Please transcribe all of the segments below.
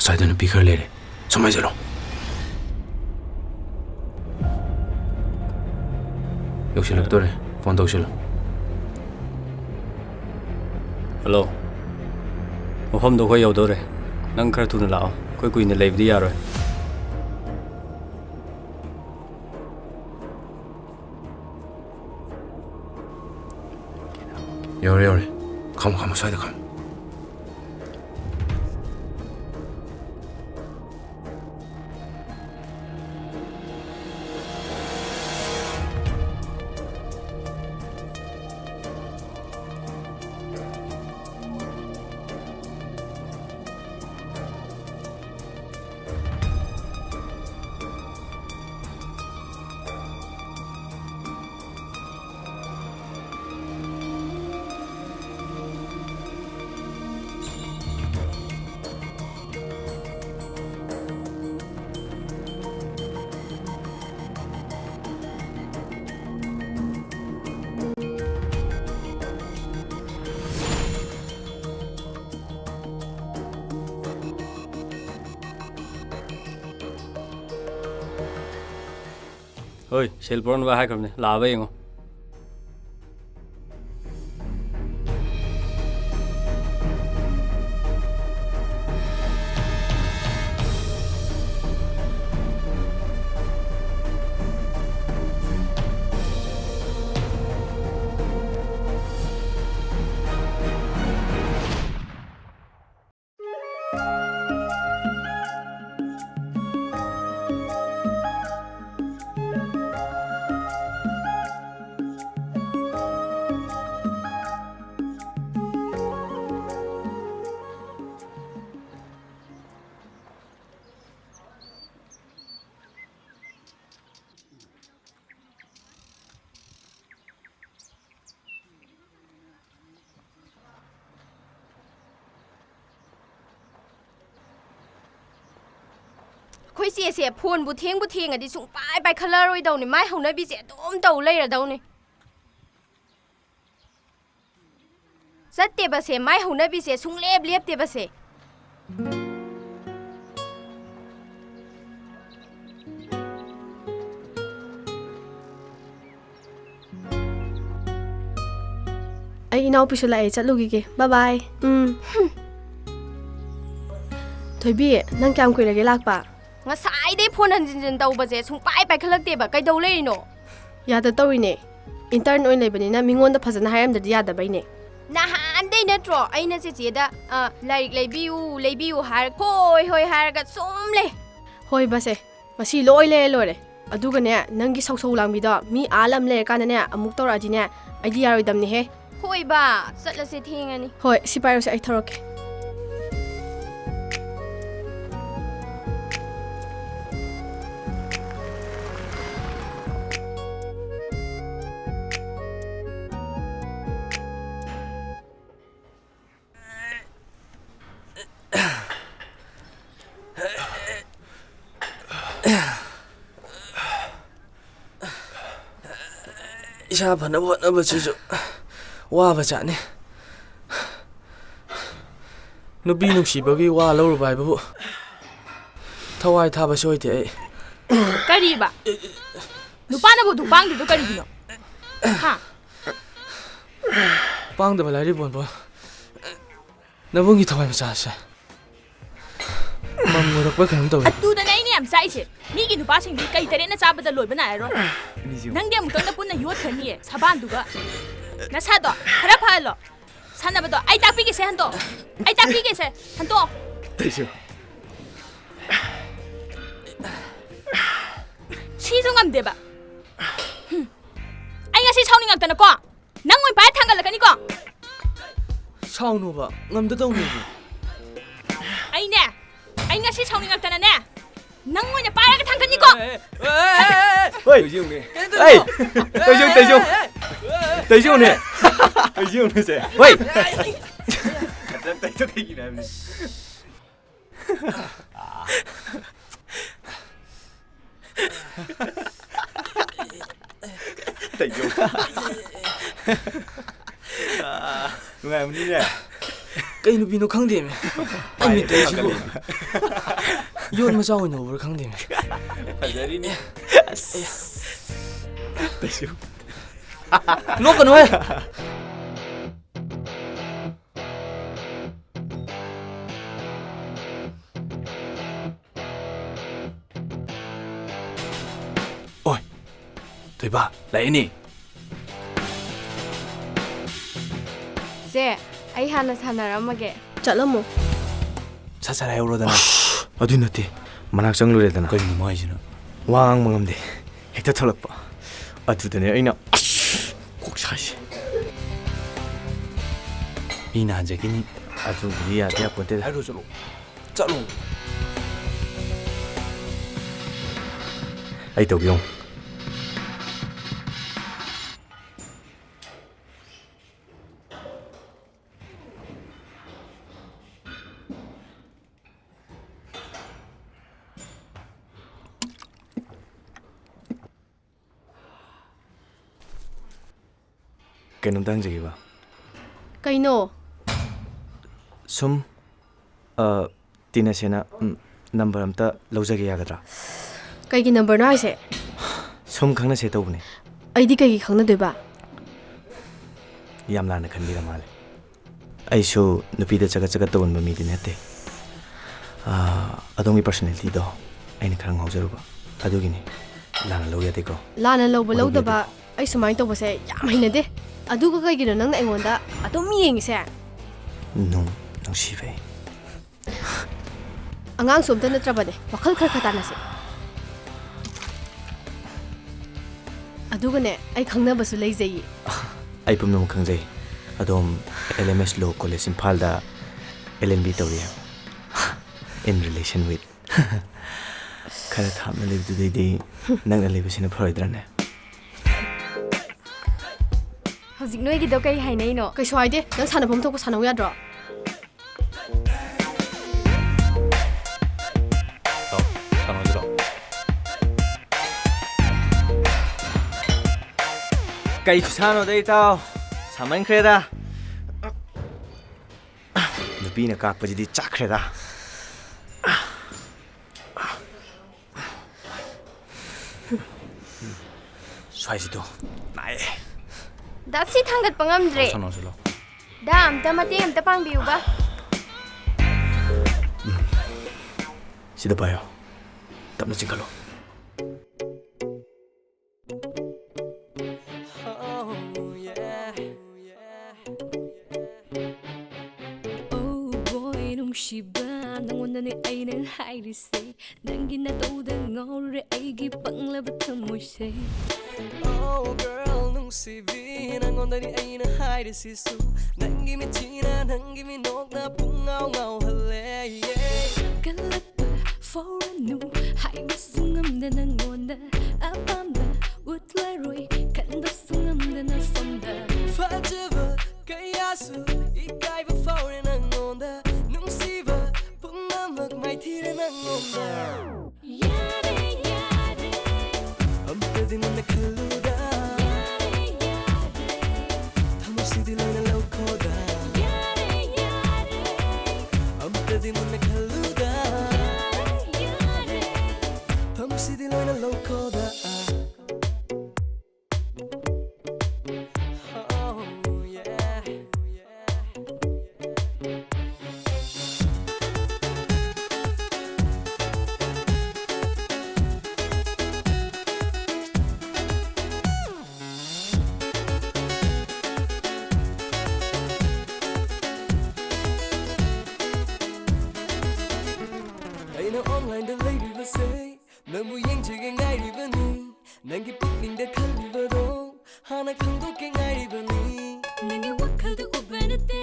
사이드는 비컬레래. 정말로. 역시 랩더래. 폰 도실로. Hello. ꯃꯐꯝꯗꯣ ꯑꯩꯈꯣꯏ ꯌꯧꯗꯧꯔꯦ. ꯅꯪ ꯈꯔ ꯊꯨꯅ ꯂꯥꯛꯑꯣ. ꯑꯩꯈꯣꯏ ꯀꯨꯏꯅ ꯂꯩꯕꯗꯤ ꯌꯥꯔꯣꯏ. 여래. 가면 사이드 가면. ꯍꯣꯏ ꯁꯦꯜ ꯄꯨꯔꯛꯅꯕ ꯍꯥꯏꯈ꯭ꯔꯕꯅꯦ. ꯂꯥꯛꯑꯕ ꯌꯦꯡꯉꯣ. ꯑꯩꯈꯣꯏ ꯆꯦꯁꯦ ꯐꯣꯟꯕꯨ ꯊꯦꯡꯉꯗꯤ ꯁꯨꯡꯄꯥꯏ ꯄꯥꯏꯈꯠꯂꯔꯣꯏꯗꯧꯅꯤ. ꯃꯥꯏ ꯍꯧꯅꯕꯤꯁꯦ ꯑꯗꯨꯝ ꯇꯧ ꯂꯩꯔꯗꯧꯅꯤ. ꯆꯠꯇꯦꯕꯁꯦ ꯃꯥꯏ ꯍꯧꯅꯕꯤꯁꯦ ꯁꯨꯡꯂꯦꯞꯇꯦꯕꯁꯦ. ꯑꯩ ꯏꯅꯥꯎꯄꯤꯁꯨ ꯂꯥꯛꯑꯦ, ꯆꯠꯂꯨꯈꯤꯒꯦ. ꯕꯥꯏ ꯕꯥꯏ. ꯊꯣꯏꯕꯤ, ꯅꯪ ꯀꯌꯥꯝ ꯀꯨꯏꯔꯒꯦ ꯂꯥꯛꯄ? ꯉꯁꯥꯏꯗꯩ ꯐꯣꯟ ꯍꯟꯖꯤꯟ ꯇꯧꯕꯁꯦ ꯁꯨꯡꯄꯥꯏ ꯄꯥꯏꯈꯠꯂꯛꯇꯦꯕ. ꯀꯩꯗꯧ ꯂꯩꯔꯤꯅꯣ? ꯌꯥꯗ ꯇꯧꯔꯤꯅꯦ. ꯏꯟꯇꯔꯟ ꯑꯣꯏꯅ ꯂꯩꯕꯅꯤꯅ ꯃꯤꯉꯣꯟꯗ ꯐꯖꯅ ꯍꯥꯏꯔꯝꯗ꯭ꯔꯗꯤ ꯌꯥꯗꯕꯩꯅꯦ. ꯅꯍꯥꯟꯗꯩ ꯅꯠꯇ꯭ꯔꯣ ꯑꯩꯅ ꯆꯦꯆꯦꯗ ꯂꯥꯏꯔꯤꯛ ꯂꯩꯕꯤꯌꯨ ꯍꯥꯏꯔ ꯍꯣꯏ ꯍꯥꯏꯔꯒ ꯁꯨꯝ ꯂꯩ. ꯍꯣꯏ ꯕꯁꯦ, ꯃꯁꯤ ꯂꯣꯏ ꯂꯣꯏꯔꯦ. ꯑꯗꯨꯒꯅꯦ, ꯅꯪꯒꯤ ꯁꯧꯁꯧ ꯂꯥꯡꯕꯤꯗꯣ ꯃꯤ ꯂꯝ ꯂꯩꯔꯀꯥꯟꯗꯅꯦ ꯑꯃꯨꯛ ꯇꯧꯔꯛꯑꯗꯤꯅꯦ ꯑꯩꯗꯤ ꯌꯥꯔꯣꯏꯗꯝꯅꯤꯍꯦ. ꯍꯣꯏ ꯕꯥ, ꯆꯠꯂꯁꯦ ꯊꯦꯡꯉꯅꯤ. ꯍꯣꯏ, ꯁꯤ ꯄꯥꯏꯔꯣꯁꯦ, ꯑꯩ ꯊꯧꯔꯛꯀꯦ. 이사 번호부 너버지주 와바자네. 누비 눅시버기 와 러울 바이부. 타와이 타바시 오이데. ꯀꯔꯤꯕ ꯅꯨꯄꯥꯅꯕꯨ ꯑꯗꯨ ꯄꯥꯡꯗ꯭ꯔꯤꯗꯣ ꯀꯔꯤꯒꯤꯅꯣ ꯍꯥ ꯄꯥꯡꯗꯕ ꯂꯥꯏꯔꯤꯕꯣꯟꯕꯣ ꯅꯕꯨꯡꯒꯤ ꯊꯋꯥꯏ ꯃꯆꯥꯁꯦ ꯃꯝ ꯑꯣꯏꯔꯛꯄ ꯀꯩꯅꯣꯝ ꯇꯧꯋꯤ ꯑꯗꯨꯗꯅꯦ ꯑꯩꯅ ꯌꯥꯝ ꯆꯥꯛꯏꯁꯦ ꯃꯤꯒꯤ ꯅꯨꯄꯥꯁꯤꯡꯗꯤ ꯀꯩ ꯇꯔꯦꯠꯅ ꯆꯥꯕꯗ ꯂꯣꯏꯕ ꯅꯥꯏꯔꯔꯣꯏ ꯅꯪꯗꯤ ꯑꯃꯨꯛꯇꯪꯗ ꯄꯨꯟꯅ ꯌꯣꯠꯈ꯭ꯔꯅꯤꯌꯦ ꯁꯕꯥꯟꯗꯨꯒ ꯅꯁꯥꯗꯣ ꯈꯔ ꯐꯍꯜꯂꯣ ꯁꯥꯟꯅꯕꯗꯣ ꯑꯩ ꯇꯥꯛꯄꯤꯒꯦꯁꯦ ꯍꯟꯇꯣꯛ ꯑꯩ ꯇꯥꯛꯄꯤꯒꯦꯁꯦ ꯍꯟꯇꯣꯛ 시중 ꯉꯝꯗꯦꯕ ꯑꯩ ꯉꯁꯤ ꯁꯥꯎꯅꯤꯡꯉꯛꯇꯅꯀꯣ ꯅꯪ ꯑꯣꯏꯅ ꯄꯥꯏ ꯊꯥꯡꯒꯠꯂꯛꯀꯅꯤꯀꯣ ꯁꯥꯎꯅꯣꯕ ꯉꯝꯗꯗꯧꯅꯦꯕ ꯑꯩꯅꯦ ꯑꯩ ꯉꯁꯤ ꯁꯥꯎꯅꯤꯡꯉꯛꯇꯅꯅꯦ ꯅꯪ ꯑꯣꯏꯅ ꯄꯥꯏꯔꯒ ꯊꯥꯡꯒꯠꯅꯤꯀꯣ Tejung ne. Tejung ne se. Wei. Tejung cái gì này? Tejung. Ngai mình đi nè. ꯀꯩ ꯅꯨꯄꯤꯅꯣ ꯈꯪꯗꯦꯃꯦ ꯑꯩ ꯃꯤꯠꯇꯩꯁꯤꯕꯨ ꯌꯣꯠ ꯃꯆꯥ ꯑꯣꯏꯅ ꯎꯕ꯭ꯔꯥ ꯈꯪꯗꯦꯃꯦ Fazerine. Tejung. ꯅꯣꯛꯀꯅꯨꯍꯦ oi Thủy Ba lấy 제 ꯑꯩ ꯍꯥꯟꯅ ꯁꯥꯟꯅꯔꯝꯃꯒꯦ ꯆꯠꯂꯝꯃꯣ 사살 해오러다나 어디 넣대 만학 정루래다나 거기 뭐 하시나 왕 먹음대 핵다 털럭봐 아두더네 이나 꼭 사시 이나 한적이니 아두 우리야 대학 본때 하루 저로 짜롱 아이 도경 그놈 당적이 봐. ꯀꯩꯅꯣ 숨 띠나세나 넘버 아무ta लौजगे 야가드라. ꯀꯩꯒꯤ ꯅꯝꯕꯔꯅꯣ ꯍꯥꯏꯁꯦ 숨 강나세 떠보네. ꯑꯩꯗꯤ ꯀꯩꯒꯤ ꯈꯪꯅꯗꯣꯏꯕ ꯌꯥꯝ ꯂꯥꯟꯅ ꯈꯟꯕꯤꯔ ꯃꯥꯜꯂꯦ ꯑꯩꯁꯨ ꯅꯨꯄꯤꯗ ꯆꯒꯠ ꯆꯒꯠ ꯇꯧꯟꯕ ꯃꯤꯗꯤ ꯅꯠꯇꯦ ꯑꯗꯣꯝꯒꯤ ꯄꯔꯁꯣꯅꯦꯂꯤꯇꯤꯗꯣ ꯑꯩꯅ ꯈꯔ ꯉꯥꯎꯖꯔꯨꯕ ꯑꯗꯨꯒꯤꯅꯤ ꯂꯥꯟꯅ ꯂꯧ ꯌꯥꯗꯦꯀꯣ ꯂꯥꯟꯅ ꯂꯧꯕ ꯂꯧꯗꯕ ꯑꯩ ꯁꯨꯃꯥꯏꯅ ꯇꯧꯕꯁꯦ ꯌꯥꯝ ꯍꯩꯅꯗꯦ ꯑꯗꯨꯒ ꯀꯩꯒꯤꯅꯣ ꯅꯪꯅ ꯑꯩꯉꯣꯟꯗ ꯑꯗꯨꯝ ꯌꯦꯡꯉꯤꯁꯦ ꯅꯨꯡꯁꯤꯕꯩ ꯑꯉꯥꯡꯁꯨ ꯑꯝꯇ ꯅꯠꯇ꯭ꯔꯕꯅꯦ ꯋꯥꯈꯜ ꯈꯔ ꯈꯔ ꯇꯥꯟꯅꯁꯦ ꯑꯗꯨꯒꯅꯦ ꯑꯩ ꯈꯪꯅꯕꯁꯨ ꯂꯩꯖꯩꯌꯦ ꯑꯩ ꯄꯨꯝꯅꯃꯛ ꯈꯪꯖꯩ ꯑꯗꯣꯝ LMS ꯂꯣ ꯀꯣꯂꯦꯖ ꯏꯝꯐꯥꯜꯗ LNB ꯇꯧꯔꯤ in relation with ꯈꯔ ꯊꯥꯞꯅ ꯂꯩꯕꯗꯨꯗꯩꯗꯤ ꯅꯪꯅ ꯂꯩꯕꯁꯤꯅ ꯐꯔꯣꯏꯗ꯭ꯔꯅꯦ ꯍꯧꯖꯤꯛ ꯅꯣꯏꯒꯤꯗꯣ ꯀꯩ ꯍꯥꯏꯅꯩꯅꯣ ꯀꯩꯁꯨ ꯍꯥꯏꯗꯦ ꯅꯪ ꯁꯥꯟꯅꯐꯝ ꯊꯣꯛꯄ ꯁꯥꯟꯅꯧ ꯌꯥꯗ꯭ꯔꯣ 사노지로. ꯀꯩ ꯈꯨꯁꯥꯅꯣꯗ ꯏꯇꯥꯎ ꯁꯥꯃꯟꯈ꯭ꯔꯦꯗ ꯅꯨꯄꯤꯅ ꯀꯥꯛꯄꯁꯤꯗꯤ ꯆꯥꯛꯈ꯭ꯔꯦꯗ ꯁ꯭ꯋꯥꯏꯁꯤꯗꯣ ꯅꯥꯏꯌꯦ ꯗꯥꯁꯤ ꯊꯥꯡꯒꯠꯄ ꯉꯝꯗ꯭ꯔꯦ 사노지로. ꯗꯥ ꯑꯝꯇ ꯃꯇꯦꯡ ꯑꯝꯇ ꯄꯥꯡꯕꯤꯌꯨꯕ 시도 봐요. 땀나 찍걸로. Oh boy nungsiba nangonane aina hairise nangi na toda ngore aigi panglaba thamoise Oh girl nungsibi nangonane aina hairise su nangi mi china nangi mi nokna pungao ngao hale kalapa for a new hai basungam da nangonda apamba utlaroi kan basungam da na fonda fajaba kayasu ikaiba for nangonda nungsiba pungamak mai thira nangonda yare yare amtadi mun khaluda yare yare thamsidi lana laukoda yare yare amtadi mun khaluda yare thamsidi ꯊꯃꯣꯏꯁꯤꯗꯤ ꯂꯣꯏꯅ ꯂꯧꯈꯣꯗ Oh, yeah. ꯑꯩꯅ ꯑꯣꯟꯂꯥꯏꯟꯗ ꯂꯩꯔꯤꯕꯁꯦ ꯅꯪꯕꯨ ꯌꯦꯡꯖꯒꯦ ꯉꯥꯏꯔꯤꯕꯅꯤ ꯅꯪꯒꯤ ꯄꯨꯛꯅꯤꯡꯗ ꯈꯜꯂꯤꯕꯗꯣ ꯍꯥꯟꯅ ꯈꯪꯗꯣꯛꯀꯦ ꯉꯥꯏꯔꯤꯕꯅꯤ ꯅꯪꯒꯤ ꯋꯥꯈꯜꯗ ꯎꯕ ꯅꯠꯇꯦ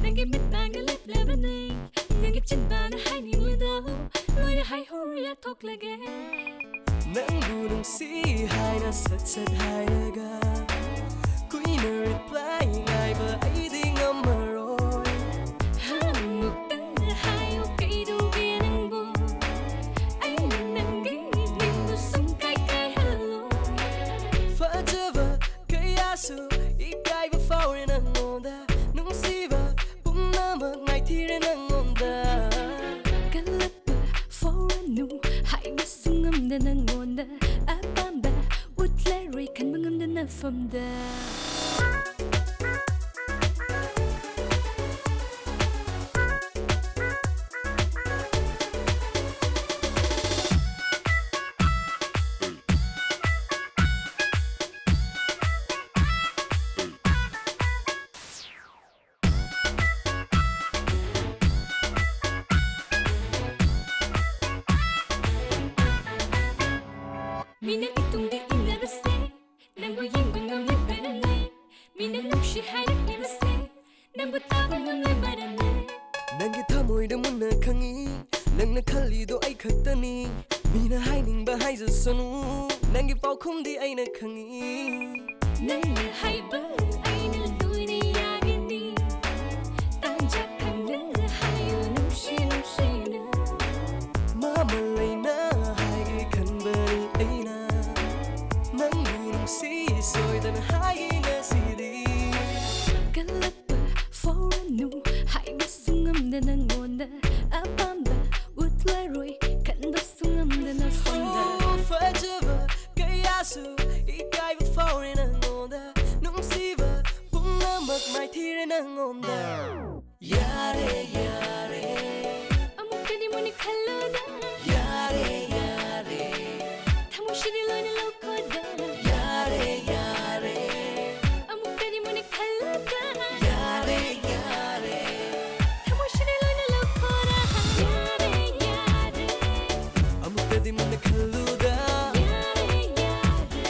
ꯅꯪꯒꯤ ꯃꯤꯠꯃꯥꯡꯗ ꯂꯦꯞꯂꯕꯅꯤ ꯅꯪꯒꯤ ꯆꯤꯟꯕꯥꯅ ꯍꯥꯏꯅꯤꯡꯂꯤꯗꯣ ꯂꯣꯏꯅ ꯍꯥꯏꯍꯧꯔ ꯌꯥꯊꯣꯛꯂꯒꯦ ꯅꯪꯕꯨ ꯅꯨꯡꯁꯤ ꯍꯥꯏꯅ ꯁꯠ ꯁꯠ ꯍꯥꯏꯔꯒ ꯀꯨꯏꯅ ꯔꯤꯄ꯭ꯂꯥꯏ ꯉꯥꯏꯕ ꯑꯩꯗꯤ ꯉꯝꯃꯔꯣꯏ ꯑꯃꯨꯛꯇ ꯍꯥꯏꯌꯨ ꯀꯩꯗꯧꯒꯦ ꯅꯪꯕꯨ ꯑꯩꯅ ꯅꯪꯒꯤ ꯅꯤꯡꯕꯨ ꯁꯨꯡꯀꯥꯏ ꯀꯥꯏꯍꯜꯂꯣꯏ ꯐꯖꯕ ꯀꯌꯥꯁꯨ 이까이가 파울이 난건다 눈시바 뿜나마 마이티를 난건다 갈라빠 포르누 하이가 숭엄다 난건다 아밤바 웃레리 간방엄다 나펌다 미는 이뚱대 인나봤세 난고 잉방감 내바라네 미는 눕시 하이락리봤세 난고 따방감 내바라네 난게 타모이를 못나강이 낭나 칼리도 아이 컸다니 미나 하이닝바 하이졌어누 난게 빠콤디 아이나 강이 난나 하이바 아이는 루이니 야기니 딴작한 나 하유 눕시 눕시나 마말레이나 하이게 간바니 아이나 난부 눈시 소이단 하이나 시디 갈라빠 포르누 하이가 숭엄다 난건다 아밤바 웃레로이 간바 숭엄다 나펀다 fajaba kayasu ikaiba fauri nangonda nungsiba pungnamak mai thire nangonda yare yare 아무까니 뭐니 칼로다 yare yare 타모시리 로이나 로코다 yare yare 아무까니 뭐니 칼로다 yare yare 타모시리 로이나 로코다 야레 야레 아무때디 문에 칼루다 야레 야레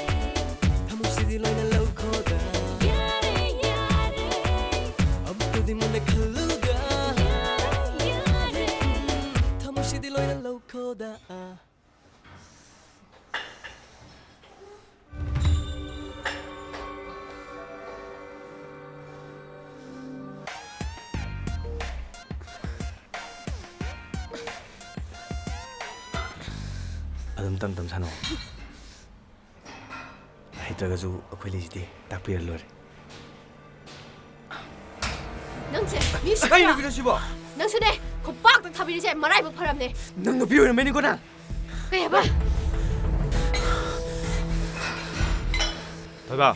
타무시디 라이나 로코다 야레 야레 아무때디 문에 칼루다 야레 타무시디 라이나 로코다 ꯑꯗꯨꯝ ꯇꯝ ꯇꯝ ꯁꯥꯟꯅꯧ ꯍꯩꯇ꯭ꯔꯒꯁꯨ ꯑꯩꯈꯣꯏ ꯂꯩꯁꯤꯗꯤ ꯇꯥꯛꯄꯤꯔ ꯂꯣꯏꯔꯦ ꯅꯪꯁꯦ ꯃꯤ ꯀꯩꯅꯣ ꯁꯤꯕ ꯀꯩꯅꯣ ꯁꯤꯕꯣ ꯅꯪꯁꯨꯅꯦ ꯈꯨꯄꯥꯛꯇ ꯊꯥꯕꯤꯔꯤꯁꯦ ꯃꯔꯥꯏꯕꯛ ꯐꯔꯝꯅꯦ ꯅꯪ ꯅꯨꯄꯤ ꯑꯣꯏꯔꯝꯃꯅꯤꯀꯣ ꯅꯪ ꯀꯩ ꯍꯥꯏꯕ ꯊꯣꯏꯕ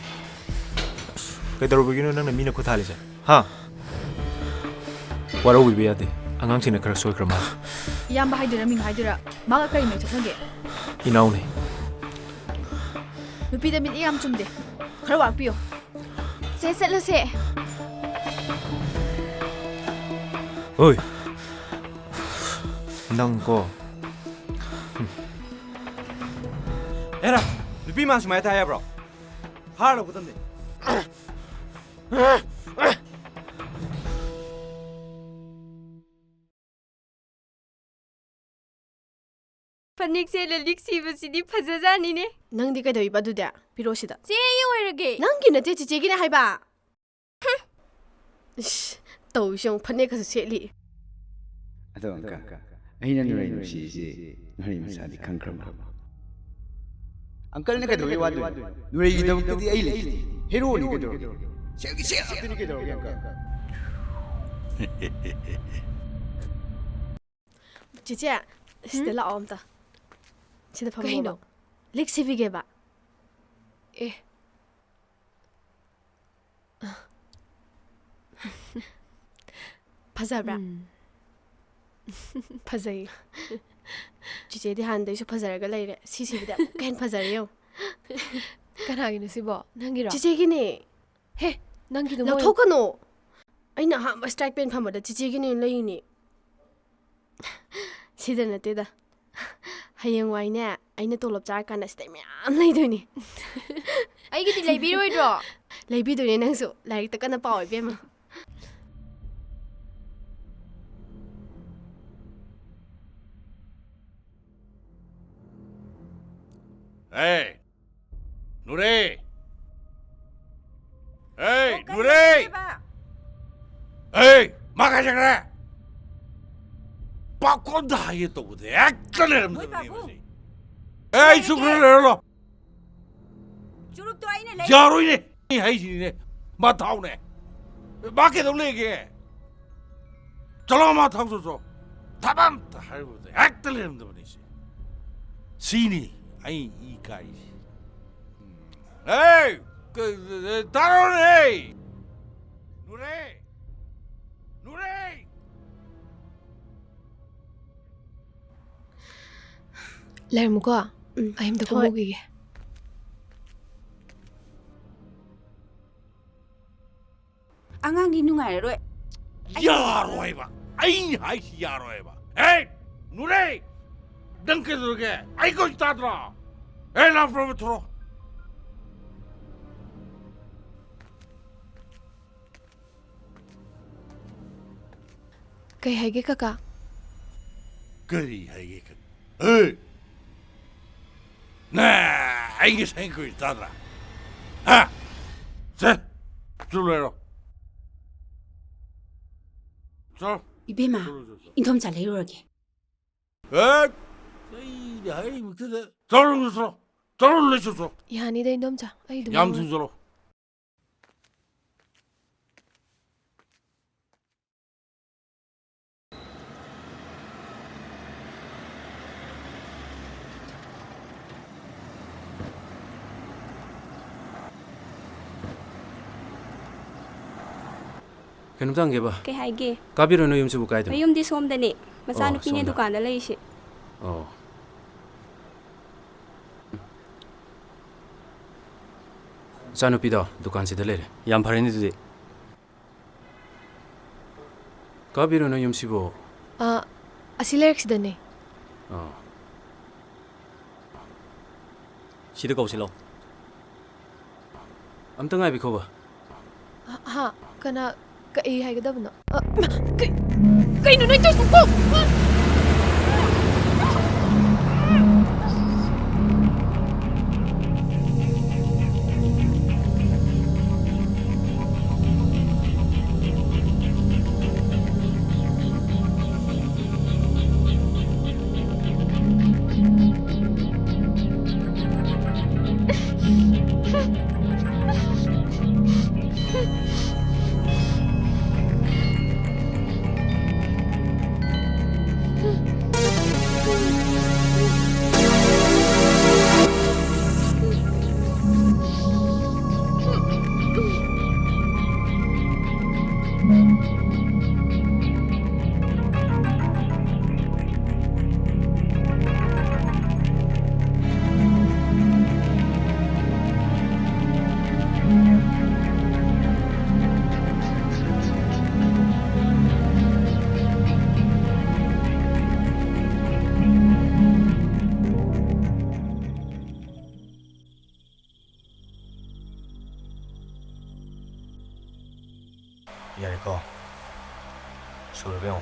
ꯀꯩꯗꯧꯔꯨꯕꯒꯤꯅꯣ ꯅꯪꯅ ꯃꯤꯅ ꯈꯨꯠ ꯊꯥꯜꯂꯤꯁꯦ ꯍꯥ ꯋꯥꯔꯧꯕꯤꯕ ꯌꯥꯗꯦ ꯑꯉꯥꯡꯁꯤꯡꯅ ꯈꯔ ꯁꯣꯏꯈ꯭ꯔ ꯃꯥꯜꯂꯦ ꯏꯌꯥꯝꯕ ꯍꯥꯏꯗꯣꯏꯔꯥ ꯃꯤꯡ ꯍꯥꯏꯗꯣꯏꯔꯥ ꯃꯥꯒ ꯀꯔꯤ ꯃꯔꯤ ꯆꯠꯅꯒꯦ ꯏꯅꯥꯎꯅꯤ ꯅꯨꯄꯤꯗ ꯃꯤꯠ ꯌꯥꯝ ꯆꯨꯝꯗꯦ ꯈꯔ ꯋꯥꯛꯄꯤꯌꯣ ꯁꯦ ꯆꯠꯂꯁꯦ ꯍꯣꯏ ꯅꯪꯀꯣ 에라, 누비만 좀 해야 해브로. 하러 보던데. ꯐꯅꯦꯛꯁꯦ ꯂꯂꯤꯛ ꯁꯤꯕꯁꯤꯗꯤ ꯐꯖꯖꯥꯅꯤꯅꯦ ꯅꯪꯗꯤ ꯀꯩꯗꯧꯏꯕ ꯑꯗꯨꯗꯤ ꯄꯤꯔꯣꯁꯤꯗ ꯆꯦ ꯑꯩ ꯑꯣꯏꯔꯒꯦ ꯅꯪꯒꯤ ꯅꯠꯇꯦ ꯆꯤꯆꯦꯒꯤꯅꯦ ꯍꯥꯏꯕ 이씨 ꯇꯧꯏꯁꯦ ꯐꯅꯦꯛꯀꯁꯨ ꯁꯦꯠꯂꯤ ꯑꯗꯣ ꯑꯪꯀ ꯑꯩꯅ ꯅꯨꯔꯩ ꯅꯨꯡꯁꯤꯁꯤ ꯅꯨꯔꯩ ꯃꯆꯥꯗꯤ ꯈꯪꯈ꯭ꯔꯕ ꯑꯪꯀꯜꯅ ꯀꯩꯗꯧꯕꯩ ꯋꯥꯗꯣꯏꯅꯣ ꯅꯨꯔꯩꯒꯤꯗꯃꯛꯇꯗꯤ ꯑꯩ ꯂꯩꯁꯤꯗꯤ ꯍꯦꯔꯣꯅꯤ ꯀꯩꯗꯧꯔꯒꯦ ꯁꯦꯜꯒꯤ ꯁꯦꯜ ꯉꯥꯛꯇꯅꯤ ꯀꯩꯗꯧꯔꯒꯦ ꯑꯪꯀꯜ ꯆꯤꯆꯦ ꯁꯤꯗ ꯂꯥꯛꯑꯣ ꯑꯝꯇ ꯁꯤꯗ ꯐꯝꯃꯣꯕ lik sibigeba. ꯑꯦ ꯐꯖꯕ꯭ꯔꯥ ꯐꯖꯩ ꯆꯤꯆꯦꯗꯤ ꯍꯥꯟꯅꯗꯩꯁꯨ ꯐꯖꯔꯒ ꯂꯩꯔꯦ ꯁꯤꯁꯤꯕꯨꯗꯤ ꯑꯃꯨꯛꯀ ꯍꯦꯟꯅ ꯐꯖꯔꯦ ꯌꯦꯡꯉꯨ ꯀꯅꯥꯒꯤꯅꯣ ꯁꯤꯕꯣ ꯅꯪꯒꯤꯔꯣ ꯆꯤꯆꯦꯒꯤꯅꯦ ꯍꯦ ꯅꯪꯒꯤꯗꯣ ꯂꯧꯊꯣꯛꯀꯅꯣ ꯑꯩꯅ ꯑꯍꯥꯟꯕ ꯁ꯭ꯇ꯭ꯔꯥꯏꯛ ꯄꯦꯟ ꯐꯝꯕꯗ ꯆꯤꯆꯦꯒꯤꯅꯦ ꯂꯩꯔꯤꯅꯦ ꯁꯤꯗ ꯅꯠꯇꯦꯗ ꯍꯌꯦꯡꯋꯥꯏꯅꯦ ꯑꯩꯅ ꯇꯣꯂꯣꯞ ꯆꯥꯔꯀꯥꯟꯗ ꯁꯤꯗꯩ ꯃꯌꯥꯝ ꯂꯩꯗꯣꯏꯅꯤ ꯑꯩꯒꯤꯗꯤ ꯂꯩꯕꯤꯔꯣꯏꯗ꯭ꯔꯣ ꯂꯩꯕꯤꯗꯣꯏꯅꯦ ꯅꯪꯁꯨ ꯂꯥꯏꯔꯤꯛꯇ ꯀꯟꯅ ꯄꯥꯎ ꯏꯕꯦꯝꯃ Hey, Nure! Hey, Nure! Hey, 막아자그래! 바꾼다 하게 또 그래. 액션을 하면 되는 에이, 수그러러. ꯆꯨꯔꯨꯞꯇꯣ ꯑꯩꯅ ꯂꯩ 야로이네. 하이지네. 마타오네. 막게 돌리게. 저러 마타오소서. 다밤 할고 액션을 하면 되는 시니. 아이 이까이. 에이, 따라오네. 누레, 누레. ꯂꯩꯔꯝꯃꯨꯀꯣ ꯑꯩ ꯑꯝꯇ ꯀꯨꯝꯃꯨꯈꯤꯒꯦ ꯑꯉꯥꯡꯗꯤ ꯅꯨꯡꯉꯥꯏꯔꯔꯣꯏ 야로해봐. 아이 하이시 야로해봐. 에이, 누레. 덩크들게. 아이고 있다더라. 에이, 나 프로부터. ꯀꯩ ꯍꯥꯏꯒꯦ ꯀꯀꯥ 그리 하이게. 에이. 네, 아이게 생고 있다더라. 아, 자, 줄래로. 자, 이베마 인톰 잘 내려오게 에이, 아이 못해. 저런 거서, 저런 내셔서. ꯌꯥꯅꯤꯗ ꯏꯟꯗꯣꯝꯆꯥ ꯑꯩ ꯑꯗꯨꯝ 얌순서로. ꯀꯩꯅꯣꯝꯇ ꯍꯪꯒꯦꯕ ꯀꯩ ꯍꯥꯏꯒꯦ ꯀꯥꯕꯤꯔꯣ ꯅꯣꯏ ꯌꯨꯝꯁꯤꯕꯨ ꯀꯥꯏꯗꯅꯣ ꯃꯌꯨꯝꯗꯤ ꯁꯣꯝꯗꯅꯦ ꯃꯆꯥꯅꯨꯄꯤꯅꯦ ꯁꯣꯝꯗ. ꯗꯨꯀꯥꯟꯗ ꯂꯩꯔꯤꯁꯦ ꯑꯣ ꯏꯆꯥꯅꯨꯄꯤꯗꯣ ꯗꯨꯀꯥꯟꯁꯤꯗ ꯂꯩꯔꯦ ꯌꯥꯝ ꯐꯔꯦꯅꯦ ꯑꯗꯨꯗꯤ ꯀꯥꯕꯤꯔꯣ ꯅꯣꯏ ꯌꯨꯝꯁꯤꯕꯨ ꯑꯁꯤ ꯂꯩꯔꯛꯁꯤꯗꯅꯦ ꯑꯣ ꯁꯤꯗ ꯀꯧꯁꯤꯜꯂꯣ ꯑꯝꯇ ꯉꯥꯏꯕꯤꯈꯣꯕ ꯍꯥ ꯀꯅꯥ ꯀꯩ ꯍꯥꯏꯒꯗꯕꯅꯣ ꯀꯩꯅꯣ ꯅꯣꯏ ꯇꯧꯏꯗꯨꯕꯣ 야래꺼 술을 배워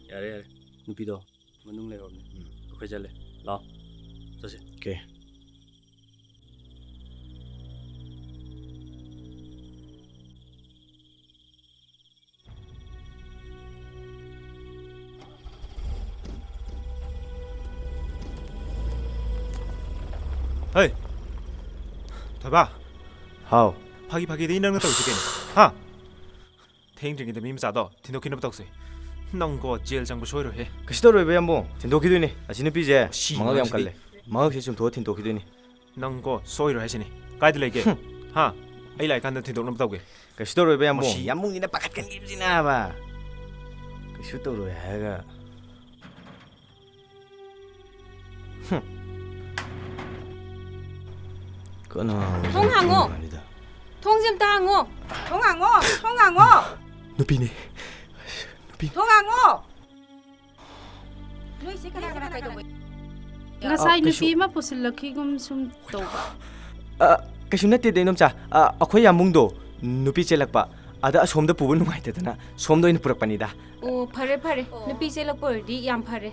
ꯌꯥꯔꯦ ꯌꯥꯔꯦ ꯅꯨꯄꯤꯗꯣ ꯃꯅꯨꯡ ꯂꯩꯍꯧꯕꯅꯦ ꯑꯩꯈꯣꯏ ꯆꯠꯂꯦ ꯂꯥꯛꯑꯣ ꯆꯠꯁꯤ 오케이 헤이 더봐 하우 파기 데 이năng tàu sự kiện ha thiên trình mình giả đó thì nó kia nó tàu gì nông có chiêu chẳng có sôi rồi he 그시도로 왜한번 딘도키도니 아시는 삐제 씨, 망하게 안 망하시네. 갈래 ꯃꯉꯛꯁꯦ ꯆꯨꯝꯊꯣꯛꯑ ꯊꯤꯟꯇꯣꯛꯈꯤꯗꯣꯏꯅꯤ. ꯅꯪꯀꯣ ꯁꯣꯏꯔꯣꯏ ꯍꯥꯏꯁꯤꯅꯤ. ꯀꯥꯏꯗ ꯂꯩꯒꯦ? ꯍꯥ? ꯑꯩ ꯂꯥꯛꯏꯀꯥꯟꯗ ꯊꯤꯟꯗꯣꯛꯅꯕ ꯇꯧꯒꯦ. ꯀꯩꯁꯨ ꯇꯧꯔꯣꯏꯕ ꯌꯥꯝꯕꯨꯡ. ꯃꯁꯤ- ꯌꯥꯝꯕꯨꯡꯁꯤꯅ ꯄꯥꯈꯠꯀꯟꯈꯤꯕꯁꯤꯅꯕ. ꯀꯩꯁꯨ ꯇꯧꯔꯣꯏ ꯍꯥꯏꯔꯒ. ꯀꯅꯥ? ꯊꯣꯡ ꯍꯥꯡꯉꯣ. ꯊꯣꯡꯁꯦ ꯑꯝꯇ ꯍꯥꯡꯉꯣ. ꯊꯣꯡ ꯍꯥꯡꯉꯣ! ꯊꯣꯡ ꯍꯥꯡꯉꯣ! ꯅꯨꯄꯤꯅꯦ. ꯊꯣꯡ ꯍꯥꯡꯉꯣ! ꯅꯣꯏꯁꯦ ꯀꯅꯥ ꯀꯩꯗꯧꯕ? Ngasay nupi ma pusilakigum sum toba. ꯀꯩꯁꯨ ꯅꯠꯇꯦꯗ ꯏꯅꯣꯝꯆꯥ. ꯑꯩꯈꯣꯏ ꯌꯥꯝꯕꯨꯡꯗꯣ ꯅꯨꯄꯤ ꯆꯦꯜꯂꯛꯄ. ꯑꯗ ꯑꯁꯣꯝꯗ ꯄꯨꯕ ꯅꯨꯡꯉꯥꯏꯇꯗꯅ ꯁꯣꯝꯗ ꯑꯣꯏꯅ ꯄꯨꯔꯛꯄꯅꯤꯗ. ꯑꯣ ꯐꯔꯦ ꯐꯔꯦ. ꯅꯨꯄꯤ ꯆꯦꯜꯂꯛꯄ ꯑꯣꯏꯔꯗꯤ ꯌꯥꯝ ꯐꯔꯦ.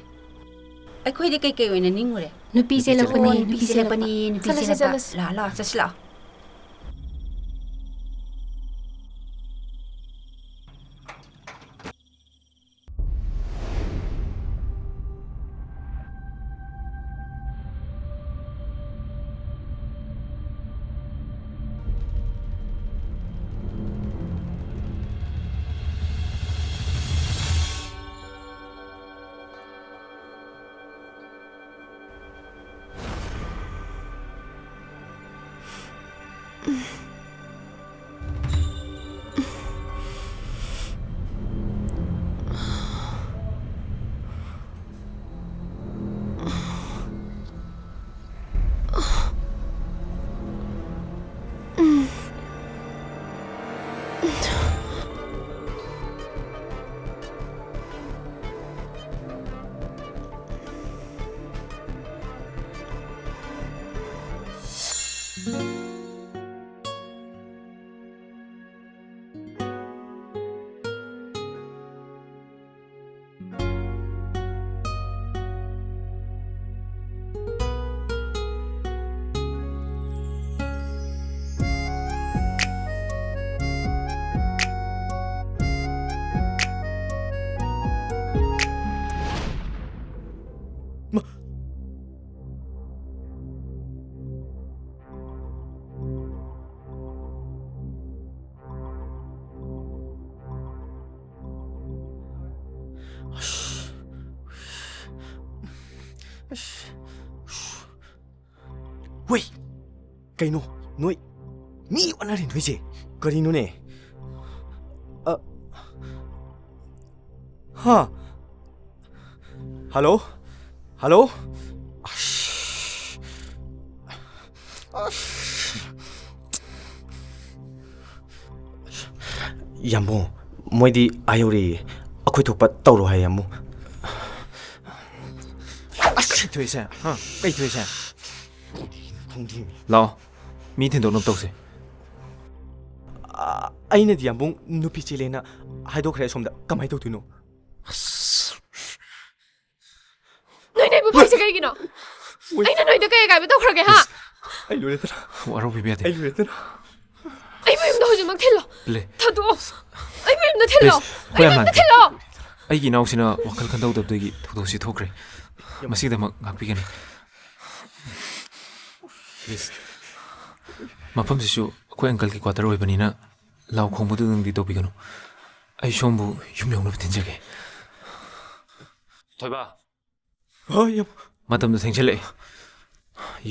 ꯑꯩꯈꯣꯏꯗꯤ ꯀꯩ ꯑꯣꯏꯅ ꯅꯤꯡꯉꯨꯔꯦ? ꯅꯨꯄꯤ ꯆꯦꯜꯂꯛꯄꯅꯤ. ꯅꯨꯄꯤ ꯆꯦꯜꯂꯛꯄꯅꯤ. ꯅꯨꯄꯤ ꯆꯦꯜꯂꯛꯄ. ꯂꯥꯛꯑꯣ ꯆꯠꯁꯤ ꯂꯥꯛꯑꯣ. ꯍꯣꯏ ꯀꯩꯅꯣ ꯅꯣꯏ ꯃꯤ ꯑꯣꯟꯅꯔꯤ ꯅꯣꯏꯁꯦ ꯀꯔꯤꯅꯣꯅꯦ ꯍꯥ ꯍꯜꯂꯣ ꯍꯜꯂꯣ ꯌꯥꯝꯕꯨꯡ ꯃꯣꯏꯗꯤ ꯑꯥ ꯌꯧꯔꯛꯏ ꯑꯩꯈꯣꯏ ꯊꯣꯛꯄ ꯇꯧꯔꯣ ꯍꯥꯏ ꯌꯥꯝꯕꯨꯡ ꯀꯩ ꯊꯣꯛꯏꯁꯦ? ꯍꯥ? ꯀꯩ ꯊꯣꯛꯏꯁꯦ? ꯈꯪꯗꯦ. ꯂꯥꯛꯑꯣ. ꯃꯤ ꯊꯤꯟꯗꯣꯛꯅꯕ ꯇꯧꯁꯦ. ꯑꯩꯅꯗꯤ ꯌꯥꯝꯕꯨꯡ ꯅꯨꯄꯤ ꯆꯦꯜꯂꯦꯅ ꯍꯥꯏꯗꯣꯛꯈ꯭ꯔꯦ ꯑꯁꯣꯝꯗ ꯀꯃꯥꯏꯅ ꯇꯧꯗꯣꯏꯅꯣ? ꯅꯣꯏꯅ ꯑꯩꯕꯨ ꯐꯩꯁꯦ ꯀꯩꯒꯤꯅꯣ? ꯑꯩꯅ ꯅꯣꯏꯗ ꯀꯩ ꯑꯀꯥꯏꯕ ꯇꯧꯈ꯭ꯔꯒꯦ ꯍꯥ? ꯑꯩ ꯂꯣꯏꯔꯦꯗꯅ. ꯋꯥꯔꯧꯕꯤꯕ ꯌꯥꯗꯦ. ꯑꯩ ꯂꯣꯏꯔꯦꯗꯅ. ꯑꯩꯕꯨ ꯌꯨꯝꯗ ꯍꯧꯖꯤꯛꯃꯛ ꯊꯤꯜꯂꯣ. ꯄ꯭ꯂꯦ. ꯊꯥꯗꯣꯛꯑꯣ. ꯑꯩꯕꯨ ꯌꯨꯝꯗ ꯊꯤꯜꯂꯣ. ꯍꯣꯏ ꯑꯩꯕꯨ ꯌꯨꯝꯗ ꯊꯤꯜꯂꯣ. ꯑꯩꯒꯤ ꯏꯅꯥꯎꯁꯤꯅ ꯋꯥꯈꯜ ꯈꯟꯗꯧꯗꯕꯗꯒꯤ ꯊꯧꯗꯣꯛꯁꯤ ꯊꯣꯛꯈ꯭ꯔꯦ. ꯃꯁꯤꯒꯤꯗꯃꯛ ꯉꯥꯛꯄꯤꯒꯅꯤ. ꯃꯐꯝꯁꯤꯁꯨ ꯑꯩꯈꯣꯏ ꯑꯪꯀꯜꯒꯤ ꯀ꯭ꯋꯥꯇꯔ ꯑꯣꯏꯕꯅꯤꯅ ꯂꯥꯎ ꯈꯣꯡꯕꯗꯨꯗꯪꯗꯤ ꯇꯧꯕꯤꯒꯅꯨ. ꯑꯩ ꯁꯣꯝꯕꯨ ꯌꯨꯝ ꯌꯧꯅꯕ ꯊꯤꯟꯖꯒꯦ. ꯊꯣꯏꯕ. ꯃꯇꯝꯗꯣ ꯊꯦꯡꯖꯤꯜꯂꯛꯑꯦ.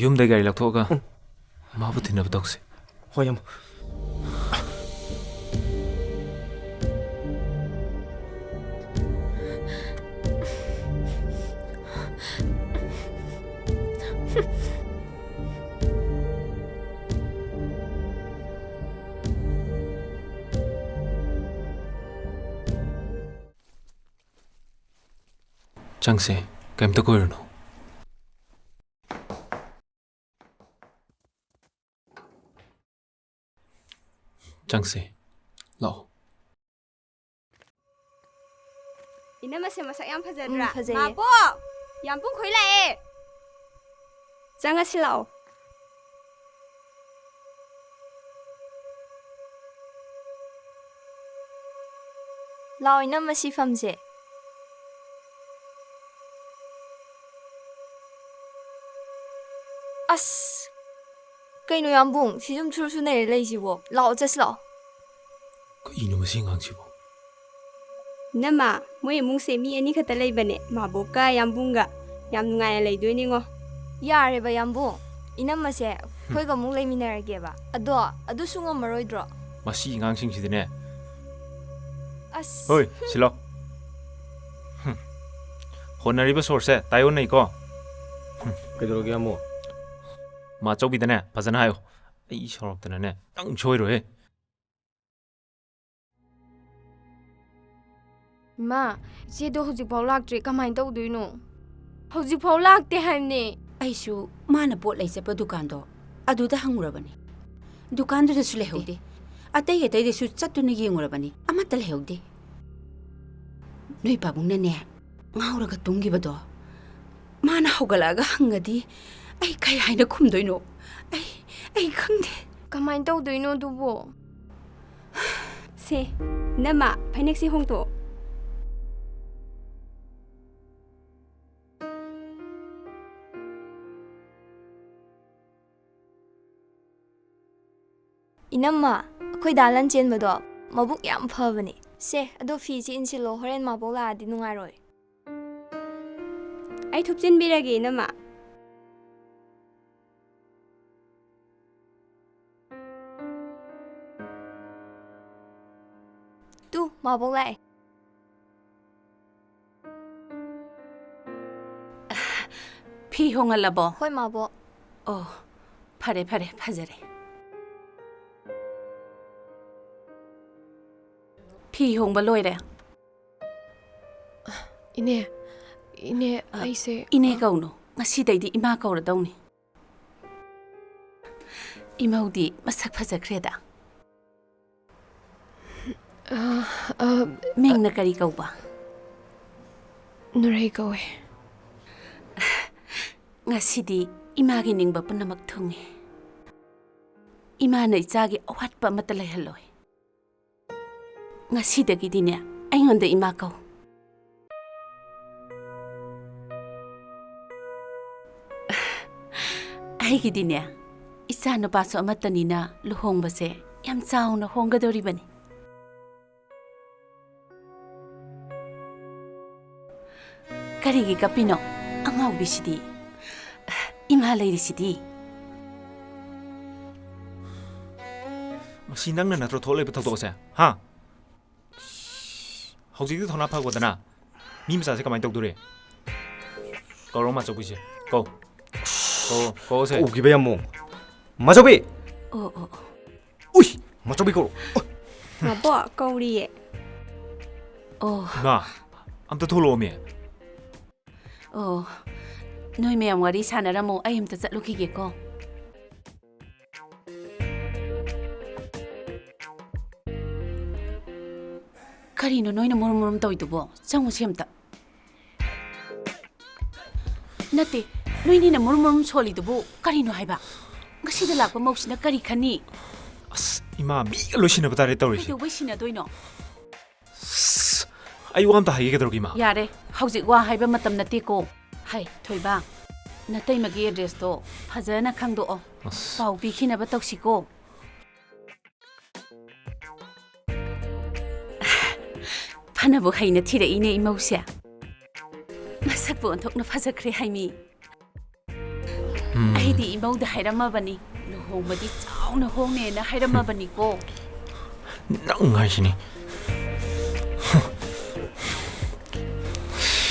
ꯌꯨꯝꯗ ꯒꯥꯔꯤ ꯂꯧꯊꯣꯛꯑꯒ ꯃꯥꯕꯨ ꯊꯤꯟꯅꯕ ꯇꯧꯁꯦ. ꯍꯣꯏ ꯌꯥꯝ. ꯆꯪꯁꯦ. ꯀꯩꯝꯇ ꯀꯣꯏꯔꯨꯅꯨ. ꯆꯪꯁꯦ. ꯂꯥꯛꯑꯣ. 이놈의 masuk yang fazadra. fazay. Mabo, yang pun koi lae. Jangan silau. ꯂꯥꯎ ꯏꯅꯝꯃ ꯁꯤꯐꯝꯁꯦ. ꯑꯁ ꯀꯩꯅꯣ ꯌꯥꯝꯕꯨꯡ ꯁꯤ ꯁꯨꯝ ꯁꯨꯔ ꯅꯩꯔꯦ ꯂꯩꯁꯤꯕꯣ. ꯂꯥꯛꯑꯣ ꯆꯠꯁꯤ ꯂꯥꯛꯑꯣ. ꯀꯩꯅꯣ ꯃꯁꯤ ꯑꯉꯥꯡꯁꯤꯕꯣ? Nama, moi mung se mi ani khata lay bane. Mabo ka yang bunga. Yang nungaya lay doy ningo. ꯌꯥꯔꯦꯕ ꯌꯥꯝꯕꯨꯡ ꯏꯅꯝꯃꯁꯦ ꯑꯩꯈꯣꯏꯒ ꯑꯃꯨꯛ ꯂꯩꯃꯤꯟꯅꯔꯒꯦꯕ ꯑꯗꯨꯁꯨ ꯉꯝꯃꯔꯣꯏꯗ꯭ꯔꯣ ꯃꯁꯤ ꯑꯉꯥꯡꯁꯤꯡꯁꯤꯗꯤꯅꯦ ꯑꯁ ꯍꯣꯏ ꯁꯤꯂꯣ ꯍꯣꯠꯅꯔꯤꯕ ꯁꯣꯔꯁꯦ ꯇꯥꯏꯌꯣꯟꯅꯩꯀꯣ ꯀꯩꯗꯧꯔꯒꯦ ꯌꯥꯝꯕꯨꯡ ꯃꯥꯆꯧꯕꯤꯗꯅꯦ ꯐꯖꯅ ꯍꯥꯏꯌꯣ ꯑꯩ ꯁꯥꯎꯔꯛꯇꯅꯅꯦ ꯅꯪ ꯁꯣꯏꯔꯣꯏꯍꯦ ꯏꯃꯥ ꯏꯆꯦꯗꯣ ꯍꯧꯖꯤꯛꯐꯥꯎ ꯂꯥꯛꯇ꯭ꯔꯤ ꯀꯃꯥꯏꯅ ꯇꯧꯗꯣꯏꯅꯣ ꯍꯧꯖꯤꯛꯐꯥꯎ ꯂꯥꯛꯇꯦ ꯍꯥꯏꯕꯅꯦ ꯑꯩꯁꯨ ꯃꯥꯅ ꯄꯣꯠ ꯂꯩ ꯆꯠꯄ ꯗꯨꯀꯥꯟꯗꯣ ꯑꯗꯨꯗ ꯍꯪꯉꯨꯔꯕꯅꯤ ꯗꯨꯀꯥꯟꯗꯨꯗꯁꯨ ꯂꯩꯍꯧꯗꯦ ꯑꯇꯩ ꯑꯇꯩꯗꯁꯨ ꯆꯠꯇꯨꯅ ꯌꯦꯡꯉꯨꯔꯕꯅꯤ ꯑꯃꯠꯇ ꯂꯩꯍꯧꯗꯦ ꯅꯣꯏ ꯄꯥꯕꯨꯡꯅꯅꯦ ꯉꯥꯎꯔꯒ ꯇꯨꯝꯈꯤꯕꯗꯣ ꯃꯥꯅ ꯍꯧꯒꯠꯂꯛꯑꯒ ꯍꯪꯉꯗꯤ ꯑꯩ ꯀꯩ ꯍꯥꯏꯅ ꯈꯨꯝꯗꯣꯏꯅꯣ ꯑꯩ ꯈꯪꯗꯦ ꯀꯃꯥꯏꯅ ꯇꯧꯗꯣꯏꯅꯣ ꯑꯗꯨꯕꯨ ꯁꯦ ꯏꯅꯝꯃ ꯐꯅꯦꯛꯁꯦ ꯍꯣꯡꯇꯣꯛꯑꯣ ꯏꯅꯝꯃ ꯑꯩꯈꯣꯏ ꯗꯥ ꯂꯟ ꯆꯦꯟꯕꯗꯣ ꯃꯕꯨꯛ ꯌꯥꯝ ꯐꯕꯅꯦ ꯁꯦ ꯑꯗꯣ ꯐꯤꯁꯤ ꯏꯟꯁꯤꯜꯂꯣ ꯍꯣꯔꯦꯟ ꯃꯥꯕꯣꯛ ꯂꯥꯛꯑꯗꯤ ꯅꯨꯡꯉꯥꯏꯔꯣꯏ ꯑꯩ ꯊꯨꯞꯆꯤꯟꯕꯤꯔꯒꯦ ꯏꯅꯝꯃ ꯇꯨ ꯃꯥꯕꯣꯛ ꯂꯥꯛꯑꯦ ꯐꯤ ꯍꯣꯡꯍꯜꯂꯕꯣ ꯍꯣꯏ ꯃꯥꯕꯣꯛ ꯑꯣ ꯐꯔꯦ ꯐꯔꯦ ꯐꯖꯔꯦ ꯐꯤ ꯍꯣꯡꯕ ꯂꯣꯏꯔꯦ ꯏꯅꯦ ꯑꯩꯁꯦ ꯏꯅꯦ ꯀꯧꯅꯨ ꯉꯁꯤꯗꯩꯗꯤ ꯏꯃꯥ ꯀꯧꯔꯗꯧꯅꯤ ꯏꯃꯧꯗꯤ ꯃꯁꯛ ꯐꯖꯈ꯭ꯔꯦꯗ ꯃꯤꯡꯅ ꯀꯔꯤ ꯀꯧꯕ ꯅꯨꯔꯩ ꯀꯧꯋꯦ ꯉꯁꯤꯗꯤ ꯏꯃꯥꯒꯤ ꯅꯤꯡꯕ ꯄꯨꯝꯅꯃꯛ ꯊꯨꯡꯉꯦ ꯏꯃꯥꯅ ꯏꯆꯥꯒꯤ ꯑꯋꯥꯠꯄ ꯑꯃꯠꯇ ꯂꯩꯍꯜꯂꯣꯏ ꯉꯁꯤꯗꯒꯤꯗꯤꯅꯦ ꯑꯩꯉꯣꯟꯗ ꯏꯃꯥ ꯀꯧ ꯑꯩꯒꯤꯗꯤꯅꯦ ꯏꯆꯥ ꯅꯨꯄꯥꯁꯨ ꯑꯃꯠꯇꯅꯤꯅ ꯂꯨꯍꯣꯡꯕꯁꯦ ꯌꯥꯝ ꯆꯥꯎꯅ ꯍꯣꯡꯒꯗꯧꯔꯤꯕꯅꯤ ꯀꯔꯤꯒꯤ ꯀꯞꯄꯤꯅꯣ ꯑꯉꯥꯎꯕꯤꯁꯤꯗꯤ ꯏꯃꯥ ꯂꯩꯔꯤꯁꯤꯗꯤ ꯃꯁꯤ ꯅꯪꯅ ꯅꯠꯇ꯭ꯔꯣ ꯊꯣꯛꯂꯛꯏꯕ ꯊꯧꯗꯣꯛꯁꯦ ꯍꯥ ꯍꯧꯖꯤꯛꯇꯤ ꯊꯧꯅꯥ ꯐꯒꯣꯗꯅ ꯃꯤ ꯃꯆꯥꯁꯦ ꯀꯃꯥꯏꯅ ꯇꯧꯗꯣꯔꯤ ꯀꯧꯔꯣ ꯃꯥꯆꯧꯕꯤꯁꯦ ꯀꯧꯁꯦ ꯎꯈꯤꯕ ꯌꯥꯝꯕꯨꯡ ꯃꯥꯆꯧꯕꯤ ꯑꯣ ꯎꯏ ꯃꯥꯆꯧꯕꯤ ꯀꯧꯔꯣ ꯃꯥꯕꯣꯛ ꯀꯧꯔꯤꯌꯦ ꯑꯣ ꯏꯃꯥ ꯑꯝꯇ ꯊꯣꯛꯂꯛꯑꯣꯃꯤ ꯑꯣ ꯅꯣꯏ ꯃꯌꯥꯝ ꯋꯥꯔꯤ ꯁꯥꯟꯅꯔꯝꯃꯣ ꯑꯩ ꯑꯝꯇ ꯆꯠꯂꯨꯈꯤꯒꯦꯀꯣ ꯀꯔꯤꯅꯣ ꯅꯣꯏꯅ ꯃꯨꯔꯨꯝ ꯃꯨꯔꯨꯝ ꯇꯧꯏꯗꯨꯕꯣ ꯆꯪꯉꯨꯁꯤ ꯑꯝꯇ ꯅꯠꯇꯦ ꯅꯣꯏꯅꯤꯅ ꯃꯨꯔꯨꯝ ꯃꯨꯔꯨꯝ ꯁꯣꯜꯂꯤꯗꯨꯕꯨ ꯀꯔꯤꯅꯣ ꯍꯥꯏꯕ ꯉꯁꯤꯗ ꯂꯥꯛꯄ ꯃꯧꯁꯤꯅ ꯀꯔꯤ ꯈꯟꯅꯤ ꯑꯁ ꯏꯃꯥ ꯃꯤꯒ ꯂꯣꯏꯁꯤꯟꯅꯕ ꯇꯥꯔꯦ ꯇꯧꯔꯤꯁꯦ ꯀꯩꯗꯧꯕꯩ ꯁꯤꯟꯅꯗꯣꯏꯅꯣ ꯑꯩ ꯋꯥ ꯑꯝꯇ ꯍꯥꯏꯒꯦ ꯀꯩꯗꯧꯔꯒꯦ ꯏꯃꯥ ꯌꯥꯔꯦ ꯍꯧꯖꯤꯛ ꯋꯥ ꯍꯥꯏꯕ ꯃꯇꯝ ꯅꯠꯇꯦꯀꯣ ꯍꯥꯏ ꯊꯣꯏꯕ ꯅꯇꯩꯃꯒꯤ ꯑꯦꯗ꯭ꯔꯦꯁꯇꯣ ꯐꯖꯅ ꯈꯪꯗꯣꯛꯑꯣ ꯄꯥꯎ ꯄꯤꯈꯤꯅꯕ ꯇꯧꯁꯤꯀꯣ ꯐꯅꯕꯨ ꯍꯩꯅ ꯊꯤꯔꯛꯏꯅꯦ ꯏꯃꯧꯁꯦ ꯃꯁꯛꯄꯨ ꯑꯣꯟꯊꯣꯛꯅ ꯐꯖꯈ꯭ꯔꯦ ꯍꯥꯏꯃꯤ ꯑꯩꯗꯤ ꯏꯃꯧꯗ ꯍꯥꯏꯔꯝꯃꯕꯅꯤ ꯂꯨꯍꯣꯡꯕꯗꯤ ꯆꯥꯎꯅ ꯍꯣꯡꯅꯦꯅ ꯍꯥꯏꯔꯝꯃꯕꯅꯤꯀꯣ ꯅꯪ ꯍꯥꯏꯁꯤꯅꯤ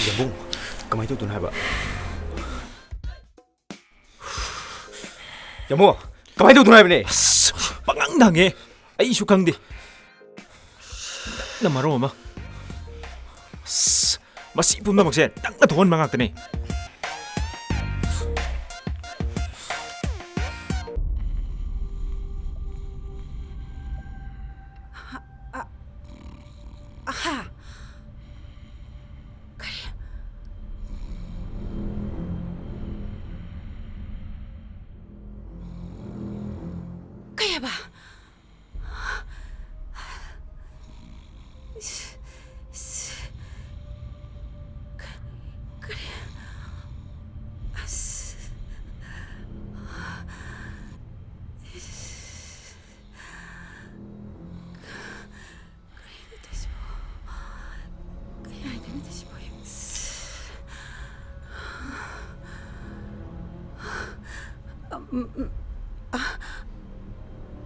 ꯌꯥꯝꯕꯨꯡ ꯀꯃꯥꯏꯅ ꯇꯧꯗꯣꯏꯅꯣ ꯍꯥꯏꯕ ꯌꯥꯝꯕꯨꯡ ꯀꯃꯥꯏꯅ ꯇꯧꯗꯣꯏꯅꯣ ꯍꯥꯏꯕꯅꯦ ꯄꯪꯉꯪꯗ ꯍꯪꯉꯦ ꯑꯩꯁꯨ ꯈꯪꯗꯦ ꯅꯪꯅ ꯃꯔꯣꯜ ꯑꯃ ꯃꯁꯤ ꯄꯨꯝꯅꯃꯛꯁꯦ ꯅꯪꯅ ꯊꯣꯛꯍꯟꯕ ꯉꯥꯛꯇꯅꯦ 아하 kaya ba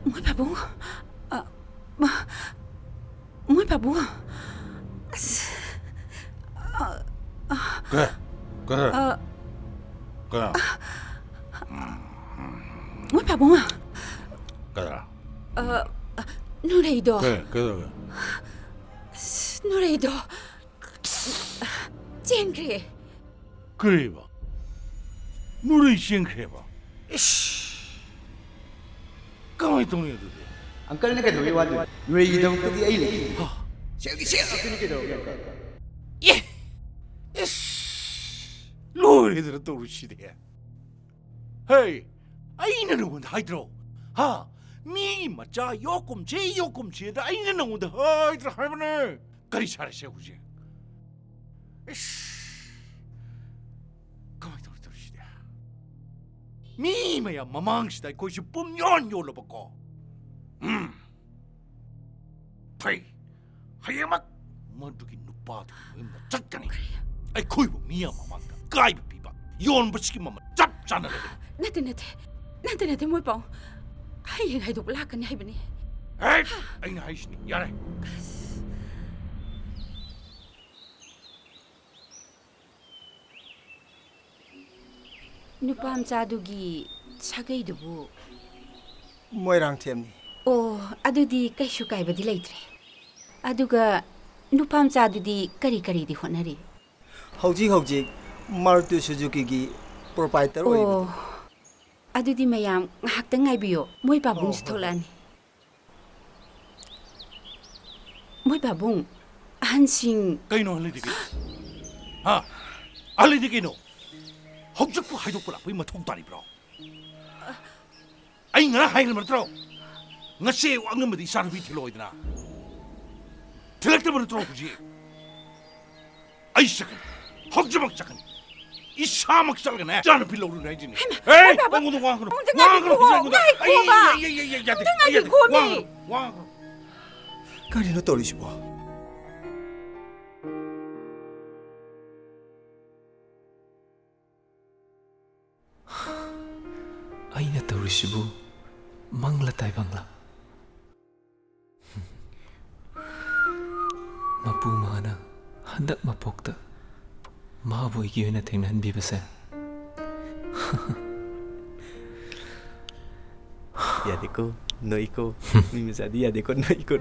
Môi bà bố. Môi bà bố. 그래 그래 그래 Môi bà bố. 그래 노래이도. 그래 노래이도. 쨍그래. 그래 봐 노래 시행해 봐 가만히 동네도 돼 uncle ने कह दो ये बात नुरे की दम तो आई ले सेगी से अपनी के दो 노래들은 또 우리 시대야 헤이 아이는 누군데 하이드로 하 미 맞자 요금 제 요금 제다 아이는 누군데 하이드로 할머니 가리 잘하셔 우지 가만히 또 우리 시대야 미마야 마망시다 거기서 뿜연 요러봤고 프레이 하야막 머두기 누빠도 임나 짝가니 아이 거이고 미야 마망가 까이비 비바 연부시기 마마 짭잖아 나한테 môi bóng. Hay ngày đục la cái này bên này. 에이 아이나 하이시니 야래 누밤 자두기 차게이두부. Moirang थेमनी Oh, adudi kaishu kaibadi leitre. Aduga nupam chadudi kari di honari. हौजी मारुति सुजुकी की प्रोप्राइटर ओइ Oh, adudi mayam ngahakta ngaibiyo. Moy babung sitolani. Moy babung 한싱 까이노 할리디기 아 할리디기노 헉적부 하이독부라 보이면 통다리 브로 아이 nga 하이를 들어 ngase 왕는 뭐디 사르비 틀로이드나 틀락때문에 들어오지 아이 시작은 헉적막 작은 이 사막 살가네 짜는 빌로우를 내지니 에이 방구도 왕그로 왕그로 가리노 떨리시보 Aina taurisibu mangla taibangla. Mapu mana handak mapokta mabu igiyona tingnan bibasa. Ya deko, no iko. Mimi jadi ya deko, no iko.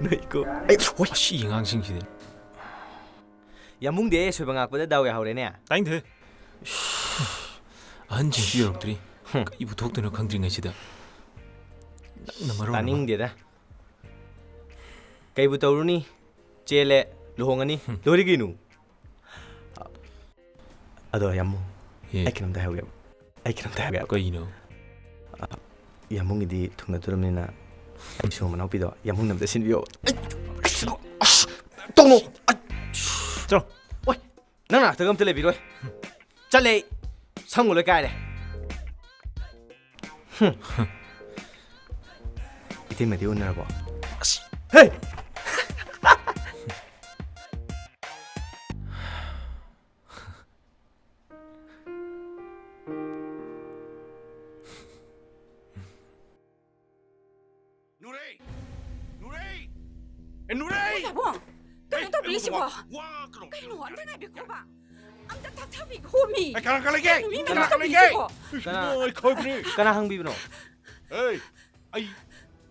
Shi ngang sing si. Yamung de soy bangak pada daw ya haure ne. Taing the. An jing si yorok tri. Ibu thok teno khangdring ai sida. Namaro. Taning de da. Kai bu tawruni chele lohongani lori ginu. Ado yamung. Ai kinam da hawe. Ai kinam da hawe. Ko ino. Yamung di thungna turamina. Ai so manau pido. Yamung nam da sinbio. Tongno. Chalo. Oi. Nang na tagam tele bidoi. Chale. Samgo le kai le. Iti mati unar bo. Hey. 누레이 babong. Kano to bilisi mo? Kano ante nga biko ba? Am tatabi homi. 아이 가라갈게 어이 거이브니 Kana hang bibno. 에이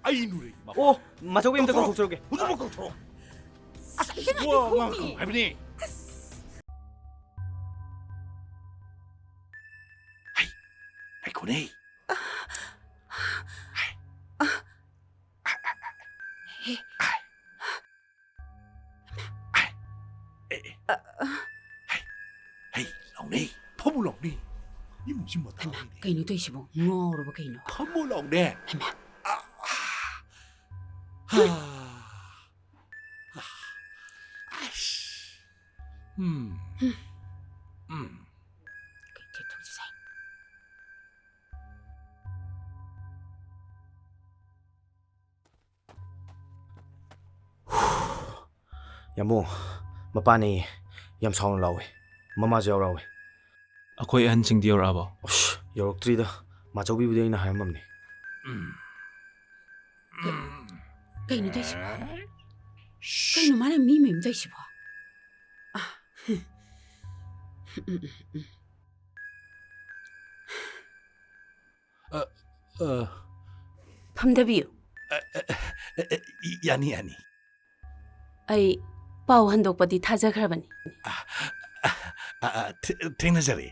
아이 누레이 Oh, masuk im tekong kuksuruke. 무슨 먹고 들어 Ante nga 와 homi. 하이브니 아이 코네 헤이 라우네 퍼물 라우네 이 무슨 뭐 타오네 Kaino to isibo. Ngoro ba kaino? 퍼물 라우네 Hema. 아이씨 Kay to sa. Yamung, mapani yam sawn lawe. Mama jaw rawe. Akoy an jing dior abo. Yorok tri da. 마저비부대 ꯑꯩꯅ ꯍꯥꯏꯔꯝꯃꯝꯅꯦ. ꯀꯩꯅꯣ ꯇꯧꯏꯁꯤꯕꯣ? ꯀꯩꯅꯣ ꯃꯥꯅ ꯃꯤ ꯃꯌꯨꯝ ꯇꯧꯏꯁꯤꯕꯣ? ꯐꯝꯗꯕꯤꯌꯨ. 야니 야니. ꯑꯩ ꯄꯥꯎ ꯍꯟꯗꯣꯛꯄꯗꯤ ꯊꯥꯖꯈ꯭ꯔꯕꯅꯤ. ꯊꯦꯡꯅꯖꯔꯦ.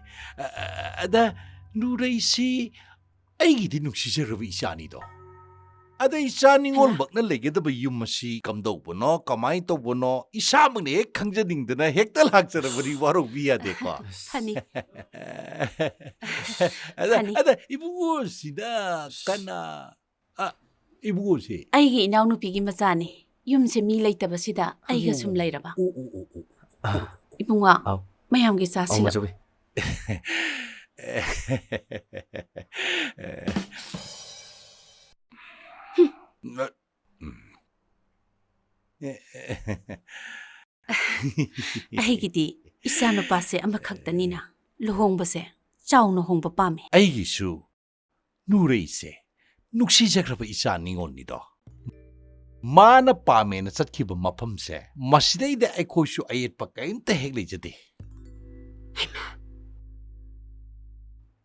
ꯑꯗ ꯅꯨꯔꯩꯁꯤ ꯑꯩꯒꯤꯗꯤ ꯅꯨꯡꯁꯤꯖꯔꯕ ꯏꯆꯥꯅꯤꯗꯣ. ꯑꯗ ꯏꯆꯥ ꯅꯤꯉꯣꯜꯃꯛꯅ ꯂꯩꯒꯗꯕ ꯌꯨꯝ ꯑꯁꯤ ꯀꯝꯗꯧꯕꯅꯣ ꯀꯃꯥꯏꯅ ꯇꯧꯕꯅꯣ ꯏꯁꯥꯃꯛꯅ ꯍꯦꯛ ꯈꯪꯖꯅꯤꯡꯗꯅ ꯍꯦꯛꯇ ꯂꯥꯛꯆꯔꯕꯗꯤ ꯋꯥꯔꯧꯕꯤ ꯌꯥꯗꯦꯀꯣ. ꯐꯅꯤ. ꯑꯗ 이부고씨나 ꯀꯅꯥ 이부고씨 ꯑꯩꯒꯤ ꯏꯅꯥꯎꯅꯨꯄꯤꯒꯤ ꯃꯆꯥꯅꯤ. ꯌꯨꯝꯁꯦ ꯃꯤ ꯂꯩꯇꯕꯁꯤꯗ ꯑꯩꯒ ꯁꯨꯝ ꯂꯩꯔꯕ. ꯏꯕꯨꯡꯉꯣ ꯃꯌꯥꯝꯒꯤ ꯆꯥꯁꯤꯜꯂꯣ. 마저비. ꯑꯩꯒꯤꯗꯤ ꯏꯆꯥꯅꯨꯄꯥꯁꯦ ꯑꯃꯈꯛꯇꯅꯤꯅ ꯂꯨꯍꯣꯡꯕꯁꯦ ꯆꯥꯎꯅ ꯍꯣꯡꯕ ꯄꯥꯝꯃꯦ. ꯑꯩꯒꯤꯁꯨ ꯅꯨꯔꯩꯁꯦ ꯅꯨꯡꯁꯤꯖꯈ꯭ꯔꯕ ꯏꯆꯥ ꯅꯤꯉꯣꯜꯅꯤꯗꯣ. ꯃꯥꯅ ꯄꯥꯝꯃꯦꯅ ꯆꯠꯈꯤꯕ ꯃꯐꯝꯁꯦ ꯃꯁꯤꯗꯩꯗ ꯑꯩꯈꯣꯏꯁꯨ ꯑꯌꯦꯠꯄ ꯀꯔꯤꯝꯇ ꯍꯦꯛ ꯂꯩꯖꯗꯦ.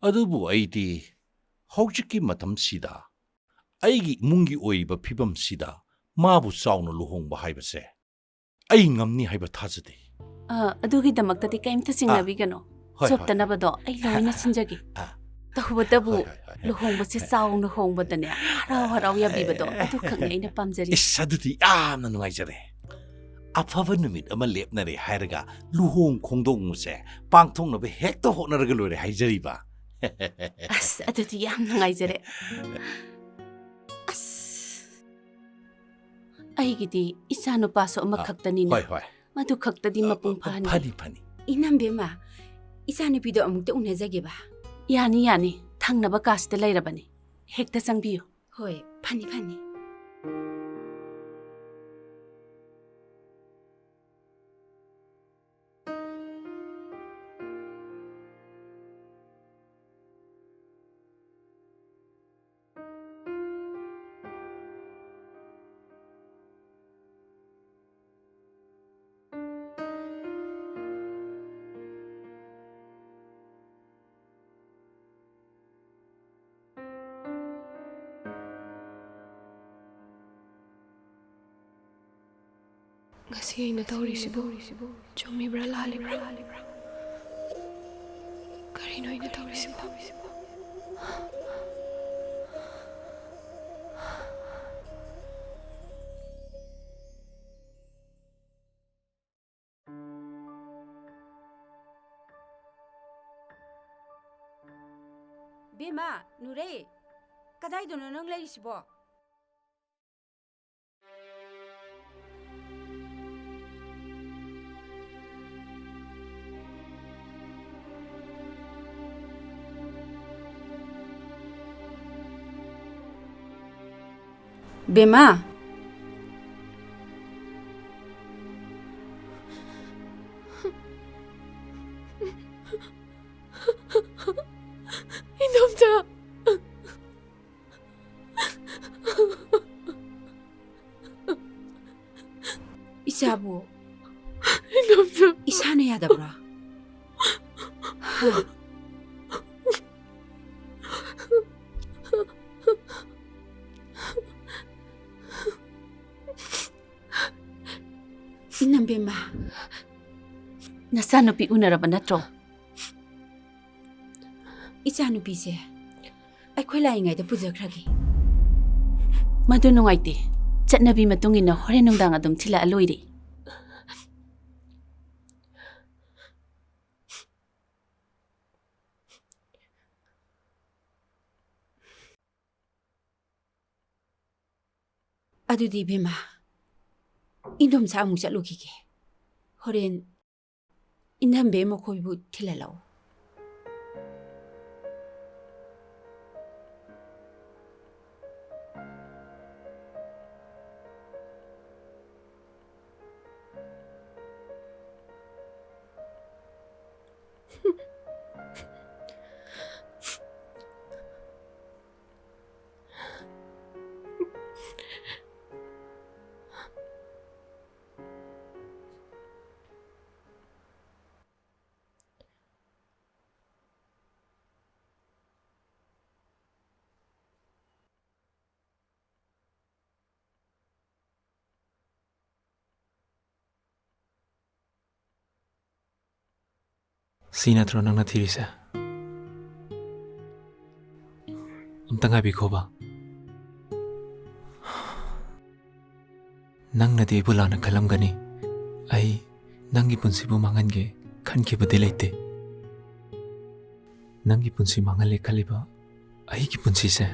ꯑꯗꯨꯕꯨ ꯑꯩꯗꯤ ꯍꯧꯖꯤꯛꯀꯤ ꯃꯇꯝꯁꯤꯗ ꯑꯩꯒꯤ ꯏꯃꯨꯡꯒꯤ ꯑꯣꯏꯔꯤꯕ ꯐꯤꯕꯝꯁꯤꯗ 마부 ꯆꯥꯎꯅ ꯂꯨꯍꯣꯡꯕ ꯍꯥꯏꯕꯁꯦ ꯑꯩ ꯉꯝꯅꯤ ꯍꯥꯏꯕ ꯊꯥꯖꯗꯦ. ꯑꯗꯨꯒꯤꯗꯃꯛꯇꯗꯤ ꯀꯩꯝꯇ ꯆꯤꯡꯅꯕꯤꯒꯅꯣ. ꯆꯣꯞꯇꯅꯕꯗꯣ ꯑꯩ ꯂꯣꯏꯅ ꯁꯤꯟꯖꯒꯦ. ꯇꯧꯕꯇꯕꯨ ꯂꯨꯍꯣꯡꯕꯁꯦ ꯆꯥꯎꯅ ꯍꯣꯡꯕꯗꯅꯦ ꯍꯔꯥꯎ ꯍꯔꯥꯎ ꯌꯥꯕꯤꯕꯗꯣ ꯑꯗꯨꯈꯛꯅꯦ ꯑꯩꯅ ꯄꯥꯝꯖꯔꯤ. ꯏꯁ ꯑꯗꯨꯗꯤ ꯌꯥꯝꯅ ꯅꯨꯡꯉꯥꯏꯖꯔꯦ. ꯑꯐꯕ ꯅꯨꯃꯤꯠ ꯑꯃ ꯂꯦꯞꯅꯔꯦ ꯍꯥꯏꯔꯒ ꯂꯨꯍꯣꯡ ꯈꯣꯡꯗꯣꯡꯕꯁꯦ ꯄꯥꯡꯊꯣꯛꯅꯕ ꯍꯦꯛꯇ ꯍꯣꯠꯅꯔꯒ ꯂꯣꯏꯔꯦ ꯍꯥꯏꯖꯔꯤꯕ. ꯑꯁ ꯑꯗꯨꯗꯤ ꯌꯥꯝ ꯅꯨꯡꯉꯥꯏꯖꯔꯦ. ꯑꯩꯒꯤꯗꯤ ꯏꯆꯥꯅꯨꯄꯥꯁꯨ ꯑꯃꯈꯛꯇꯅꯤꯅ ꯃꯗꯨ ꯈꯛꯇꯗꯤ ꯃꯄꯨꯡ ꯐꯥꯍꯟꯒꯦ. ꯐꯅꯤ. ꯏꯅꯝꯕꯦꯝꯃ ꯏꯆꯥꯅꯨꯄꯤꯗꯣ ꯑꯃꯨꯛꯇ ꯎꯅꯖꯒꯦꯕ. ꯌꯥꯅꯤ ꯌꯥꯅꯤ. ꯊꯪꯅꯕ ꯀꯥꯁꯤꯗ ꯂꯩꯔꯕꯅꯤ. ꯍꯦꯛꯇ ꯆꯪꯕꯤꯌꯨ. ꯍꯣꯏ ꯐꯅꯤ ꯐꯅꯤ. ꯉꯁꯤ ꯑꯩꯅ ꯇꯧꯔꯤꯁꯤꯕꯨ ꯆꯨꯝꯃꯤꯕ꯭ꯔꯥ ꯂꯥꯜꯂꯤꯕ꯭ꯔꯥ? ꯀꯔꯤꯅꯣ ꯑꯩꯅ ꯇꯧꯔꯤꯁꯤꯕꯨ? ꯕꯦꯝꯃ ꯅꯨꯔꯩ ꯀꯗꯥꯏꯗꯅꯣ ꯅꯪ ꯂꯩꯔꯤꯁꯤꯕꯣ? ꯕꯦꯝꯃ 이놈자 이사부 이놈자 이사는 야다브라. 이남배마 나사누비 우나라바 나트로. 이자누비세 ꯑꯩꯈꯣꯏ ꯂꯥꯛꯏꯉꯩꯗ ꯄꯨꯖꯈ꯭ꯔꯒꯦ. ꯃꯗꯨ ꯅꯨꯡꯉꯥꯏꯇꯦ. ꯆꯠꯅꯕꯤ ꯃꯇꯨꯡ ꯏꯟꯅ ꯍꯣꯔꯦꯟ ꯅꯨꯡꯗꯥꯡ ꯑꯗꯨꯝ ꯊꯤꯜꯂꯛꯑ ꯂꯣꯏꯔꯦ. ꯑꯗꯨꯗꯤ ꯏꯕꯦꯝꯃ ꯏꯟꯗꯣꯝꯆꯥ ꯑꯃꯨꯛ ꯆꯠꯂꯨꯈꯤꯒꯦ. ꯍꯣꯔꯦꯟ ꯏꯅꯝꯕꯦ ꯃꯈꯣꯏꯕꯨ ꯊꯤꯜꯍꯜꯂꯛꯎ. सी नत्रो नंगना थिरिसे अमतंग हाइबिखोबा नंगनदि बुलाना खलमगनी आई नंगी पुंसीबु मांगनगे खनखिबदि लेते नंगी पुंसी मांगले खलिबा आई की पुंसी से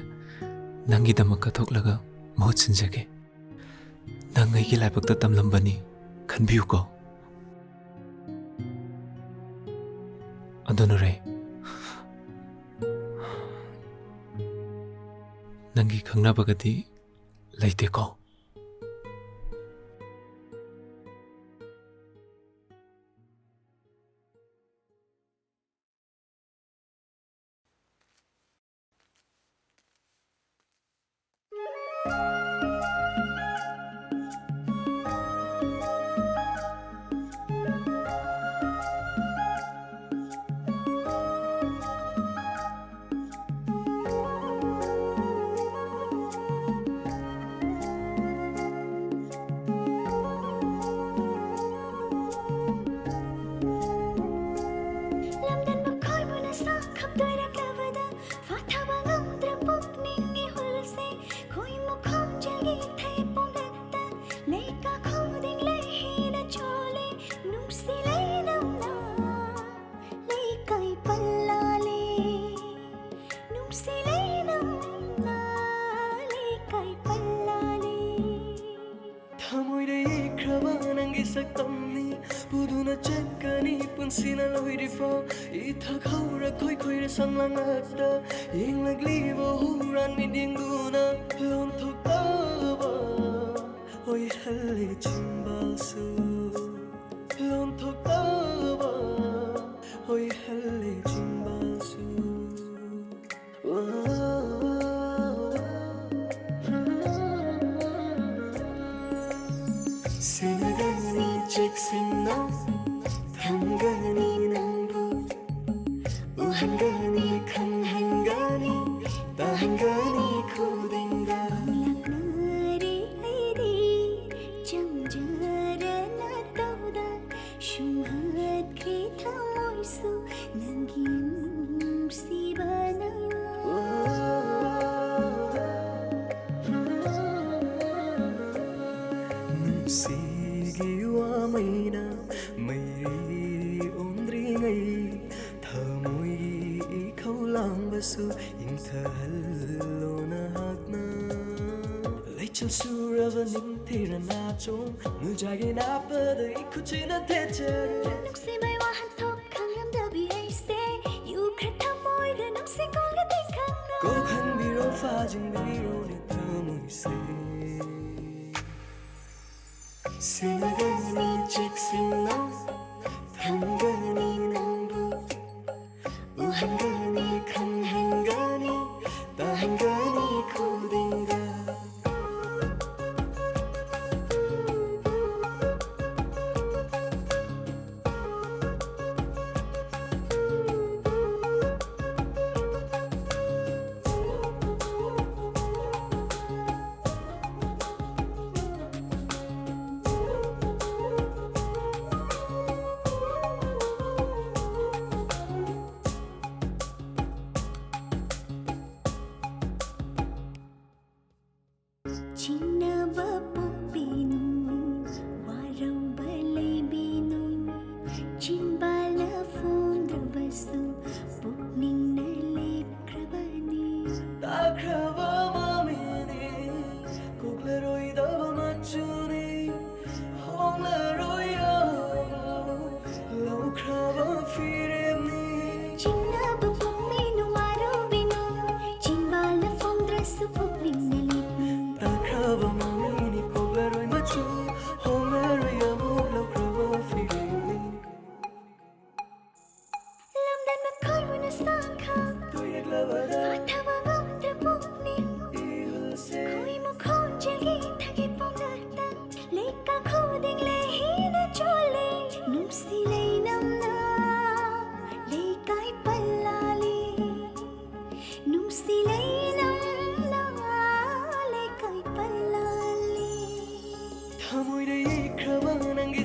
नंगी दमक कथोकलगा महत सिंजगे नंग आई की लाइबक्ता तमलंबनी खनबियुको अदोनरे नंगी खंगनाबगदि लेतेको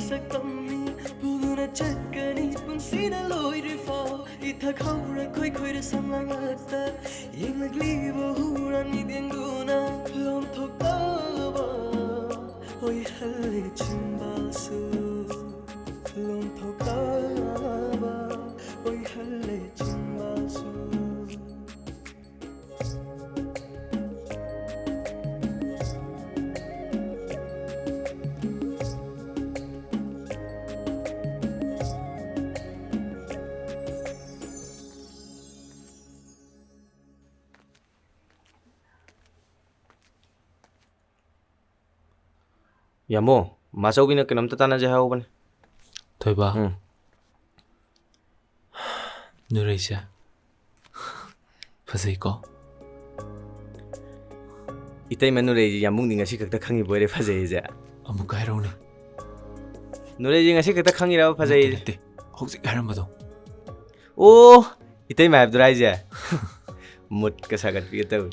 Sakami, puduna chakani, pansina loiri fa. thak haura khoi khoi ra samlang lagta yeng laglibo huran mi denguna lom thok taba oi halle chimbal su lom thok taba oi halle chimbal su Yamo, masawin na kinamta tanan siya hawa ba? Toiba. 누레이자. 파세이거. Itay man nureji yamung ni nga si kagta kangi boy re fazay ja. 아무가 해로우네. Nureji nga si kagta kangi raw fazay. 네. 혹시 해람마도. Oh, itay ma abdurai ja. Mut ka sagat pi taw.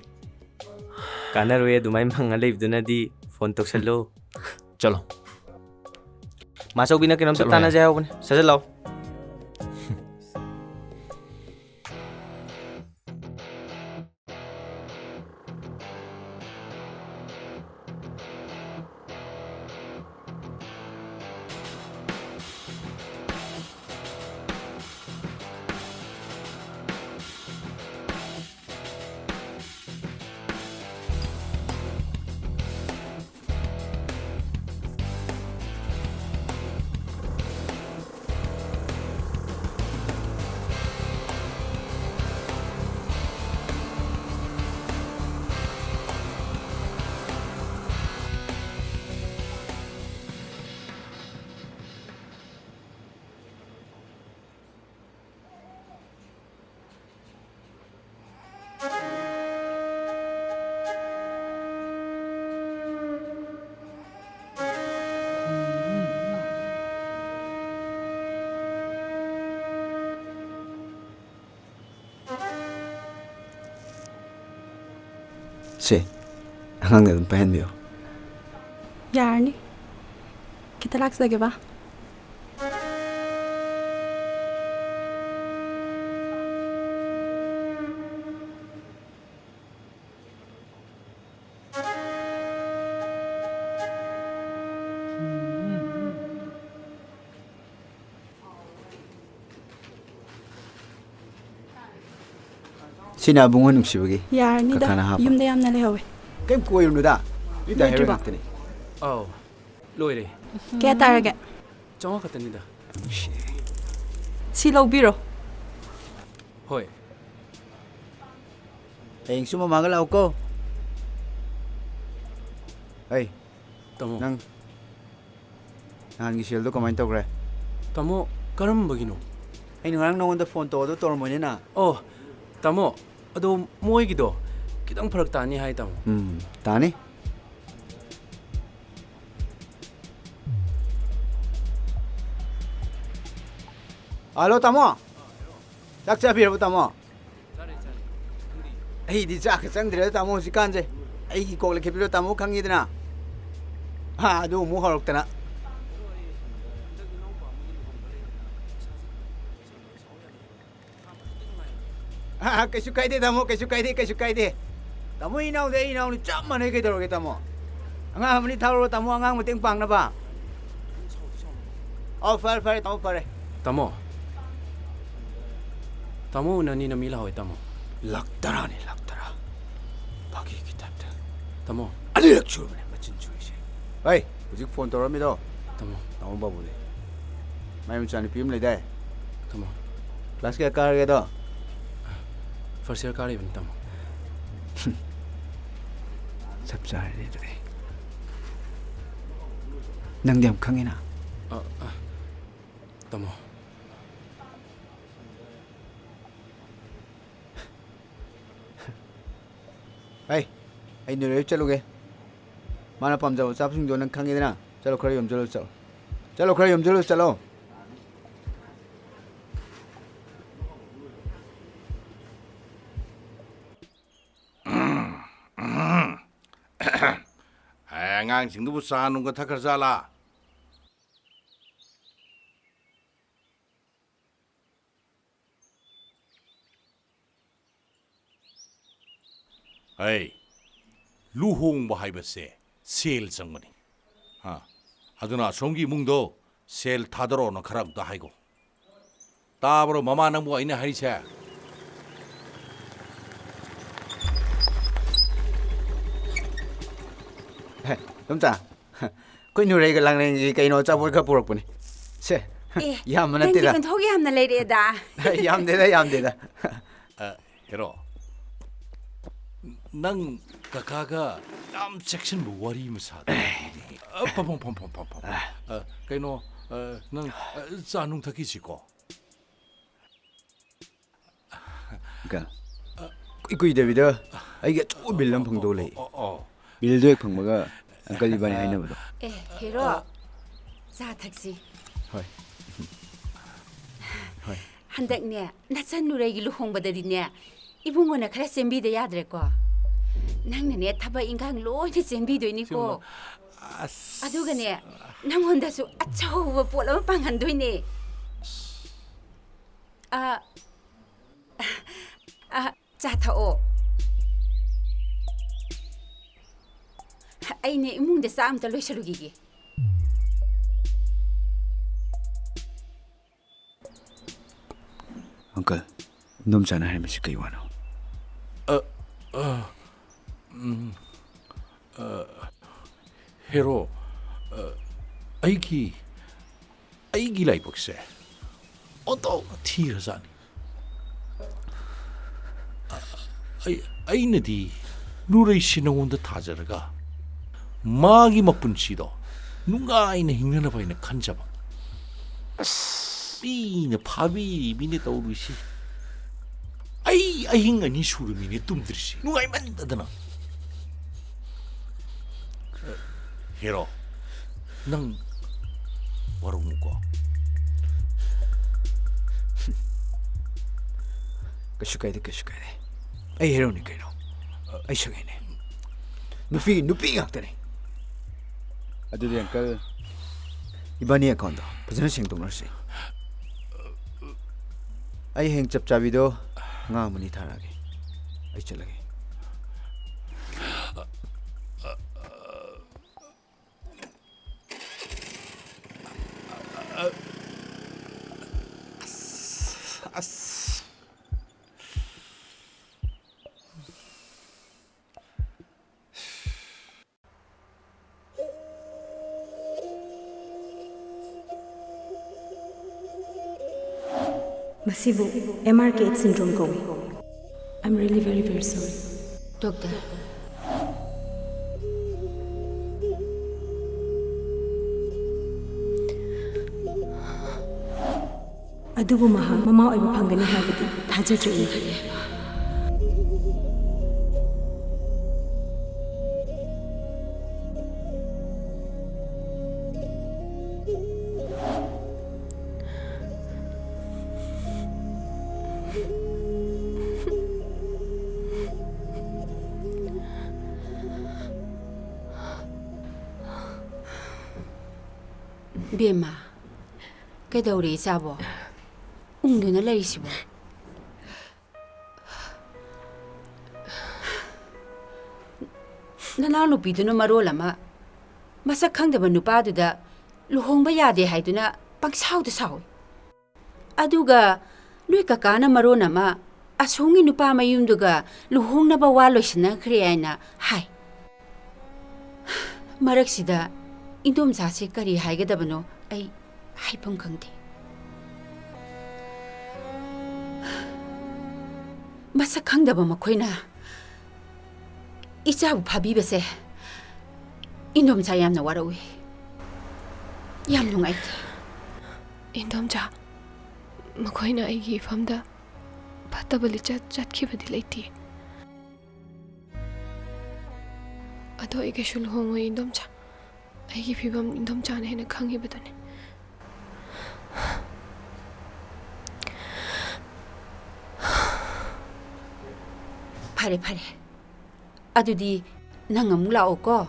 Kana roye dumay mang alay na di phone tok salo. चलो Masawin na kinamta tanan siya hawa ba? Sasalaw. Si, hanggang na dun pahen mo. Yarni. Kita lagi ba? Sinabungan ng sibagi. Yarni da. Yumda yam na lehawe. Kaya ko yung nuda. Ito ay Diba? heroin natin. Oh, loire. Kaya taraga. 정확 같답니다. Silaw biro. Hoy. Ay, sumamagalaw ko. Ay, tamo. nang gisildo kumain to kre. tamo, karambagino. Ay, nang nangonda phone to do tor mo niya na. Oh, tamo. Ado moigido. Kitang parak tani hay tamo. Tani? Alo, tamo. Saksa biro tamo. Ay, di sak sang dire tamo si kanje. Ay, ko le kepiro tamo kangi dina. Ha, do mo harok tana. Ha, kaisu kaide tamo, kaisu kaide. Tamo inaw ni chap man ke daro ke tamo. Anga hamni tharo tamo anga muting pang na ba. Oh, fare tamo fare. tamo. tamo nani na mila hoy tamo. Laktara ni laktara. Bagi kitab ta. tamo. Alak chur ne machin chur se. Hey, uzik phone to rami do. tamo. Tamo babu le. Mai mu chani pim le dai. tamo. Class ke kar ge do. First year kari bin tamo. Sab sa re de. Nang diam khangena. tamo. Hey, ay nure chaloge. Mana pam jao sab sing do nang khange na. Chalo khare yom jalo chalo. Chalo khare yom jalo chalo. 아가싱도 부사는 거 타카살라. Hey, luhong bahaybase sale sangmani. Ha, aduna songi mungdo sale thadaro na kharag da haigo. Tabro mama namu aina harise. Domcha. Koi nurai ga langreng gi kaino chabor ka purak puni. Se. Yam na tira. Nang thogi hamna leire da. Yam de da. Hero. Nang kakaga am section bu wari masa. Pom. Kaino nang zanung thaki siko. Ka. Kui David, ai ga chu bilam phang do le. Bil do ek phang maga uncle ibani haina bado. Hero. Za taxi. Hoi. Handak ne nasan nurai gi luhong badari ne ibungo na khara sembi de yadre ko nang ne thaba ingang loi de sembi do ni ko aduga ne nang honda su achau ba pola pangan do ni cha thao ai ne imung de sam ta loi salugi gi Uncle, Domcha na hai masi kai wano. Hero, aigi lai bukse. Oto thira zani. Ai nadi nurai sinawunda thajaraga. Magi mapunchido. Nunga ina hingnana baina khanjaba. Bina pabi bine taurusi. Ai hinga ni suru mine tumdrisi. Nungai mandadana. Hero, nang warung ko. Kashukai de. Ai hero ni kaino. Ai sagai ne. Nupi ngak tane. Adudi uncle. Ibani account do. Pajana sing tong narsi. Ai heng chap chabi do nga mani tharage. Ai chalage. Masibu MRK syndrome ko. I'm really very sorry. Doctor. Adubu maha mama oiba phangani habati thajatri. Bema, kaidauri sabo? Ungduna laisibo. Nanaw nupiduna marol ama masak khangdaba nupaduda luhongba yade haiduna pangsawda sawi. Aduga nui kakana maron ama asongi nupa mayumduga luhongnaba wa loisinakre aina hai. Maraksida indom sase kari haigadabano ai haipam khangde. Masak khangdaba makoina ichabu phabibase indom cha yamna warawi. Yam nungaite. Indom cha makoina aigi famda patabali chatkibadi leiti. Ado ige shul hongo indom cha aigi phibam indom cha ne hena khangi badane. Pare adudi nangam lao ko.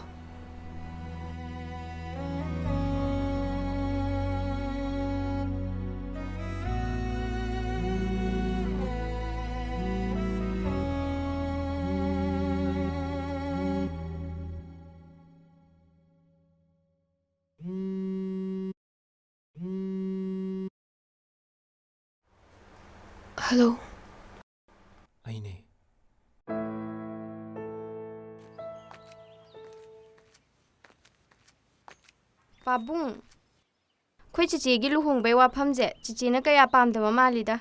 Hello. ꯑꯩꯅꯦ ꯄꯥꯕꯨꯡ, ꯑꯩꯈꯣꯏ ꯆꯤꯆꯦꯒꯤ ꯂꯨꯍꯣꯡꯕꯩ ꯋꯥꯐꯝꯁꯦ ꯆꯤꯆꯦꯅ ꯀꯌꯥ ꯄꯥꯝꯗꯕ ꯃꯥꯜꯂꯤꯗ.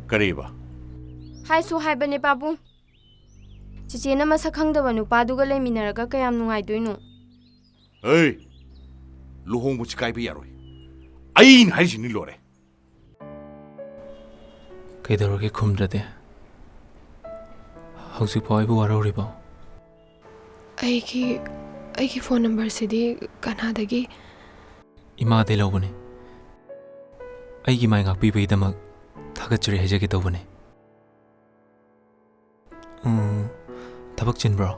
ꯀꯔꯤꯕ? ꯍꯥꯏꯁꯨ ꯍꯥꯏꯕꯅꯦ ꯄꯥꯕꯨꯡ. ꯆꯤꯆꯦꯅ ꯃꯁꯛ ꯈꯪꯗꯕ ꯅꯨꯄꯥꯗꯨꯒ ꯂꯩꯃꯤꯟꯅꯔꯒ ꯀꯌꯥꯝ ꯅꯨꯡꯉꯥꯏꯗꯣꯏꯅꯣ? ꯑꯦ, ꯂꯨꯍꯣꯡꯕꯁꯤ ꯀꯥꯏꯕ ꯌꯥꯔꯣꯏ. ꯑꯩꯅ ꯍꯥꯏꯁꯤꯅꯤ ꯂꯣꯏꯔꯦ. ꯀꯩꯗꯧꯔꯒꯦ ꯈꯨꯝꯗ꯭ꯔꯗꯤ? ꯍꯧꯖꯤꯛꯐꯥꯎ ꯑꯩꯕꯨ ꯋꯥꯔꯧꯔꯤꯕꯣ? ꯑꯩꯒꯤ ꯐꯣꯟ ꯅꯝꯕꯔꯁꯤꯗꯤ ꯀꯅꯥꯗꯒꯤ? ꯏꯃꯥꯗꯩ ꯂꯧꯕꯅꯤ. ꯑꯩꯒꯤ ꯃꯥꯏ ꯉꯥꯛꯄꯤꯕꯒꯤꯗꯃꯛ ꯊꯥꯒꯠꯆꯔꯤ ꯍꯥꯏꯖꯒꯦ ꯇꯧꯕꯅꯤ. ꯊꯕꯛ ꯆꯤꯟꯕ꯭ꯔꯣ?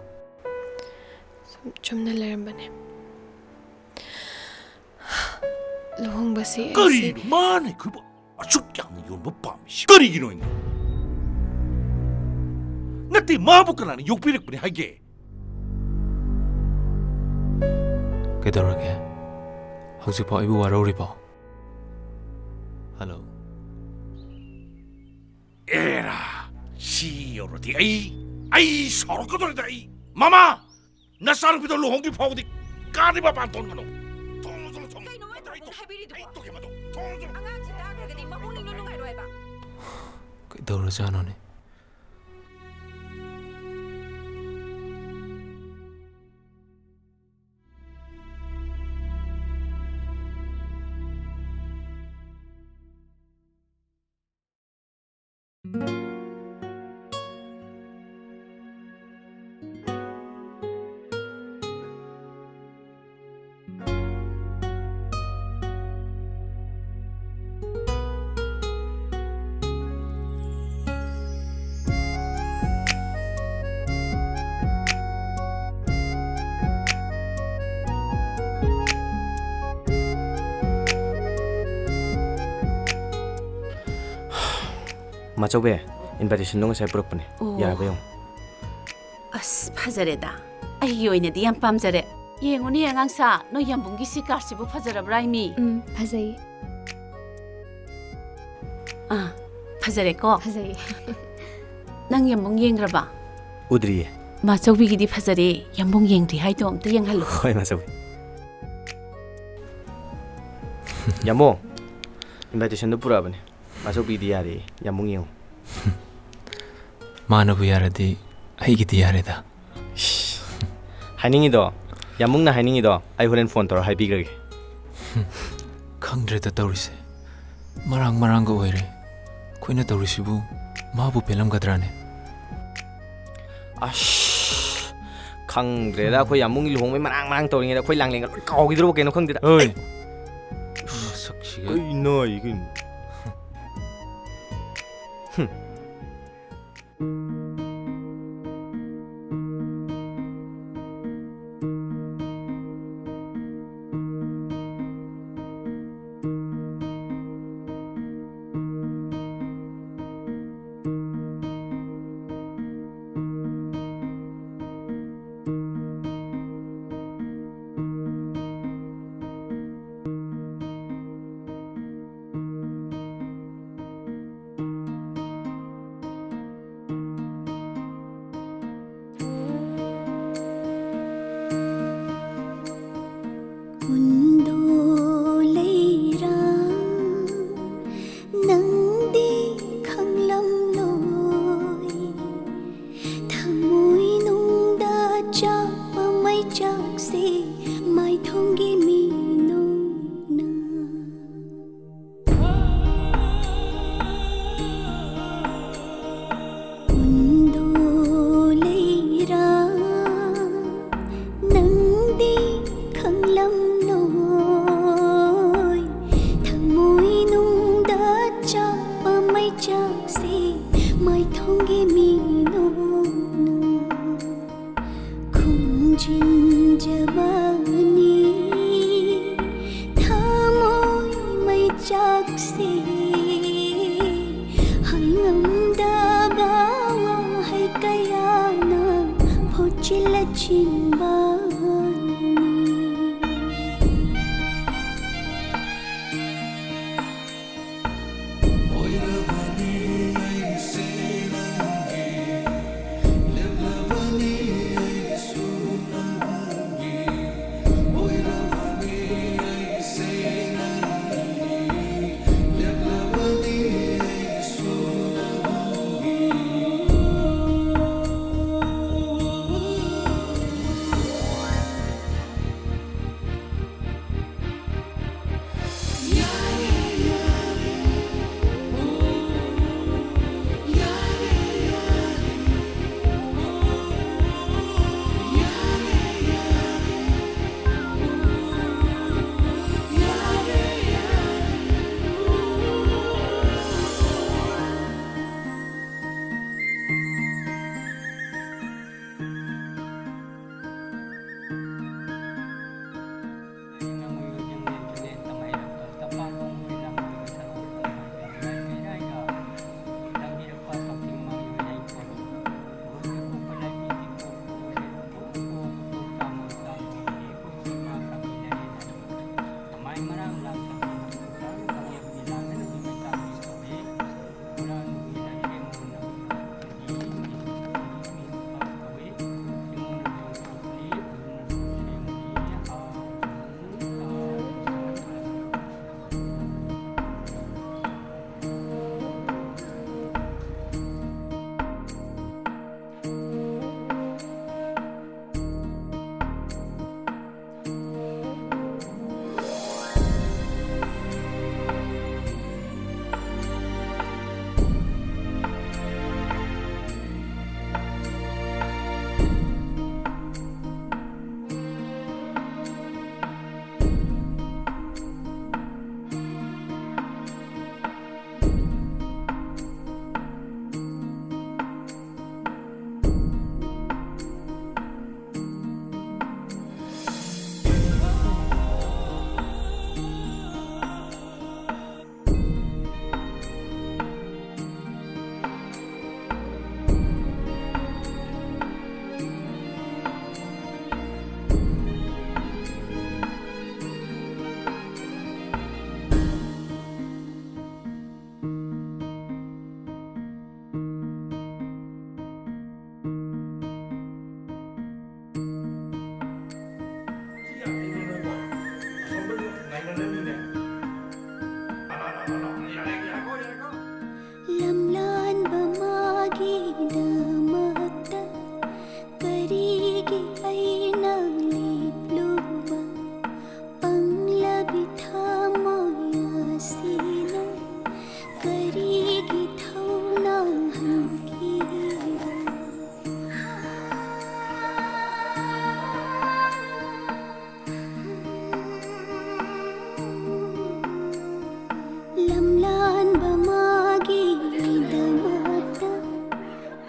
ꯆꯨꯝꯅ ꯂꯩꯔꯝꯕꯅꯦ. ꯂꯨꯍꯣꯡꯕꯁꯤ ꯀꯔꯤꯅꯣ ꯃꯥꯅ ꯑꯩꯈꯣꯏꯕꯨ ꯑꯁꯨꯛ ꯌꯥꯝꯅ ꯌꯣꯟꯕ ꯄꯥꯝꯃꯤꯁꯤ? ꯀꯔꯤꯒꯤꯅꯣ ꯑꯩꯅ? ꯅꯠꯇꯦ, ꯃꯥꯕꯨ ꯀꯅꯥꯅ ꯌꯣꯛꯄꯤꯔꯛꯄꯅꯤ ꯍꯥꯏꯒꯦ? ꯀꯩꯗꯧꯔꯒꯦ? ꯍꯧꯖꯤꯛꯐꯥꯎ ꯑꯩꯕꯨ ꯋꯥꯔꯧꯔꯤꯕꯣ? ꯍꯜꯂꯣ. ꯑꯦꯔꯥ, ꯁꯤ ꯌꯧꯔꯗꯤ ꯑꯩ ꯁꯥꯎꯔꯛꯀꯗꯧꯔꯤꯗ ꯑꯩ. ꯃꯃꯥ, ꯅꯆꯥꯅꯨꯄꯤꯗꯣ ꯂꯨꯍꯣꯡꯗ꯭ꯔꯤ ꯐꯥꯎꯕꯗꯤ ꯀꯥꯗꯤ ꯃꯄꯥꯟ ꯊꯣꯛꯒꯅꯨ. ꯀꯩꯗꯧꯔꯖꯥꯠꯅꯣꯅꯦ? ꯃꯆꯧꯕꯤ, ꯏꯟꯚꯥꯏꯇꯦꯁꯟꯗꯣ ꯉꯁꯥꯏ ꯄꯨꯔꯛꯄꯅꯦ. ꯌꯥꯔꯕ ꯌꯦꯡꯉꯣ. ꯑꯁ ꯐꯖꯔꯦꯗ. ꯑꯩꯒꯤ ꯑꯣꯏꯅꯗꯤ ꯌꯥꯝ ꯄꯥꯝꯖꯔꯦ. ꯌꯦꯡꯉꯨꯅꯦ ꯑꯉꯥꯡꯁꯥ, ꯅꯣꯏ ꯌꯥꯝꯕꯨꯡꯒꯤ ꯁꯤ ꯀꯥꯔꯠꯁꯤꯕꯨ ꯐꯖꯔꯕ꯭ꯔꯥ ꯏꯃꯤ? ꯐꯖꯩ. ꯐꯖꯔꯦꯀꯣ? ꯐꯖꯩ. ꯅꯪ ꯌꯥꯝꯕꯨꯡ ꯌꯦꯡꯈ꯭ꯔꯕ? ꯎꯗ꯭ꯔꯤꯌꯦ. ꯃꯥꯆꯧꯕꯤꯒꯤꯗꯤ ꯐꯖꯔꯦ. ꯌꯥꯝꯕꯨꯡ ꯌꯦꯡꯗ꯭ꯔꯤ ꯍꯥꯏꯗꯣ ꯑꯝꯇ ꯌꯦꯡꯍꯜꯂꯨ. ꯍꯣꯏ ꯃꯆꯧꯕꯤ. ꯌꯥꯝꯕꯨꯡ, ꯏꯟꯚꯥꯏꯇꯦꯁꯟꯗꯣ ꯄꯨꯔꯛꯑꯕꯅꯦ. ꯃꯆꯧꯕꯤꯗꯤ ꯌꯥꯔꯦ. ꯌꯥꯝꯕꯨꯡ ꯌꯦꯡꯉꯣ. ꯃꯥꯅꯕꯨ ꯌꯥꯔꯗꯤ ꯑꯩꯒꯤꯗꯤ ꯌꯥꯔꯦꯗ. ꯍꯥꯏꯅꯤꯡꯉꯤꯗꯣ, ꯌꯥꯝꯕꯨꯡꯅ ꯍꯥꯏꯅꯤꯡꯉꯤꯗꯣ ꯑꯩ ꯍꯣꯔꯦꯟ ꯐꯣꯟ ꯇꯧꯔ ꯍꯥꯏꯕꯤꯈ꯭ꯔꯒꯦ. ꯈꯪꯗ꯭ꯔꯦꯗ ꯇꯧꯔꯤꯁꯦ. ꯃꯔꯥꯡꯒ ꯑꯣꯏꯔꯦ. ꯑꯩꯈꯣꯏꯅ ꯇꯧꯔꯤꯁꯤꯕꯨ ꯃꯥꯕꯨ ꯄꯦꯜꯂꯝꯒꯗ꯭ꯔꯥꯅꯦ? ꯑꯁ, ꯈꯪꯗ꯭ꯔꯦꯗ. ꯑꯩꯈꯣꯏ ꯌꯥꯝꯕꯨꯡꯒꯤ ꯂꯨꯍꯣꯡꯕꯩ ꯃꯔꯥꯡ ꯇꯧꯔꯤꯉꯩꯗ ꯑꯩꯈꯣꯏ ꯂꯥꯡꯂꯦꯟꯒ ꯂꯣꯏ ꯀꯥꯎꯈꯤꯗ꯭ꯔꯕ ꯀꯩꯅꯣ ꯈꯪꯗꯦꯗ. ꯑꯣꯏ. ꯃꯁꯛꯁꯤꯒ. ꯀꯩꯅꯣ ꯀꯩꯅꯣ.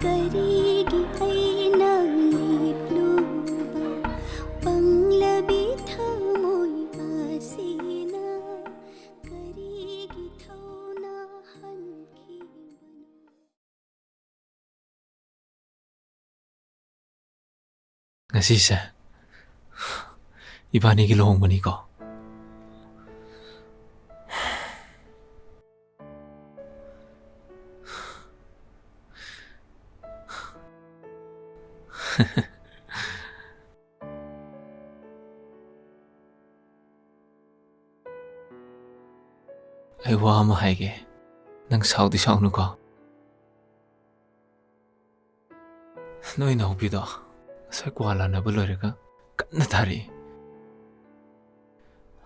ꯀꯔꯤꯒꯤ ꯑꯩꯅ ꯂꯦꯞꯂꯨꯕ ꯄꯪꯂꯕꯤ ꯊꯃꯣꯏ ꯑꯁꯤꯅ ꯀꯔꯤꯒꯤ ꯊꯧꯅ ꯍꯟꯈꯤꯕꯅꯣ Ngasise Ibani ki luhongbani ko. Ai wa ama haige nang saudi saunu ko. Noi na upido sai kwala na buloirega kanna thari.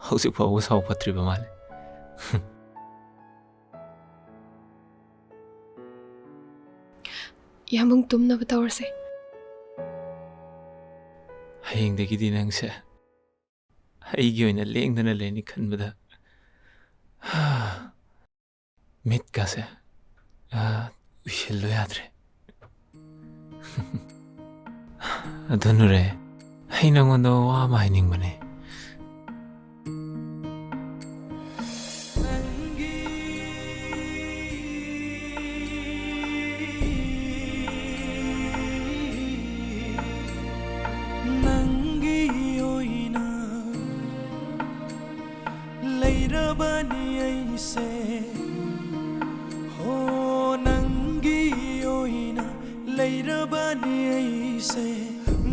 Hauzik fawo sau patri ba male. Yamung tumna batawrse. Hayengdagi di nangse aigi oina lengdana leni khanbada mit kase ushillo yadre. Adunure hay nangondo wa mainingbane.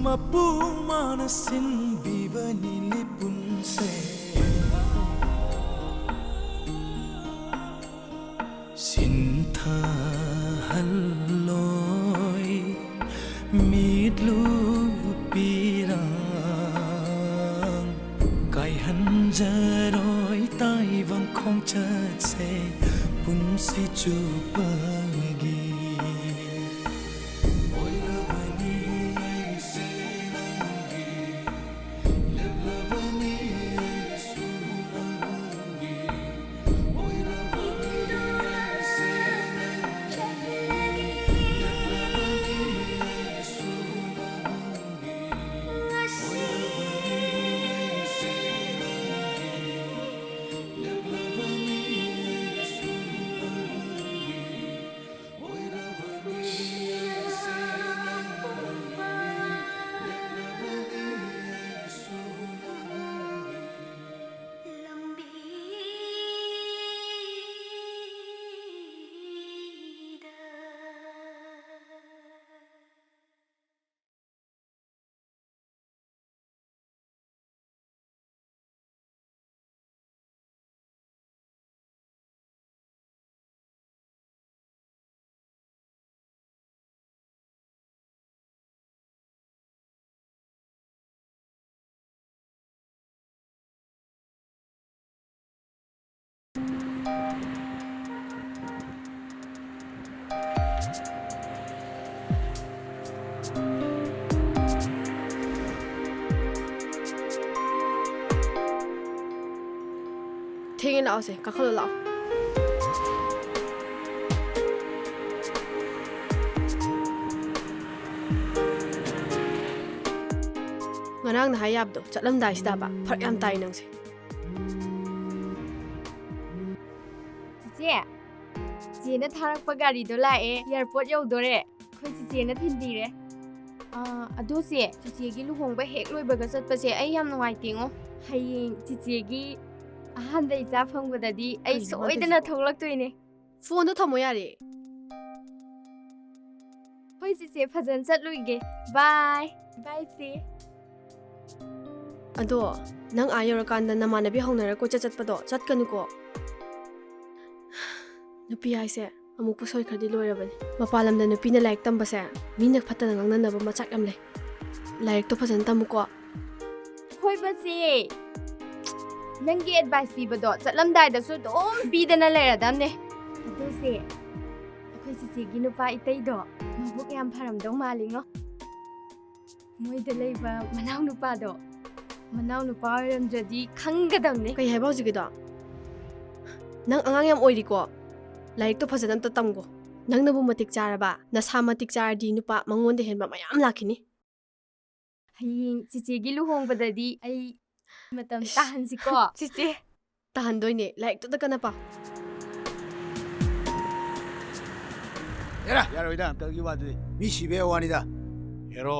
Mapu manasin bibani lipunse Sintha halloi midlu pirang Kai hanjaroi tai vang khong chat se punsi chupagi Thengin lao se kakhalo lao. Nganang na hayab do chatlamdai sida ba phar yam tai nang se. Cici Cici na tharak pa gari do lae airport yau dore khoi cici na thindire adu se cici gi luhong ba hek loi ba ga chat pa se ai yam nawai tingo hayeng cici gi ahan dai cha phang ba dadi ai soidana tholak toine phone do thamo yare khoi cici phajan chat luige bye bye ci ado nang ayora kanda namanabi hongnara ko chat pa do chat kanu ko nupi ai se amuk pusoi khadi loirabani mapalam da nupi na like tamba se minak phatana ngangna ba machak yam le like to phajan tamu ko khoi ba ci Nangi advice pi bado chatlamdai da su dom pi dana leiradamne adu se akhoi cici gi nupa itai do mabuk yam pharam dong malingo moi da leiba manau nupa do manau nupa ram jadi khangadamne kai haiba ji gi do nang angang yam oiri ko like to phajan ta tamgo ꯅꯪꯅꯕꯨ ꯃꯇꯤꯛ ꯆꯥꯔꯕ ꯅꯁꯥ ꯃꯇꯤꯛ ꯆꯥꯔꯗꯤ ꯅꯨꯄꯥ ꯃꯉꯣꯟꯗ ꯍꯦꯟꯕ ꯃꯌꯥꯝ ꯂꯥꯛꯈꯤꯅꯤ ꯍꯌꯦꯡ ꯆꯤꯆꯦꯒꯤ ꯂꯨꯍꯣꯡꯕꯗꯗꯤ ꯑꯩ ꯃꯇꯝ ꯇꯥꯍꯟꯁꯤꯀꯣ ꯆꯤꯆꯦ ꯇꯥꯍꯟꯗꯣꯏꯅꯦ ꯂꯥꯏꯔꯤꯛꯇꯨꯗ ꯀꯟꯅ ꯄꯥꯎ ꯌꯥꯔ ꯌꯥꯔꯣꯏꯗ ꯑꯪꯀꯜꯒꯤ ꯋꯥꯗꯨꯗꯤ ꯃꯤ ꯁꯤꯕꯩ ꯋꯥꯅꯤꯗ ꯍꯦꯔꯣ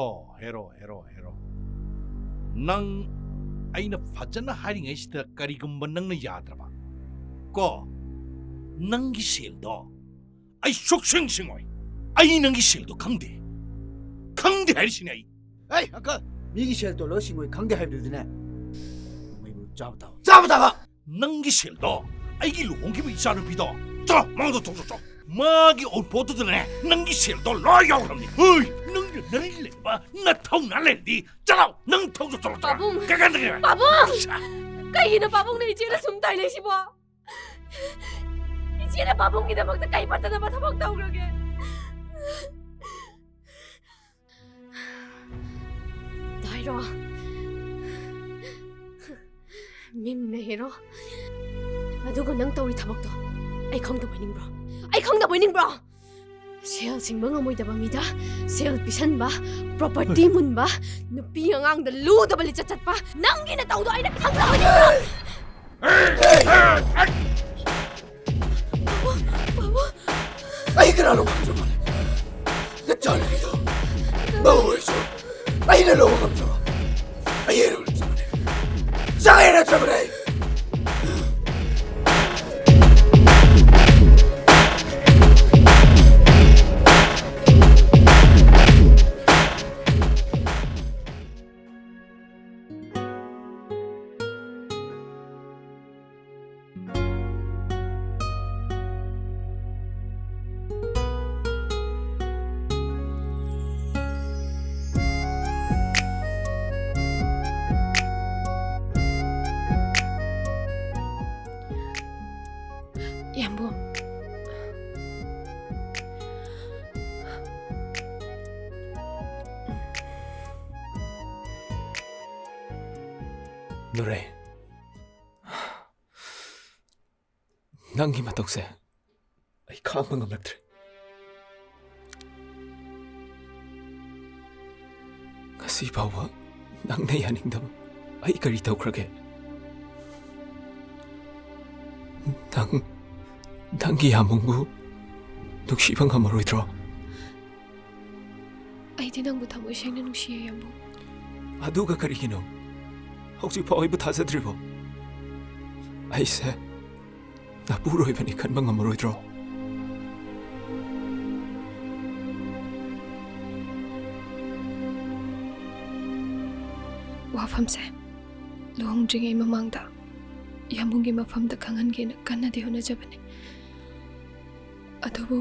ꯅꯪ ꯑꯩꯅ ꯐꯖꯅ ꯍꯥꯏꯔꯤꯉꯩꯁꯤꯗ ꯀꯔꯤꯒꯨꯝꯕ ꯅꯪꯅ ꯌꯥꯗ꯭ꯔꯕ ꯀꯣ ꯅꯪꯒꯤ ꯁꯦꯜꯗꯣ ꯑꯩ ꯁꯨꯛꯁꯤꯡꯉꯣꯏ ꯑꯩ ꯅꯪꯒꯤ ꯁꯦꯜꯗꯣ ꯈꯪꯗꯦ ꯍꯥꯏꯔꯤꯁꯤꯅꯦ ꯑꯩ ꯑꯩ ꯑꯪꯀꯜ ꯃꯤꯒꯤ ꯁꯦꯜ ꯇꯣꯜꯂꯒ ꯁꯤꯡꯉꯣꯏ ꯈꯪꯗꯦ ꯍꯥꯏꯕꯗꯨꯗꯤꯅꯦ ꯃꯩꯕꯨ ꯆꯥꯕ ꯇꯥꯕ ꯅꯪꯒꯤ ꯁꯦꯜꯗꯣ ꯑꯩꯒꯤ ꯂꯨꯍꯣꯡꯈꯤꯕ ꯏꯆꯥꯅꯨꯄꯤꯗꯣ ꯆꯣ ꯃꯥꯡꯗ ꯊꯣꯛꯆꯣ 마기 온포트드네 능기 실도 라야오랍니 어이 능기 너리 레바 나 통나 렌디 짜라 능 통도 쫄라 바봉 가간데 바봉 까이나 바봉네 이제는 숨 달래시보 이제는 바봉기다막다 까이 받다나 봐 타박 나오려게 나이로 민네 헤로 아두고 능 떠우리 타박도 아이 콩도 보이닝브로 아이 콩도 보이닝브로 셀 싱벙 어모이다바 미다 셀 비산바 프로퍼티 문바 누피 안강다 루더블리 쯧쯧바 낭기나 따우도 아이나 칸다 보이닝브로 아이 그라로 감정을 내 짤리도 너무해서 아이를 너무 감정 아이를 때문에 장애를 때문에 양보 노래 낭기 맛독세 아이 카방금 랩들 ngasi bawa nang na yaningdam ay karitaw krage 당기 야몽구 눅시방 하마로 들어 아이디 낭부 타모 생나 누시에 양보 아두가 가리기노 혹시 파이부 타세드리보 아이세 나 부로 이번이 간방 하마로 들어 와famse luhongdringay mamangda yambunggi mafamda khangangeena kannadi honajabani adubu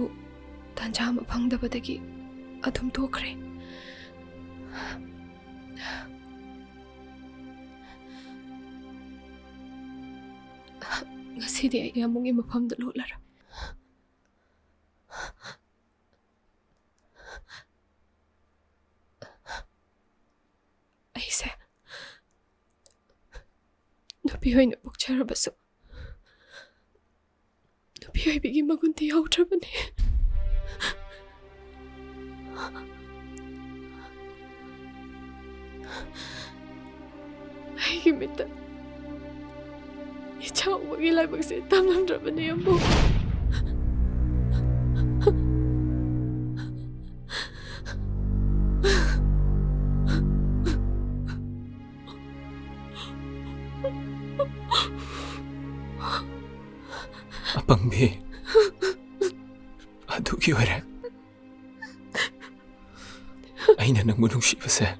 tanja ama phangdabadagi adum tokre ngasidi ay yambunggi mafamda lolara aise nupi hoina pokcharabasu nupi hoibigi magunti yaudrabani aigi mita ichawagi laibagse tamlamdrabani ambo 아빵비 아두기 왜래 아이나 낭부 눅시바세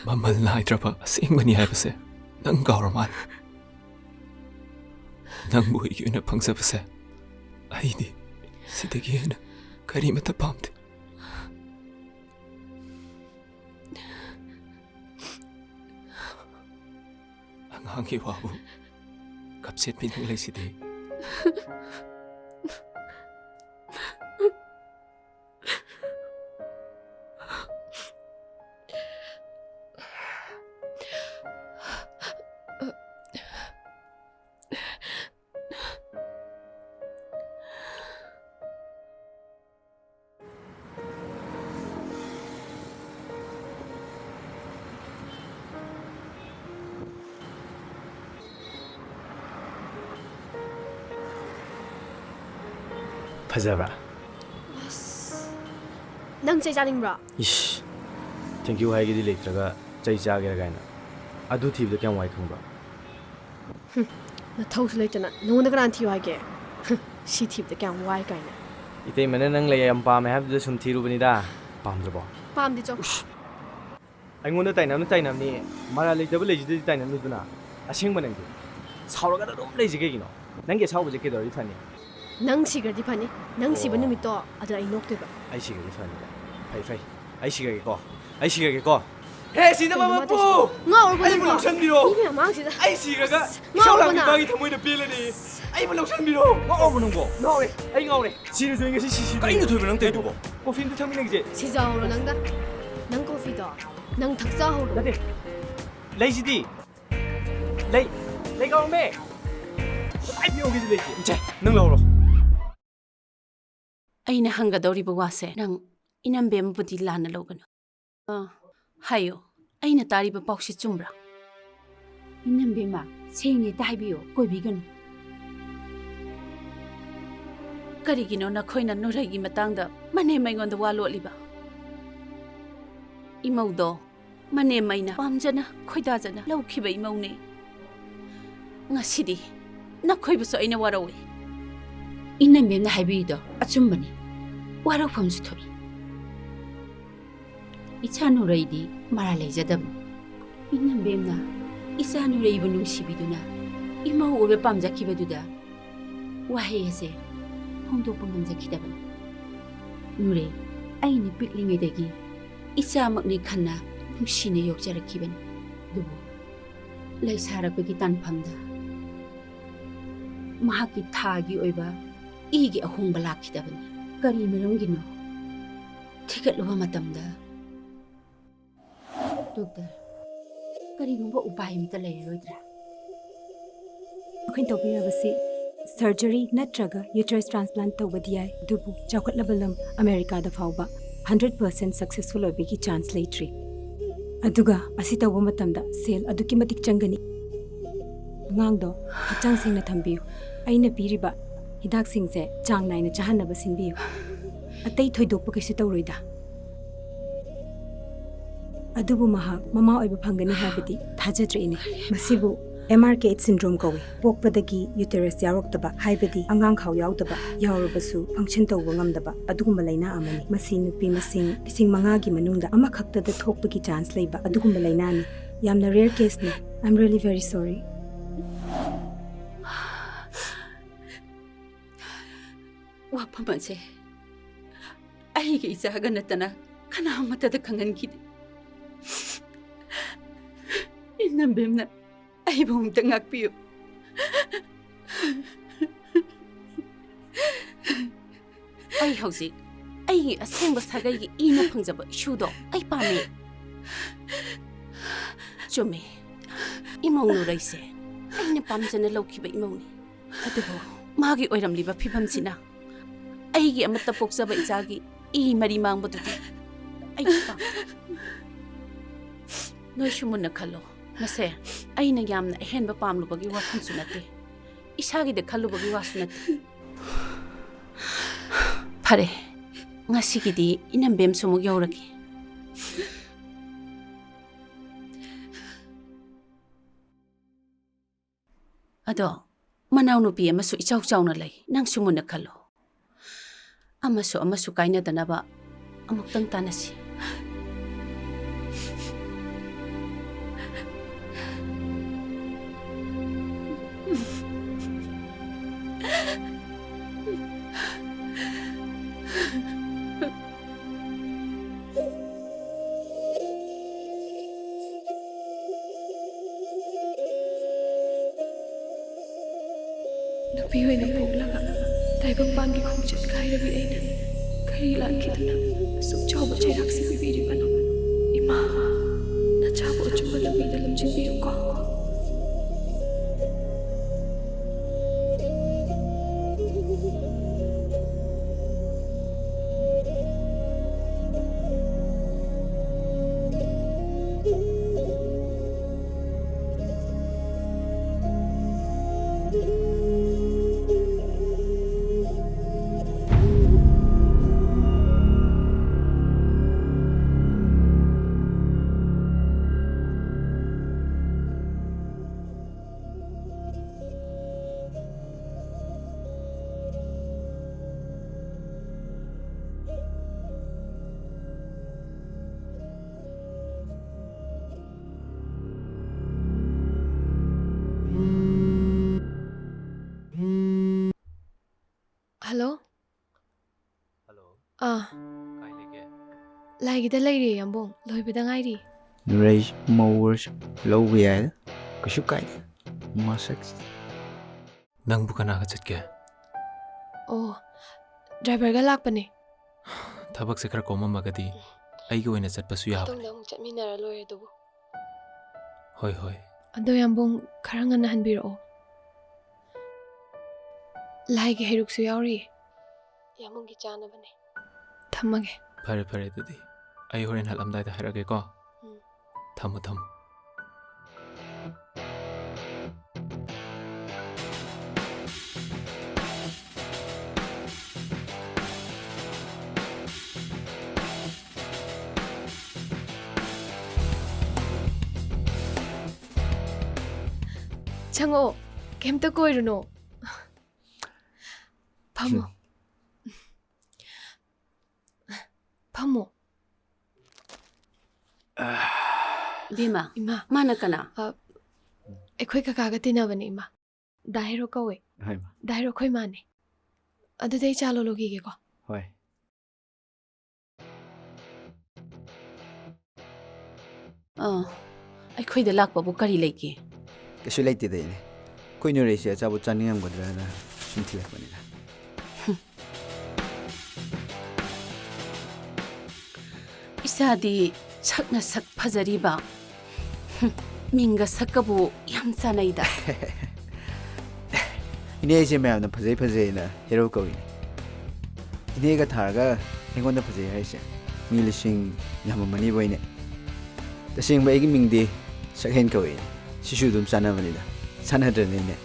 맘말 나이드라바 생만이 하이바세 낭 가오라만 낭부 이기나 방사바세 아이디 시대기에는 가리마타 밤데 앙항이 와부 갑셋 비능레시디 ꯐꯖꯕ꯭ꯔꯥ? ꯅꯪ ꯆꯩ ꯆꯥꯅꯤꯡꯕ꯭ꯔꯣ? 이씨, thank you ꯍꯥꯏꯒꯦꯗꯤ ꯂꯩꯇ꯭ꯔꯒ ꯆꯩ ꯆꯥꯒꯦꯔꯥ ꯀꯥꯏꯅ. ꯑꯗꯨ ꯊꯤꯕꯗ ꯀꯌꯥꯝ ꯋꯥꯏ ꯈꯪꯕ꯭ꯔꯥ? ꯅꯊꯧꯁꯨ ꯂꯩꯇꯅ ꯅꯉꯣꯟꯗ ꯀꯅꯥꯅ ꯊꯤꯌꯨ ꯍꯥꯏꯒꯦ? ꯁꯤ ꯊꯤꯕꯗ ꯀꯌꯥꯝ ꯋꯥꯏ ꯀꯥꯏꯅ. 이때만에 ꯅꯪ ꯂꯩ ꯌꯥꯝ ꯄꯥꯝꯃꯦ ꯍꯥꯏꯕꯗꯨꯗ ꯁꯨꯝ ꯊꯤꯔꯨꯕꯅꯤꯗ. ꯄꯥꯝꯗ꯭ꯔꯕꯣ? ꯄꯥꯝꯗꯦ ꯆꯣ. ꯑꯩꯉꯣꯟꯗ ꯇꯥꯏꯅꯕꯅꯤ. ꯃꯔꯥ ꯂꯩꯇꯕ ꯂꯩꯁꯤꯗꯗꯤ ꯇꯥꯏꯅꯕꯅꯤꯗꯨꯅ. ꯑꯁꯦꯡꯕ ꯅꯪꯗꯤ ꯁꯥꯎꯔꯒ ꯑꯗꯨꯝ ꯂꯩꯁꯤ ꯀꯩꯒꯤꯅꯣ? ꯅꯪꯒꯤ ꯑꯁꯥꯎꯕꯁꯦ ꯀꯩꯗꯧꯔꯗꯤ ꯐꯅꯤ? ꯅꯪ ꯁꯤꯈ꯭ꯔꯗꯤ ꯐꯅꯤ. ꯅꯪ ꯁꯤꯕ ꯅꯨꯃꯤꯠꯇꯣ ꯑꯗ ꯑꯩ ꯅꯣꯛꯇꯣꯏꯕ. ꯑꯩ ꯁꯤꯈ꯭ꯔꯗꯤ ꯐꯅꯤꯕ. ꯐꯩ. ꯑꯩ ꯁꯤꯈ꯭ꯔꯒꯦꯀꯣ. ꯍꯦ ꯁꯤꯗꯕ ꯃꯄꯨ! ꯑꯩꯕꯨ ꯂꯧꯁꯟꯕꯤꯔꯣ! ꯑꯩ ꯁꯤꯈ꯭ꯔꯒ ꯏꯁꯥꯎ ꯂꯥꯡꯕꯤꯕꯒꯤ ꯊꯃꯣꯏꯗ ꯄꯦꯜꯂꯅꯤ. ꯑꯩꯕꯨ ꯂꯧꯁꯟꯕꯤꯔꯣ! ꯉꯥꯎꯔꯕꯣ ꯅꯪꯕꯣ? ꯉꯥꯎꯔꯦ. ꯑꯩ ꯉꯥꯎꯔꯦ. ꯁꯤꯔꯁꯨ ꯑꯩ ꯉꯁꯤ ꯁꯤꯗꯣꯏꯅꯦ. ꯀꯩꯅꯣ ꯊꯣꯏꯕ ꯅꯪ ꯇꯧꯔꯤꯗꯨꯕꯣ? ꯀꯣꯐꯤ ꯑꯝꯇ ꯊꯛꯃꯤꯟꯅꯒꯤꯁꯦ. 시작으로 난 커피도 난 탁자호로 나대 레이지디 레이 가오메 아이 비오기도 레이지 이제 능 나오러 ꯑꯩꯅ ꯍꯪꯒꯗꯧꯔꯤꯕ ꯋꯥꯁꯦ ꯅꯪ ꯏꯅꯝꯕꯦꯝꯕꯨꯗꯤ ꯂꯥꯟꯅ ꯂꯧꯒꯅꯨ. ꯍꯥꯏꯌꯣ, ꯑꯩꯅ ꯇꯥꯔꯤꯕ ꯄꯥꯎꯁꯤ ꯆꯨꯝꯕ꯭ꯔꯥ? ꯏꯅꯝꯕꯦꯝꯃ, ꯁꯦꯡꯅ ꯍꯦꯛꯇ ꯍꯥꯏꯕꯤꯌꯣ, ꯀꯣꯏꯕꯤꯒꯅꯨ. ꯀꯔꯤꯒꯤꯅꯣ ꯅꯈꯣꯏꯅ ꯅꯨꯔꯩꯒꯤ ꯃꯇꯥꯡꯗ ꯃꯅꯦꯝ ꯑꯩꯉꯣꯟꯗ ꯋꯥ ꯂꯣꯠꯂꯤꯕ? ꯏꯃꯧꯗꯣ ꯃꯅꯦꯝ ꯑꯩꯅ ꯄꯥꯝꯖꯅ ꯈꯣꯏꯗꯥꯖꯅ ꯂꯧꯈꯤꯕ ꯏꯃꯧꯅꯦ. ꯉꯁꯤꯗꯤ ꯅꯈꯣꯏꯕꯨꯁꯨ ꯑꯩꯅ ꯋꯥꯔꯧꯏ. ꯏꯅꯝꯕꯦꯝꯅ ꯍꯥꯏꯕꯤꯔꯤꯗꯣ ꯑꯆꯨꯝꯕꯅꯤ. ꯋꯥꯔꯧꯐꯝꯁꯨ ꯊꯣꯛꯏ. ꯏꯆꯥ ꯅꯨꯔꯩꯗꯤ ꯃꯔꯥ ꯂꯩꯖꯗꯕꯅꯤ. ꯏꯅꯝꯕꯦꯝꯅ ꯏꯆꯥ ꯅꯨꯔꯩꯕꯨ ꯅꯨꯡꯁꯤꯕꯤꯗꯨꯅ ꯏꯃꯧ ꯑꯣꯏꯕ ꯄꯥꯝꯖꯈꯤꯕꯗꯨꯗ ꯋꯥꯍꯩ ꯑꯁꯦ ꯐꯣꯡꯗꯣꯛꯄ ꯉꯝꯖꯈꯤꯗꯕꯅꯤ. ꯅꯨꯔꯩ, ꯑꯩꯅ ꯄꯤꯛꯂꯤꯉꯩꯗꯒꯤ ꯏꯆꯥꯃꯛꯅꯤ ꯈꯟꯅ ꯅꯨꯡꯁꯤꯅ ꯌꯣꯛꯆꯔꯛꯈꯤꯕꯅꯤ. ꯑꯗꯨꯕꯨ ꯂꯩꯁꯥꯔꯛꯄꯒꯤ ꯇꯥꯟꯐꯝꯗ ꯃꯍꯥꯛꯀꯤ ꯊꯥꯒꯤ ꯑꯣꯏꯕ ꯏꯒꯤ ꯑꯍꯣꯡꯕ ꯂꯥꯛꯈꯤꯗꯕꯅꯤ. ꯀꯔꯤ ꯃꯔꯝꯒꯤꯅꯣ? ꯊꯤꯒꯠꯂꯨꯕ ꯃꯇꯝꯗ ꯗꯣꯛꯇꯔ, ꯀꯔꯤꯒꯨꯝꯕ ꯎꯄꯥꯏ ꯑꯃꯇ ꯂꯩꯔꯔꯣꯏꯗ꯭ꯔꯥ? ꯑꯩꯈꯣꯏꯅ ꯇꯧꯕꯤꯔꯕꯁꯤ ꯁꯔꯖꯔꯤ ꯅꯠꯇ꯭ꯔꯒ ꯌꯨꯇꯔꯁ ꯇ꯭ꯔꯥꯟꯁꯄ꯭ꯂꯥꯟꯠ ꯇꯧꯕꯗꯤ ꯌꯥꯏ, ꯑꯗꯨꯕꯨ ꯆꯥꯎꯈꯠꯂꯕ ꯂꯝ ꯑꯃꯦꯔꯤꯀꯥꯗ ꯐꯥꯎꯕ 100% ꯁꯛꯁꯦꯁꯐꯨꯜ ꯑꯣꯏꯕꯒꯤ ꯆꯥꯟꯁ ꯂꯩꯇ꯭ꯔꯤ. ꯑꯗꯨꯒ ꯑꯁꯤ ꯇꯧꯕ ꯃꯇꯝꯗ ꯁꯦꯜ ꯑꯗꯨꯛꯀꯤ ꯃꯇꯤꯛ ꯆꯪꯒꯅꯤ. ꯑꯉꯥꯡꯗꯣ ꯍꯛꯆꯥꯡ ꯁꯦꯡꯅ ꯊꯝꯕꯤꯌꯨ. ꯑꯩꯅ ꯄꯤꯔꯤꯕ ꯍꯤꯗꯥꯛꯁꯤꯡꯁꯦ ꯆꯥꯡ ꯅꯥꯏꯅ ꯆꯥꯍꯟꯅꯕ ꯁꯤꯟꯕꯤꯌꯨ. ꯑꯇꯩ ꯊꯣꯏꯗꯣꯛꯄ ꯀꯩꯁꯨ ꯇꯧꯔꯣꯏꯗ. ꯑꯗꯨꯕꯨ ꯃꯍꯥꯛ ꯃꯃꯥ ꯑꯣꯏꯕ ꯐꯪꯒꯅꯤ ꯍꯥꯏꯕꯗꯤ ꯊꯥꯖꯗ꯭ꯔꯦꯅꯦ. ꯃꯁꯤꯕꯨ MRK8 ꯁꯤꯟꯗ꯭ꯔꯣꯝ ꯀꯧꯏ. ꯄꯣꯛꯄꯗꯒꯤ ꯌꯨꯇꯦꯔꯁ ꯌꯥꯎꯔꯛꯇꯕ, ꯍꯥꯏꯕꯗꯤ ꯑꯉꯥꯡꯈꯥꯎ ꯌꯥꯎꯗꯕ, ꯌꯥꯎꯔꯕꯁꯨ ꯐꯪꯁꯟ ꯇꯧꯕ ꯉꯝꯗꯕ ꯑꯗꯨꯒꯨꯝꯕ ꯂꯩꯅꯥ ꯑꯃꯅꯤ. ꯃꯁꯤ ꯅꯨꯄꯤ ꯃꯁꯤꯡ 5,000ꯒꯤ ꯃꯅꯨꯡꯗ ꯑꯃꯈꯛꯇꯗ ꯊꯣꯛꯄꯒꯤ ꯆꯥꯟꯁ ꯂꯩꯕ ꯑꯗꯨꯒꯨꯝꯕ ꯂꯩꯅꯥꯅꯤ. ꯌꯥꯝꯅ rare ꯀꯦꯁꯅꯤ. I'm really very sorry. ꯋꯥꯐꯝ ꯑꯁꯦ ꯑꯩꯒꯤ ꯏꯆꯥꯒ ꯅꯠꯇꯅ ꯀꯅꯥꯃꯠꯇꯗ ꯈꯪꯍꯟꯈꯤꯗꯦ. ꯏꯅꯝꯕꯦꯝꯅ ꯑꯩꯕꯨ ꯑꯃꯨꯛꯇ ꯉꯥꯛꯄꯤꯌꯨ. ꯑꯩ ꯍꯧꯖꯤꯛ ꯑꯩꯒꯤ ꯑꯁꯦꯡꯕ ꯁꯥꯒꯩꯒꯤ ꯏꯅ ꯐꯪꯖꯕ ꯏꯁꯨꯗꯣ ꯑꯩ ꯄꯥꯝꯃꯤ. ꯆꯨꯝꯃꯤ, ꯏꯃꯧ ꯅꯨꯔꯩꯁꯦ ꯑꯩꯅ ꯄꯥꯝꯖꯅ ꯂꯧꯈꯤꯕ ꯏꯃꯧꯅꯤ. ꯑꯗꯨꯕꯨ ꯃꯥꯒꯤ ꯑꯣꯏꯔꯝꯂꯤꯕ ꯐꯤꯕꯝꯁꯤꯅ ꯑꯩꯒꯤ ꯑꯃꯠꯇ ꯄꯣꯛꯆꯕ ꯏꯆꯥꯒꯤ ꯏ ꯃꯔꯤ ꯃꯥꯡꯕꯗꯨꯗꯤ ꯑꯩ ꯄꯥꯝꯃꯤ. ꯅꯣꯏꯁꯨ ꯃꯨꯟꯅ ꯈꯜꯂꯣ. ꯃꯁꯦ ꯑꯩꯅ ꯌꯥꯝꯅ ꯑꯍꯦꯟꯕ ꯄꯥꯝꯂꯨꯕꯒꯤ ꯋꯥꯐꯝꯁꯨ ꯅꯠꯇꯦ, ꯏꯁꯥꯒꯤꯗ ꯈꯜꯂꯨꯕꯒꯤ ꯋꯥꯁꯨ ꯅꯠꯇꯦ. ꯐꯔꯦ, ꯉꯁꯤꯒꯤꯗꯤ ꯏꯅꯝꯕꯦꯝꯁꯨ ꯑꯃꯨꯛ ꯌꯧꯔꯒꯦ. ꯑꯗꯣ ꯃꯅꯥꯎꯅꯨꯄꯤ ꯑꯃꯁꯨ ꯏꯆꯥꯎ ꯆꯥꯎꯅ ꯂꯩ. ꯅꯪꯁꯨ ꯃꯨꯟꯅ ꯈꯜꯂꯣ. ꯑꯃꯁꯨ ꯀꯥꯏꯅꯗꯅꯕ ꯑꯃꯨꯛꯇꯪ ꯇꯥꯟꯅꯁꯤ. ꯅꯨꯄꯤ ꯑꯣꯏꯅ ꯄꯣꯛꯂꯒ ꯇꯥꯏꯕꯪꯄꯥꯟꯒꯤ ꯈꯣꯡꯆꯠ ꯀꯥꯏꯔꯕꯤ ꯑꯩꯅ ꯀꯔꯤ ꯂꯥꯟꯈꯤꯗꯨꯅ ꯑꯁꯨꯛ ꯆꯥꯎꯕ ꯆꯩꯔꯥꯛꯁꯤ ꯄꯤꯕꯤꯔꯤꯕꯅꯣ? ꯏꯃꯥ, ꯅꯆꯥꯕꯨ ꯑꯆꯨꯝꯕ ꯂꯝꯕꯤꯗ ꯂꯝꯖꯤꯡꯕꯤꯌꯨꯀꯣ. ꯀꯥꯏ ꯂꯩꯒꯦ? ꯂꯥꯏꯒꯤꯗ ꯂꯩꯔꯤ ꯌꯥꯝꯕꯨꯡ ꯂꯣꯏꯕꯗ ꯉꯥꯏꯔꯤ ꯅꯨꯔꯩ ꯃꯧꯔꯁꯨ ꯂꯧꯕ ꯌꯥꯏꯗ ꯀꯩꯁꯨ ꯀꯥꯏꯗꯦ ꯃꯁꯛ ꯅꯪꯕꯨ ꯀꯅꯥꯒ ꯆꯠꯀꯦ? ꯑꯣ ꯗ꯭ꯔꯥꯏꯚꯔꯒ ꯂꯥꯛꯄꯅꯦ ꯊꯕꯛꯁꯦ ꯈꯔ ꯀꯣꯝꯃꯝꯃꯒꯗꯤ ꯑꯩꯒꯤ ꯑꯣꯏꯅ ꯆꯠꯄꯁꯨ ꯌꯥꯕꯅꯤ. ꯃꯇꯨꯡꯗ ꯑꯃꯨꯛ ꯆꯠꯃꯤꯟꯅꯔ ꯂꯣꯏꯔꯦ ꯑꯗꯨꯕꯨ ꯍꯣꯏ ꯍꯣꯏ. ꯑꯗꯣ ꯌꯥꯝꯕꯨꯡ ꯈꯔ ꯉꯟꯅ ꯍꯟꯕꯤꯔꯛꯑꯣ ꯂꯥꯏꯒꯤ ꯍꯩꯔꯨꯛꯁꯨ ꯌꯥꯎꯔꯤꯌꯦ ꯌꯥꯝꯕꯨꯡꯒꯤ ꯆꯥꯅꯕꯅꯦ ꯊꯝꯃꯒꯦ ꯐꯔꯦ ꯐꯔꯦ ꯑꯗꯨꯗꯤ ꯑꯩ ꯍꯣꯔꯦꯟ ꯍꯜꯂꯝꯗꯥꯏꯗ ꯍꯥꯏꯔꯛꯑꯒꯦꯀꯣ. ꯊꯝꯃꯣ ꯊꯝꯃꯣ. ꯆꯪꯉꯛꯑꯣ ꯀꯩꯝꯇ ꯀꯣꯏꯔꯨꯅꯣ ꯐꯝꯃꯣ ꯐꯝꯃꯣ ꯕꯤꯃꯥ 이마 마나 까나 ꯑꯩꯈꯣꯏ ꯀꯀꯥꯒ ꯇꯤꯟꯅꯕꯅꯦ ꯏꯃꯥ ꯗꯥꯏꯔꯣ ꯀꯧꯋꯦ ꯍꯣꯏ ꯗꯥꯏꯔꯣ ꯑꯩꯈꯣꯏ ꯃꯥꯅꯦ ꯑꯗꯨꯗꯤ ꯑꯩ ꯆꯥ ꯂꯣꯜꯂꯨꯈꯤꯒꯦꯀꯣ ꯍꯣꯏ ꯑꯩꯈꯣꯏꯗ ꯂꯥꯛꯄꯕꯨ ꯀꯔꯤ ꯂꯩꯒꯦ? ꯀꯩꯁꯨ ꯂꯩꯇꯦꯗ ꯏꯅꯦ ꯑꯩꯈꯣꯏ ꯅꯨꯔꯩꯁꯦ ꯑꯆꯥꯄꯣꯠ ꯆꯥꯅꯤꯡꯉꯝꯒꯗ꯭ꯔꯅ ꯁꯨꯝ ꯊꯤꯔꯛꯄꯅꯤꯗ. 이사디 삭나 삭 파자리바 민가 삭가부 얌짜나이다. 이네이제 ꯃꯌꯥꯝꯅ ꯐꯖꯩ ꯐꯖꯩꯅ ꯍꯦꯔꯣ ꯀꯧꯏꯅꯦ. 이네가 ꯊꯥꯔꯒ ꯑꯩꯉꯣꯟꯗ ꯐꯖꯩ ꯍꯥꯏꯁꯦ ꯃꯤ ꯂꯤꯁꯤꯡ ꯌꯥꯝꯃꯝꯃꯅꯤꯕ ꯏꯅꯦ. ꯇꯁꯦꯡꯕ ꯑꯩꯒꯤ ꯃꯤꯡꯗꯤ ꯁꯛꯍꯦꯟ ꯀꯧꯏꯅꯦ. ꯁꯤꯁꯨ ꯑꯗꯨꯝ ꯆꯥꯅꯕꯅꯤꯗ. ꯆꯥꯅꯗ꯭ꯔꯅꯦ ꯏꯅꯦ.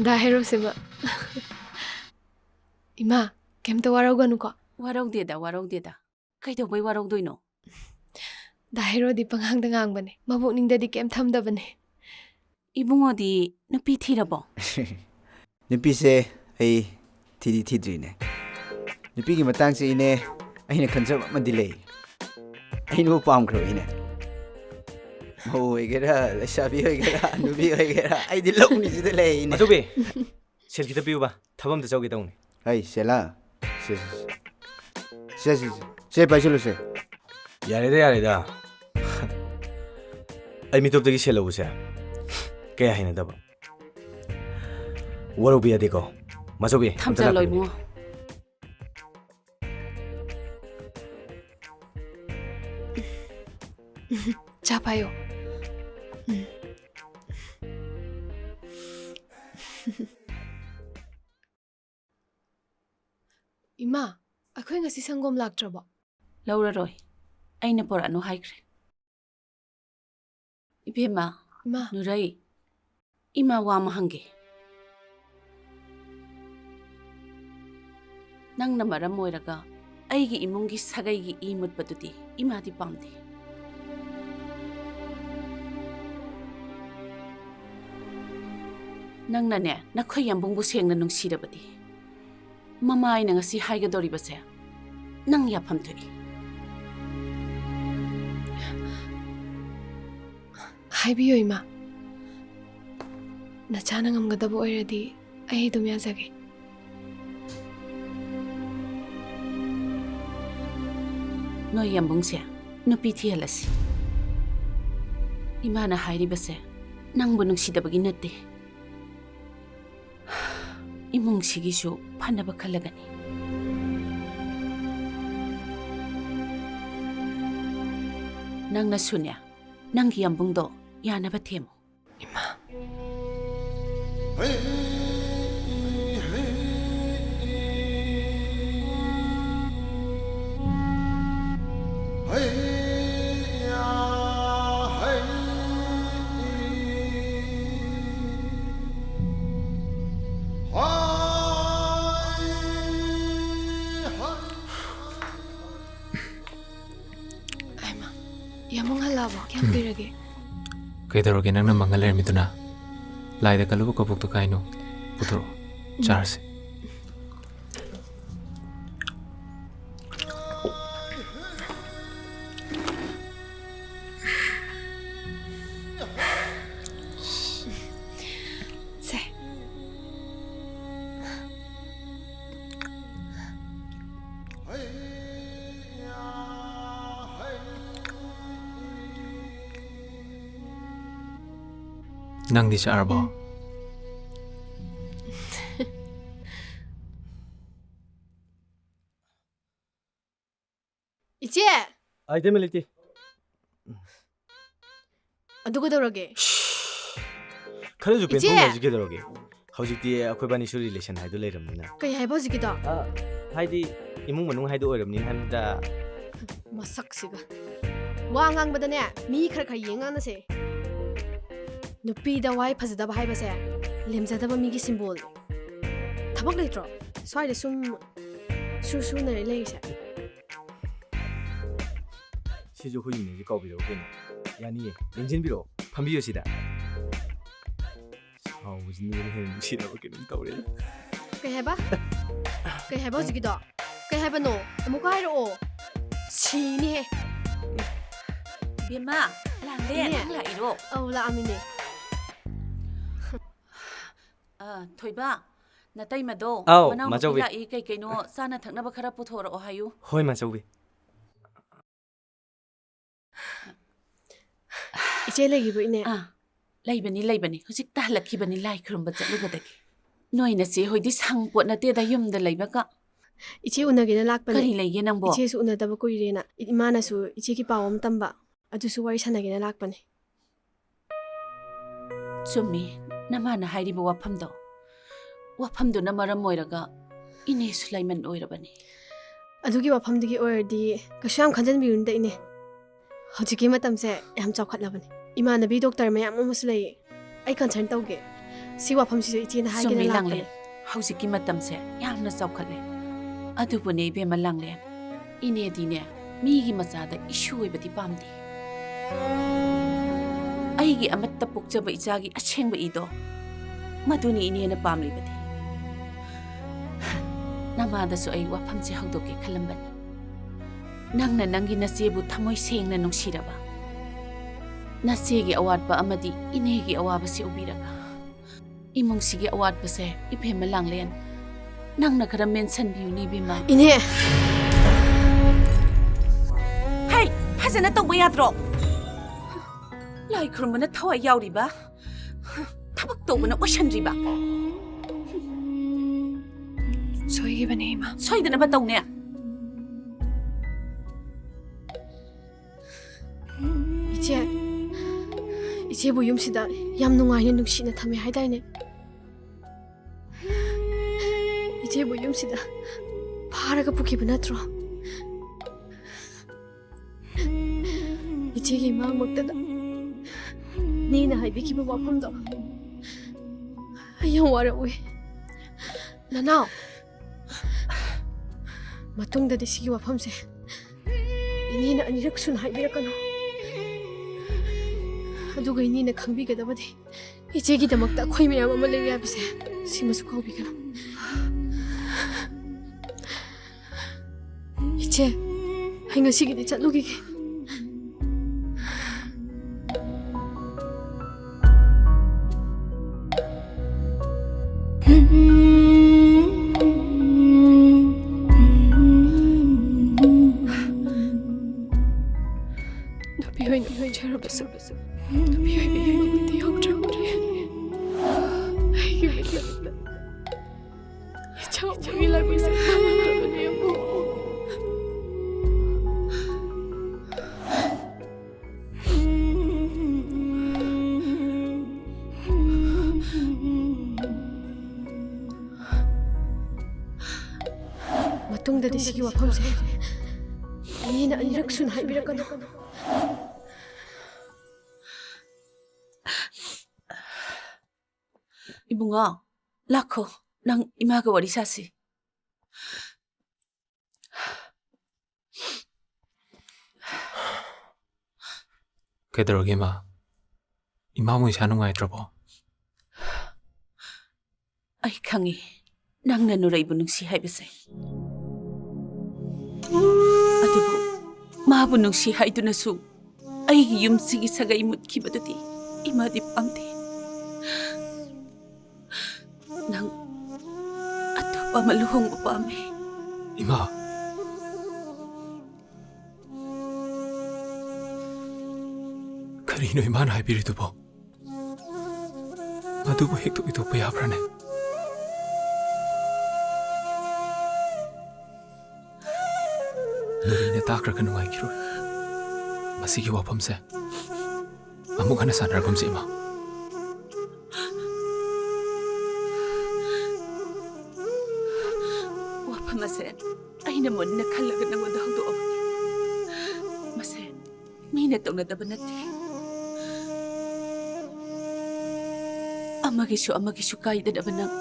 ꯗꯥꯏꯔꯣꯁꯤꯃ 이마 ꯀꯩꯝꯇ ꯋꯥꯔꯧꯒꯅꯨꯀꯣ 와라우데다 ꯀꯩꯗꯧꯕꯩ 와라우도이노? ꯗꯥꯏꯔꯣꯗꯤ ꯄꯪꯉꯥꯡꯗ ꯉꯥꯡꯕꯅꯦ ꯃꯕꯨꯛꯅꯤꯡꯗꯗꯤ ꯀꯩꯝ ꯊꯝꯗꯕꯅꯦ. 이붕어디 누피 티러버? ꯅꯨꯄꯤꯁꯦ ꯑꯩ ꯊꯤꯗꯤ ꯊꯤꯗ꯭ꯔꯤꯅꯦ. ꯅꯨꯄꯤꯒꯤ ꯃꯇꯥꯡꯁꯦ ꯏꯅꯦ ꯑꯩꯅ ꯈꯟꯖꯕ ꯑꯃꯗꯤ ꯂꯩ. ꯑꯩꯅꯕꯨ ꯄꯥꯝꯈ꯭ꯔꯕ ꯏꯅꯦ. ꯃꯧ ꯑꯣꯏꯒꯦꯔꯥ ꯂꯩꯁꯥꯕꯤ ꯑꯣꯏꯒꯦꯔꯥ ꯅꯨꯄꯤ ꯑꯣꯏꯒꯦꯔꯥ ꯑꯩꯗꯤ ꯂꯧꯅꯤꯁꯤꯗ ꯂꯩ ꯏꯅꯦ. ꯑꯆꯧꯕꯤ ꯁꯦꯜ ꯈꯤꯇ ꯄꯤꯌꯨꯕ ꯊꯕꯛ ꯑꯝꯇ ꯆꯧꯒꯦ ꯇꯧꯅꯤ. ꯑꯩ ꯁꯦꯂꯥ ꯁꯦ ꯄꯥꯏꯁꯤꯜꯂꯨꯁꯦ. ꯌꯥꯔꯦꯗ ꯑꯩ ꯃꯤꯇꯣꯞꯇꯒꯤ ꯁꯦꯜ ꯂꯧꯕꯁꯦ ꯀꯌꯥ ꯍꯩꯅꯗꯕ. ꯋꯥꯔꯧꯕꯤ ꯌꯥꯗꯦꯀꯣ ꯃꯆꯧꯕꯤ. ꯊꯝꯖꯜꯂꯣ 이붕어. ꯆꯥ ꯄꯥꯏꯌꯣ. 이마 ꯑꯩꯈꯣꯏ ꯉꯁꯤ ꯁꯪꯒꯣꯝ ꯂꯥꯛꯇ꯭ꯔꯕꯣ? ꯂꯧꯔꯔꯣꯏ ꯑꯩꯅ ꯄꯣꯔꯛꯑꯅꯨ ꯍꯥꯏꯈ꯭ꯔꯦ. 이베마 이마 누라이 이마 와마 한게. ꯅꯪꯅ ꯃꯔꯝ ꯑꯣꯏꯔꯒ ꯑꯩꯒꯤ ꯏꯃꯨꯡꯒꯤ ꯁꯥꯒꯩꯒꯤ ꯏ ꯃꯨꯠꯄꯗꯨꯗꯤ ꯏꯃꯥꯗꯤ ꯄꯥꯝꯗꯦ. ꯅꯪꯅꯅꯦ ꯅꯈꯣꯏ ꯌꯥꯝꯕꯨꯡꯕꯨ ꯁꯦꯡꯅ ꯅꯨꯡꯁꯤꯔꯕꯗꯤ ꯃꯃꯥ ꯑꯩꯅ ꯉꯁꯤ ꯍꯥꯏꯒꯗꯧꯔꯤꯕꯁꯦ ꯅꯪ ꯌꯥꯐꯝ ꯊꯣꯛꯏ. ꯍꯥꯏꯕꯤꯌꯨ 이마 ꯅꯆꯥꯅ ꯉꯝꯒꯗꯕ ꯑꯣꯏꯔꯗꯤ ꯑꯩ ꯑꯗꯨꯝ ꯌꯥꯖꯒꯦ. ꯅꯣꯏ ꯌꯥꯝꯕꯨꯡꯁꯦ ꯅꯨꯄꯤ ꯊꯤꯍꯜꯂꯁꯤ. 이마ꯅ ꯍꯥꯏꯔꯤꯕꯁꯦ ꯅꯪꯕꯨ ꯅꯨꯡꯁꯤꯗꯕꯒꯤ ꯅꯠꯇꯦ. 이뭉시기슈 판나바 칼라가니. 낭나 수냐 낭기 연봉도 야나바 테모. 이마 야몽 할라봐 그냥 비르게. ꯀꯩꯗꯧꯔꯒꯦ ꯅꯪꯅ ꯃꯪꯉ ꯂꯩꯔꯝꯃꯤꯗꯨꯅ? ꯂꯥꯏꯗ ꯀꯜꯂꯨꯕ ꯀꯕꯣꯛꯇꯣ ꯀꯥꯏꯅꯣ ꯄꯨꯊꯣꯔꯛꯑꯣ ꯆꯥꯔꯁꯤ. 세 ꯅꯪꯗꯤ ꯆꯥꯔꯕꯣ? 이제 아이템 릴티. 누구 들어게? खरजु पेन 이제! फोन हजिके दरोगे हजिकती अखोय बानी सु रिलेशन हाइदो लेरमनिना कई है बजिकिदा हाइदी इमुंग मनुंग हाइदो ओरमनि हमदा मसक्सिगा वा ngangbadane mi khar khar yenganase nupi da wai phajadaba haibase lemjadaba mi gi symbol thabak leitro swai de sum su na leise 시주 후이네 지 까비로 게니 야니 렌진비로 판비요 시다 아 무슨 일을 해 무시라고 게는 떠오래 kay heba kay heba jikido kay heba no amuka hairo sini he Bima, langde, nang la iro. au la amine Thoiba, natai mado. Aw, Manau majawi. la I kai kai no sana thakna ba khara puthora o hayu. होय माचौबी iche legi bu ine Laibani, hujik ta halakibani lai khurumba chalubadagi. Noina se hoidi sangpot na te da yumda laibaga. iche unagina lakpane Kari leige nangbo. iche su unadaba kuirena imana su iche ki pawam tamba adusu wari sanagina lakpane Chumi, namana hairiba wafamdo. Wafamdo na maram moiraga ine Sulaiman oirabani. adugi wafamdigi oirdi kasham khanjan biunda ine hojiki matamse yam chawkhatlabani imanabi doctor mayam amusu lei ai concern tawge si wafam si iche na Chumi hagina langle. lakpane Hausiki matamse yamna chawkhatle. Adubune be malangle. Ine dine mi gi masada issue oibadi pamdi. Aigi amatta pokjaba ijagi achengba ido. Maduni ine na pamlibadi. Namada su ai wafamse haudoke khalambani. Nangna nangi nasebu thamoi sengna nungsiraba. Nasegi awatba amadi inegi awaba se ubiraga. Imungsigi awatba se ipe malanglen. Nangna khara mention biuni bima. ine Hey, fazana tawba yadro. Lai khurumana thawai yauriba. Thabak tawbana oshandriba. soigibane ima Soidana ba tawne. iche bu yumsida yam nungaine nuksina thame haidaine iche bu yumsida pharaga pukiba natro iche gi ma muktada ni na haibi ki ba phamdo ayam wara we nanao matungda de sigi wa phamse inina anirak sun haibirakano aduga inina khangbigadabadi ichegi damakta khoi mayam ama leya bise simasu kaubigano iche hainga sigidi chatlugi Nabi charabasa Nabi bi magundi yaudrawre ai gibi labda chao gila bisa magundi amu matungda de sigi wafamse ina anirak sun haibirakano Ibunga, lakho, nang imaga wari sasi. Kaidarogge ma? Imamu isa nungaithrabo? Ai khangi, nangna nuraibu nungsi haibase. Adubu, mabu nungsi haidunasu, aigi yumsigi sagai mutkibadudi, imadi pamdi. Nang atopa maluhong upami. Ima. Karino imana haibiridubo? ꯃꯗꯨꯕꯨ ꯍꯦꯛꯇ ꯑꯣꯏꯊꯣꯛꯄ ꯌꯥꯕ꯭ꯔꯥꯅꯦ? ꯅꯨꯔꯤꯅ ꯇꯥꯈ꯭ꯔꯒ ꯅꯨꯡꯉꯥꯏꯈꯤꯔꯣꯏ. ꯃꯁꯤꯒꯤ ꯋꯥꯐꯝꯁꯦ ꯑꯃꯨꯛ ꯍꯟꯅ ꯁꯥꯟꯅꯔꯒꯨꯝꯁꯤ ꯏꯃꯥ. ꯋꯥꯐꯝ ꯑꯁꯦ ꯑꯩꯅ ꯃꯨꯟꯅ ꯈꯜꯂꯒ ꯅꯉꯣꯟꯗ ꯍꯧꯗꯣꯛꯑꯕꯅꯤ. ꯃꯁꯦ ꯃꯤꯅ ꯇꯧꯅꯗꯕ ꯅꯠꯇꯦ. ꯑꯃꯒꯤꯁꯨ ꯀꯥꯏꯗꯅꯕ ꯅꯪ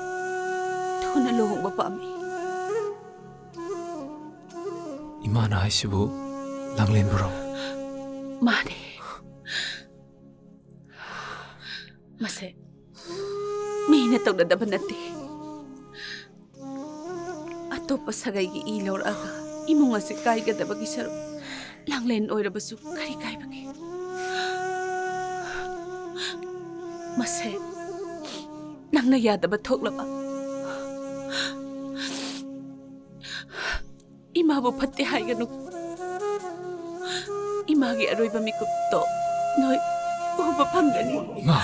ꯊꯨꯅ ꯂꯨꯍꯣꯡꯕ ꯄꯥꯝꯃꯤ. 이마나 하시부 랑렌부로. 마네. 마세. 미나 떠나다바 나티. 아토빠 사가이기 이로라가 이몽아세 까이가다바기 사로 랑렌 오이라바수 카리 까이바기. 마세. 낭나 야다바 톡라바. 이마부 팟대 하이가누. 이마기 아로이바 미국도 너희 우바 판가니. 이마.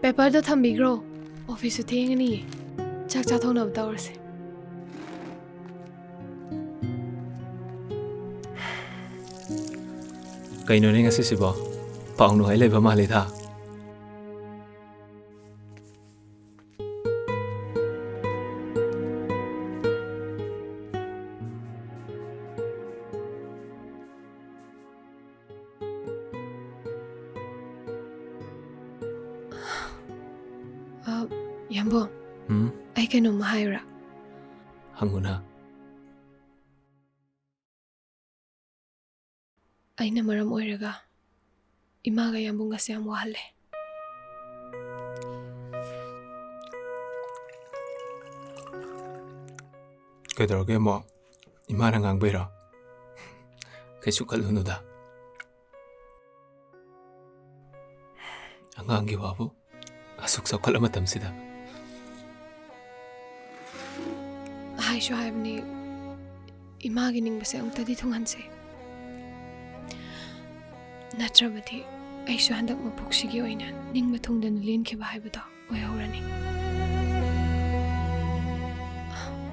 पेपर थम्बिग्रो ऑफिस थेंगनी चाक चाथोनब तौरसे कहीं नहीं ngasi sibo paung nuhai leba male tha. Yambo, I can umahira. Hanguna. Aina maram oiraga. Imaga yambunga siyam wahale. Kaidarage mo imana ngangbira. Kaisu kalhunuda. Angangi wabu asuk sakal matamsida. Haishu haibni imagi ningbase amtadi thunghanse. Natrabadi aishu handak mapuksigi oina ningba thungdana lenkhiba haibado oihorani.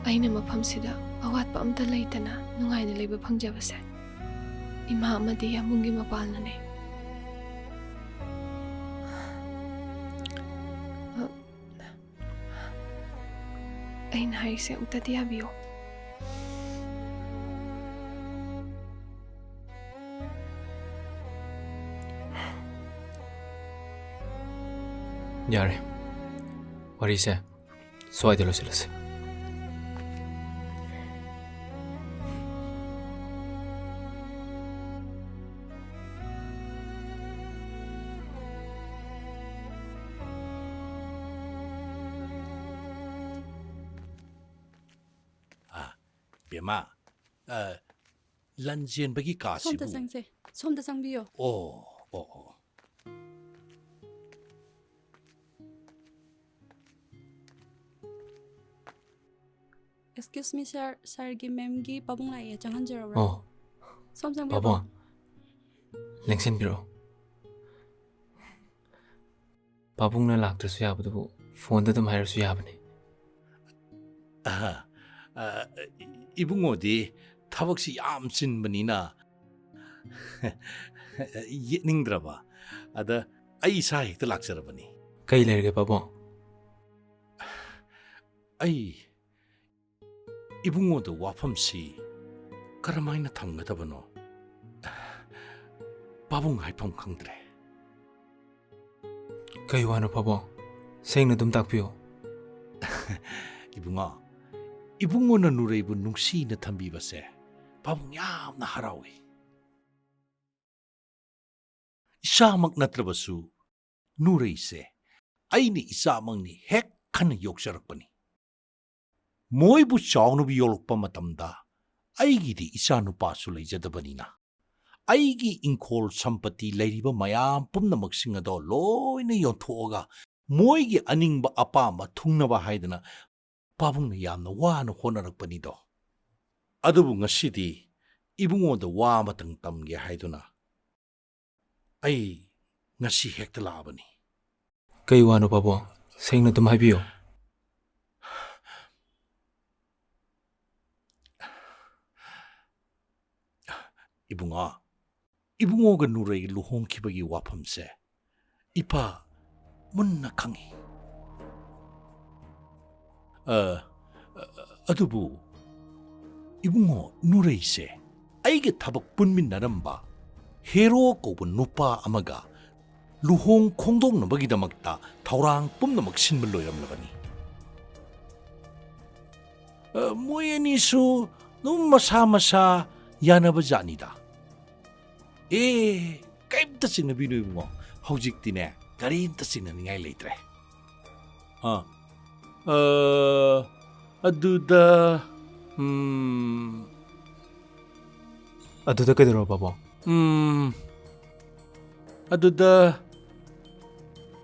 Aina mafamsida awatpa amta leitana nungaina leiba phangjabase. Ima amadi yambungi mapalnane. Aina haise amtadi yabiyo. Yare. Warise. Soidelo silase. Bema, lanjian bagi kasih. Somda sangbiyo. Oh. Excuse me, sir. Sargi memgi pabung lai jangan jero. Oh. Som sangbiyo. Pabung. Lengsin biro. Pabung na laktrasu yabadu phone da mahirasu yabani. 이붕어디 타박시 얌친 분이나 예닝드라바 아다 아이 사이트 락서라버니 Kay lerge pabung. 아이 이붕어도 와펌시 그러마이나 담가다버노 바봉 하이펌 강드래 Kay wano pabo. Seng na dumtakpyo. 이붕아 이붕어는 누레이브 눅시나 담비바세 바봉 얌나 하라위 이사막 나트라바수 누레이세 아이니 이사막니 핵 하는 욕설학버니 모이부 샤우누비 요록바 마tamda 아이기디 이사누파수 레이자다버니나 아이기 인콜 삼파티 레이리바 마얌 뿜나먹싱아도 로이나 연토가 모이기 아닝바 아빠마 퉁나바 하이드나 바봉나 얌나 와나 호나락버니도 아두부 ngasi디 이붕어도 와마땅 땀게 하이드나 아이 ngasi hekta labani Kay wano pabo. Seng na dumhaibyo. 이붕어가 누레이 루홍키바기 와펌세 이파 문나 강이 아두부 이붕어 누레이세 아이게 타박 분민 나름바 헤로 꼽은 누파 아마가 루홍 콩동 넘어기다 먹다 타우랑 뿜나 먹 신물로 염라바니 모예니수 너무 마사마사 야나바자 아니다 까입다 싱나비누 뭐 허직디네 가린다 싱나니가이 레이트레 아두다 Aduda kadaro pabo. 아두다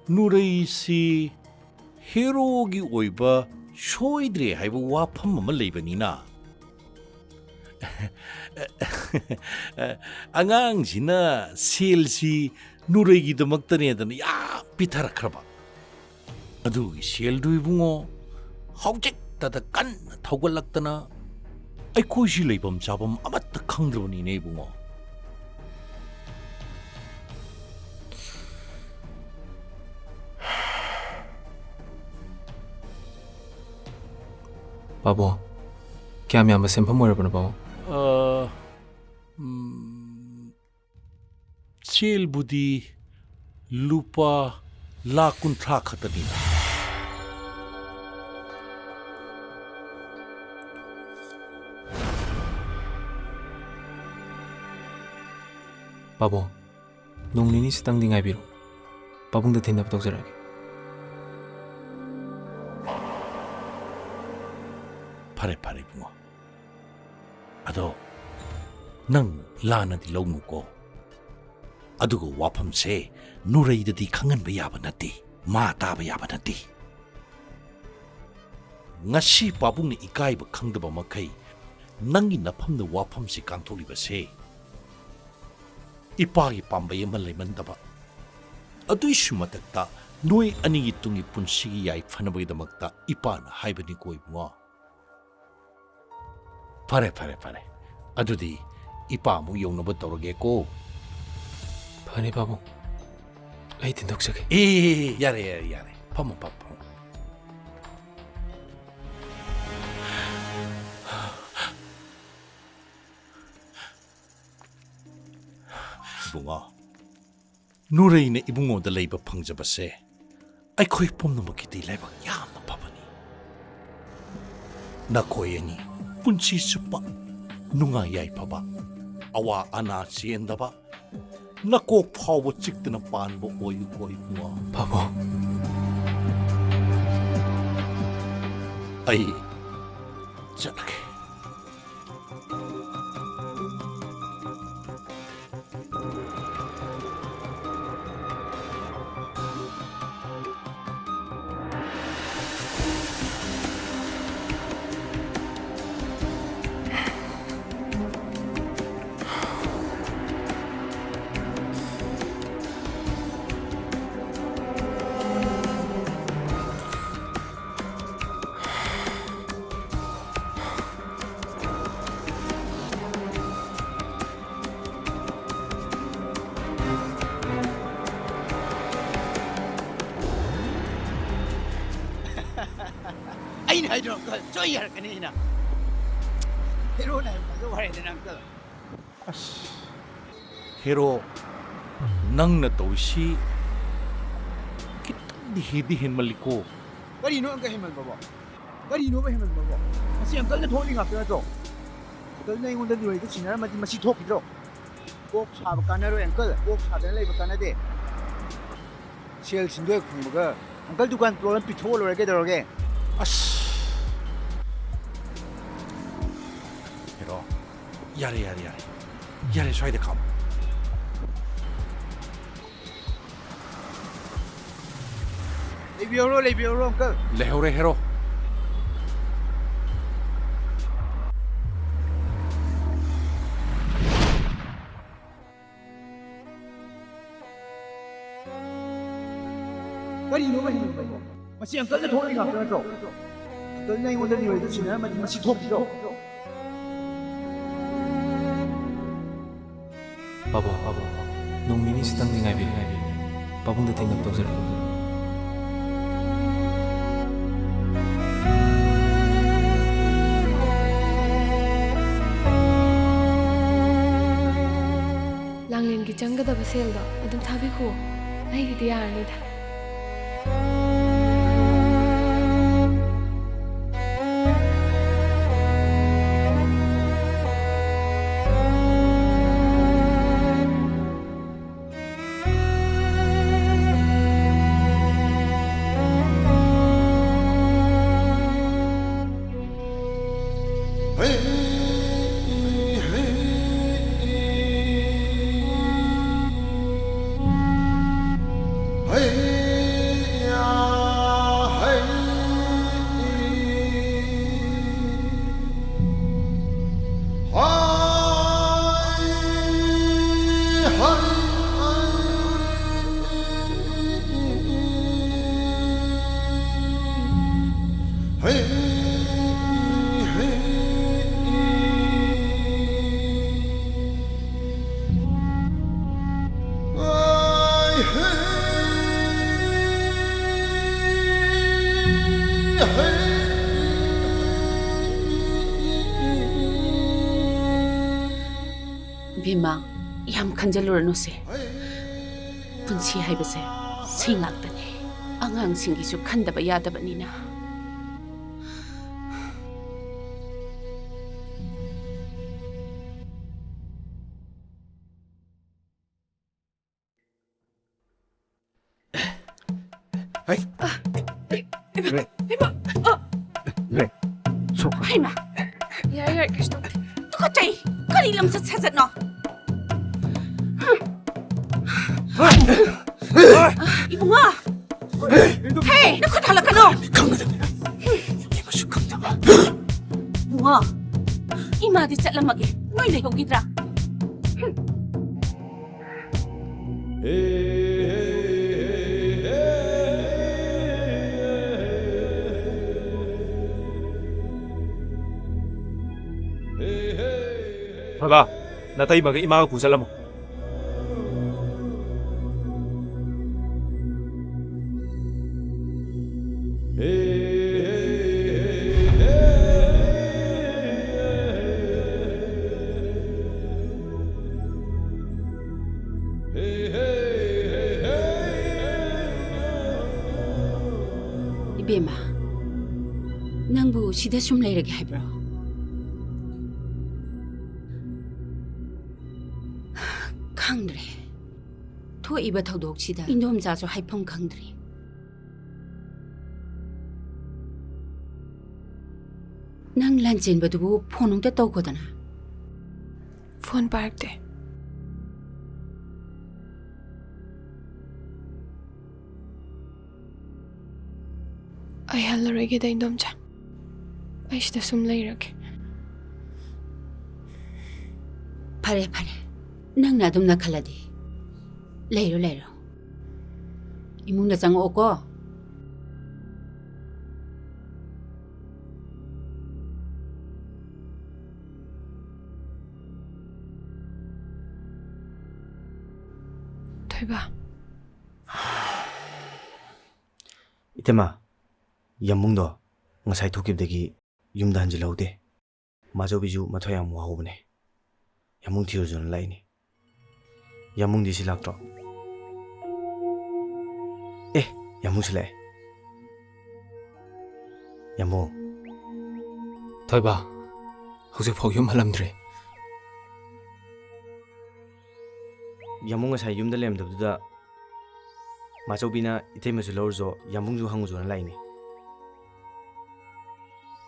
누레이시 헤로기 오이바 쇼이드레 하이브 와팜 맘을 레이바니나 앙앙지나 셀시 누레기도막다니에다는 야 비타라크라바 아두 셀도 이붕어 하우직 다다 깐 타고갈락다나 아이 코시 레이범 잡음 아마따 강드로니네 이붕어 Pabo. Kaya miyama sempam mo na pabo. 셀 부디 루파 라쿤 트라카다니다 Pabo. Nung nini sitang di ngay biro. Pabong datin na patok saragi. 파레 붕어 아도 능 라나디 롱무고 아두고 와펌세 누레이드디 강한 바야바나디 마타바야바나디 ngasi babungni ikaiba khangdaba makai nangi naphamna waphamsi kangtholibase ipagi pambai ama leimandaba adui sumatakta noi anigi tungi punsigi yai phanabagidamakta ipana haibani koibunga 파레 아두디 이빠무 용노부 떠러게고 Pane pabo. Ay tindok sake. 야래 파모 이붕어 누레이네 이붕어다 레이버 팡자바세 아이 코이 뽐는 먹기디 레이버 야암나 파바니 나 코이니 punci supa nunga yai paba awa ana siendaba nako phawo chikdna panbo oyu koi bua Pabo. ai janake 헤로나 먼저 와야 되나 안클. 헤로 낭나 또시 kitang dihi-dihin maliko. Kanino ang kahiman mo ba? Kanino ba himan mo ba? Kasi ang na thoni nga pero to. Uncle na yung undan diwa ito sinara mati masithok ito. Kok sab kanaro uncle, kok sadan lay kanade. Sel sindoy khungbaga. Uncle dukan problem pitho lorege doroge. 헤로 야래 쏴야 돼 감. Lebioro uncle. 레호레 헤로. Kanino ba himan mo ba? Kasi uncle na thoni nga pero to. Uncle na yung undan diwa ito sinara mati masithok ito. 바보 농민이 시당 딩아비 바봉도 딩갑 동절 ꯂꯥꯡꯂꯦꯟꯒꯤ ꯆꯪꯒꯗꯕ ꯁꯦꯜꯗꯣ ꯑꯗꯨꯝ ꯊꯥꯕꯤꯈꯣ ꯑꯩꯒꯤꯗꯤ ꯌꯥꯔꯅꯤꯗ ꯕꯤꯃꯥ ꯌꯥꯝ ꯈꯟꯖꯜꯂꯨꯔꯅꯨꯁꯦ ꯄꯨꯟꯁꯤ ꯍꯥꯏꯕꯁꯦ ꯁꯤ ꯉꯥꯛꯇꯅꯦ ꯑꯉꯥꯡꯁꯤꯡꯒꯤꯁꯨ ꯈꯟꯗꯕ ꯌꯥꯗꯕꯅꯤꯅ 하이마 ꯌꯥꯔꯦ ꯀꯩꯁꯨ ꯇꯧꯗꯦ ꯇꯨꯀꯠꯆꯩ ꯀꯔꯤ ꯂꯝꯆꯠ ꯁꯥꯖꯠꯅꯣ 이봉아 헤이 너 그거 달라카노 이봉아 이마디 잘라마게 너희 내용이더라 봐봐 나타 이마가 구살라모 이베마 낭부 시대 좀 내리게 해보라 ꯈꯪꯗ꯭ꯔꯦ ꯊꯣꯛꯏꯕ ꯊꯧꯗꯣꯛꯁꯤꯗ ꯏꯟꯗꯣꯝꯆꯥꯁꯨ ꯍꯥꯏꯐꯝ ꯈꯪꯗ꯭ꯔꯤ ꯅꯪ ꯂꯥꯟꯆꯦꯟꯕꯗꯨꯕꯨ ꯐꯣꯟ ꯑꯝꯇ ꯇꯧꯈꯣꯗꯅ ꯐꯣꯟ ꯄꯥꯏꯔꯛꯇꯦ ꯑꯩ ꯍꯜꯂꯔꯣꯏꯒꯦꯗ ꯏꯟꯗꯣꯝꯆꯥ ꯑꯩ ꯁꯤꯗ ꯁꯨꯝ ꯂꯩꯔꯒꯦ ꯐꯔꯦ ꯐꯔꯦ ꯅꯪꯅ ꯑꯗꯨꯝꯅ ꯈꯜꯂꯗꯤ ꯂꯩꯔꯣ 이문에 장어고 대박 이때마 연몽도 ngasai thokibdagi yumda hanjilaude 마저비주 마토야 모하오브네 야몽 티어존 라이니 야몽 디시 락트로 에 야몽 실래 야몽 Thoiba, hꯧꯖꯤꯛꯐꯥꯎ ꯌꯨꯝ ꯍꯜꯂꯝꯗ꯭ꯔꯤ. 야몽 ngасai yumda lemdabduda 마저비나 이테마주 러르조 야몽주 항우조는 라이니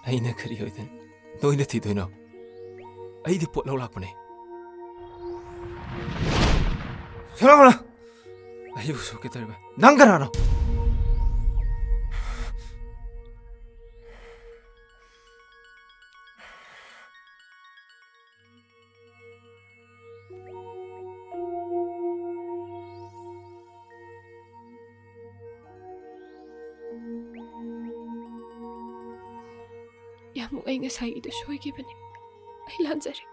ꯑꯩꯅ ꯀꯔꯤ ꯑꯣꯏꯗꯅ ꯅꯣꯏꯅ ꯊꯤꯗꯣꯏꯅꯣ? ꯑꯩꯗꯤ ꯄꯣꯠ ꯂꯧ ꯂꯥꯛꯄꯅꯦ. 사랑하라. ꯑꯩꯕꯨ ꯁꯣꯛꯀꯦ ꯇꯧꯔꯤꯕ. 난 가라노. 야몽 ay ngasay ito soigiba니. Ay lanzari.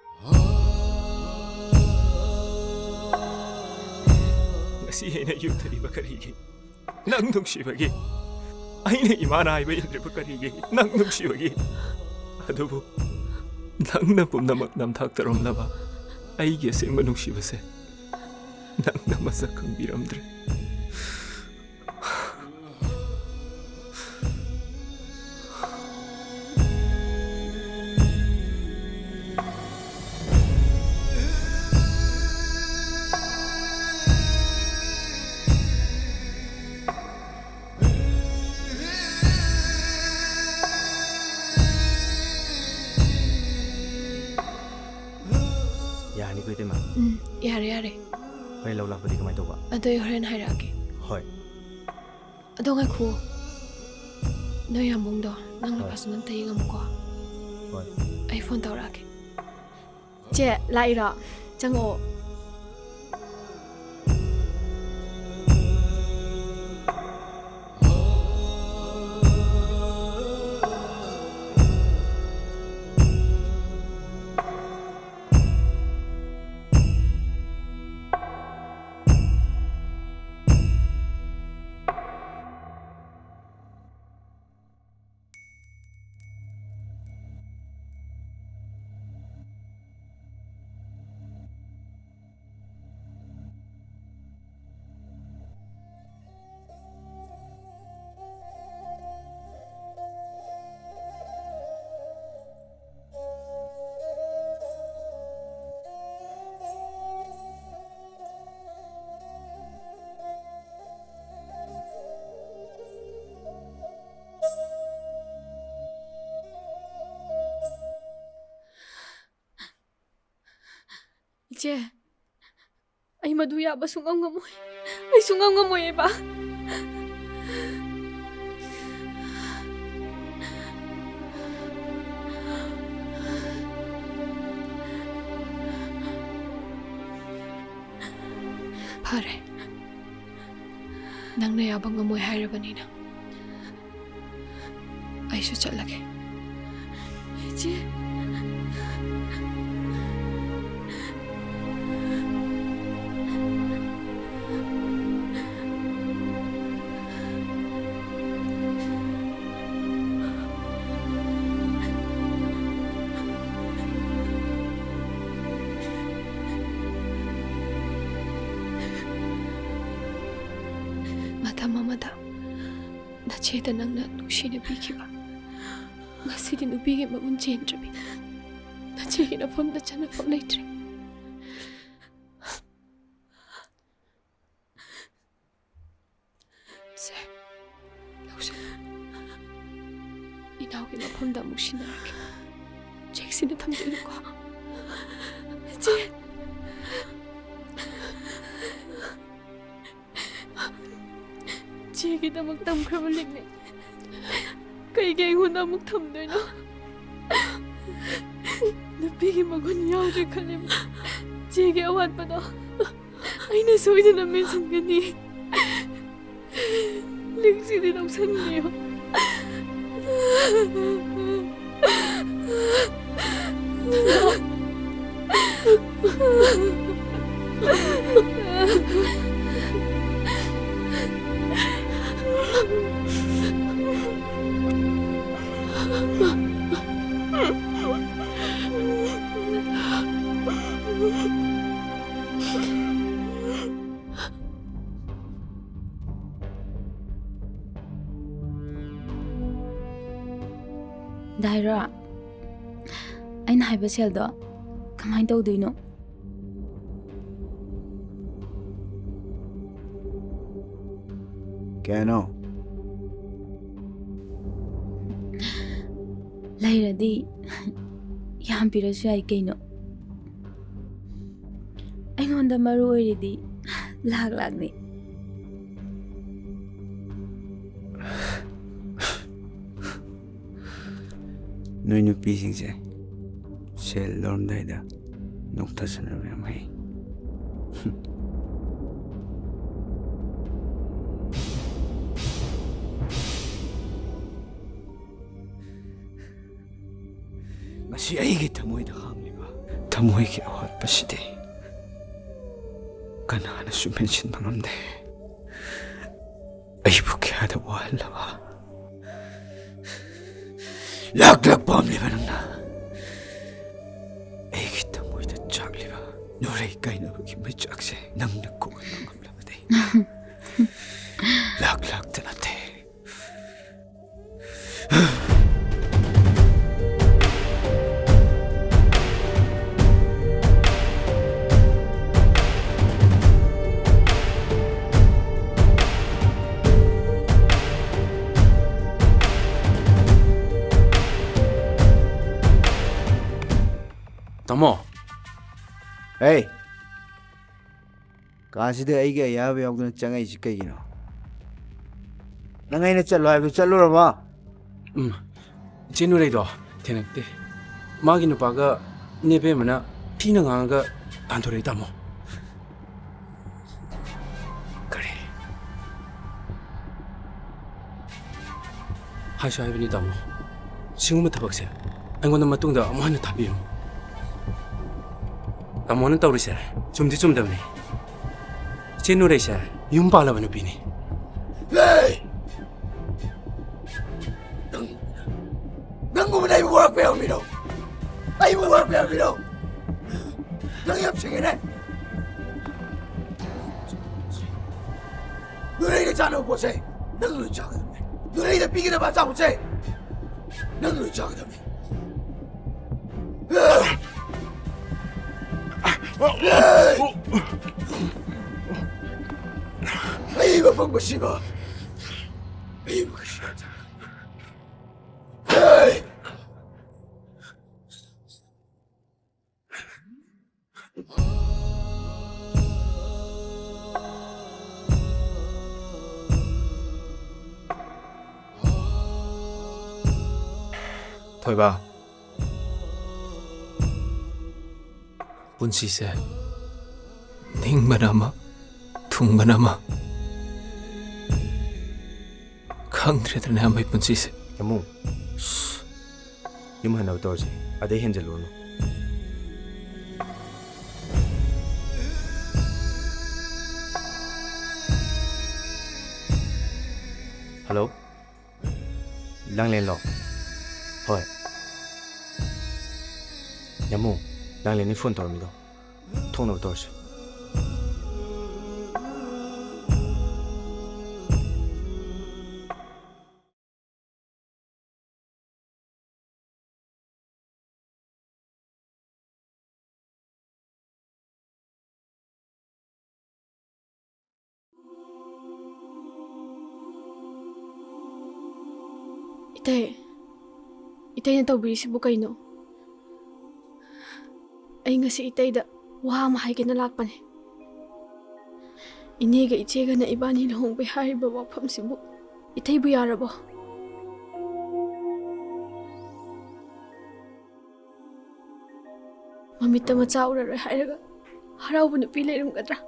ngasi ꯑꯩꯅ ꯌꯨꯝꯗꯔꯤꯕ ꯀꯔꯤꯒꯤ? ꯅꯪ ꯅꯨꯡꯁꯤꯕꯒꯤ. ꯑꯩꯅ ꯏꯃꯥꯅ ꯍꯥꯏꯕ ꯏꯟꯗ꯭ꯔꯤꯕ ꯀꯔꯤꯒꯤ? ꯅꯪ ꯅꯨꯡꯁꯤꯕꯒꯤ. ꯑꯗꯨꯕꯨ ꯅꯪꯅ ꯄꯨꯝꯅꯃꯛ ꯅꯝꯊꯥꯛ ꯇꯧꯔꯝꯂꯕ ꯑꯩꯒꯤ ꯑꯁꯦꯡꯕ ꯅꯨꯡꯁꯤꯕꯁꯦ ꯅꯪꯅ ꯃꯁꯛ ꯈꯪꯕꯤꯔꯝꯗ꯭ꯔꯦ. 야니 그 이때마 Yare. 왜 러울락버디 그만 둬봐 Adoy horen hairake. 헐 Ado nga ko. No yamong do. Nang napasunan tayo ngam ko. 헐 Ay phone tawrake. Che, laira. Chango. Che, ay maduya ba sungam ngamoy? Ay sungam ngamoy ba? Pare, nang nayabang ngamoy hairabanina. Ay suchalage. Che, Mamada, nacheta nang na nushina bikiba. Ngasidi nubigi magunjen trabi. Nachehi na fam na chana fam laitre. Se, lausa. Inawgi na fam da mushina rake. Jeksi na tamdilu ko. Je. 제기다 막 담그물릭네. 그이게 이구나 막 담들노. 나비기 막은 야우를 칼림. 제게 아왔바다. 아이나 소이드나 맨상가니. 릭시디 남산네요. ꯗꯥꯏꯔꯥ ꯑꯩꯅ ꯍꯥꯏꯕ ꯁꯦꯜꯗꯣ ꯀꯃꯥꯏꯅ ꯇꯧꯗꯣꯏꯅꯣ? ꯀꯌꯥꯅꯣ? ꯂꯩꯔꯗꯤ ꯌꯥꯝ ꯄꯤꯔꯁꯨ ꯌꯥꯏ ꯀꯩꯅꯣ. ꯑꯩꯉꯣꯟꯗ ꯃꯔꯨ ꯑꯣꯏꯔꯤꯗꯤ ꯂꯥꯛꯅꯤ. ꯅꯣꯏ ꯅꯨꯄꯤꯁꯤꯡꯁꯦ ꯁꯦꯜ ꯂꯧꯔꯝꯗꯥꯏꯗ ꯅꯣꯛꯊꯁꯟꯅꯕ ꯌꯥꯝ ꯍꯩ. ꯉꯁꯤ ꯑꯩꯒꯤ ꯊꯃꯣꯏꯗ ꯍꯥꯡꯂꯤꯕ ꯊꯃꯣꯏꯒꯤ ꯑꯋꯥꯠꯄꯁꯤꯗꯤ ꯀꯅꯥꯅꯁꯨ ꯃꯦꯟꯁꯤꯟꯕ ꯉꯝꯗꯦ. ꯑꯩꯕꯨ ꯀꯌꯥꯗ ꯋꯥꯍꯜꯂꯕ ꯂꯥꯛ ꯄꯥꯝꯂꯤꯕ ꯅꯪꯅ ꯑꯩꯒꯤ ꯊꯃꯣꯏꯗ ꯆꯥꯛꯂꯤꯕ ꯅꯨꯔꯩ ꯀꯥꯏꯅꯕꯒꯤ ꯃꯩꯆꯥꯛꯁꯦ ꯅꯪꯅ ꯀꯣꯛꯍꯟꯕ ꯉꯝꯂꯕꯗꯤ ꯂꯥꯛꯇ ꯅꯠꯇꯦ. Tamo. Hey. Kaasida aige ayaba yawduna changai kayino. Nang aina chalo haibu chaluraba. Chenu reido thenakte. Magi nupaga nebe mana thina nganga tanthorei tamo. Kare. Haisha haibani tamo. Singuma thabakse aingona matungda amana thabiyo. Tamonan tawrise chumdi chumdabni. Chenu reisa yum palaba nupini. Hey! Nang gumana ibu warak pe amiro. Ai ibu warak pe amiro. Nang yap singene. Nurai da chano pose. Nang lu chagadamne. Nurai da pigina ba cha pose. Nang lu chagadamne. Ay, bapang basiba. Ay, basiba. Ay! Thoiba. Punsise ningban ama thungban ama khangdredane amai punsise. Yamu. Yum hanaw torse ade henjalunu. Hello. Langlen lo. Hoi. Yamu. Langlen ni phone tormido. Thongno torse. Itay na tawbirisibu kayno. Ay nga si itay da wama hay kinalakpan eh. Iniga itsega na ibani na hong bihari ba wapam sibu. Itay buyara ba? Mamita matsauraray hayraga haraw ba na pilay kadra.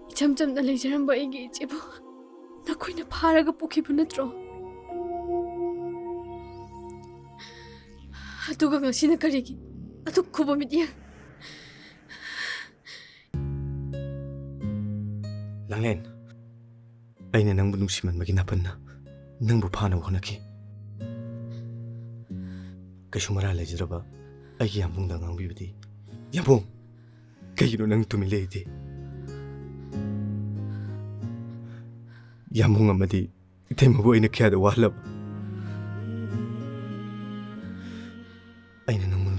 Icham-cham na laysaran ba igi itsibo. Nakoy na paraga pukibo na tro. Aduga nga sinakarigi. Aduk ko ba midya? Langlen. Ay na nang bunungsiman maginapan na. Nang bupana ko naki. Kasyumara lajira ba? Ay yambong dangang bibidi. Yambong! Kayo nang tumili iti. Yambong amadi. Itay mabuhay na kaya dawala ba?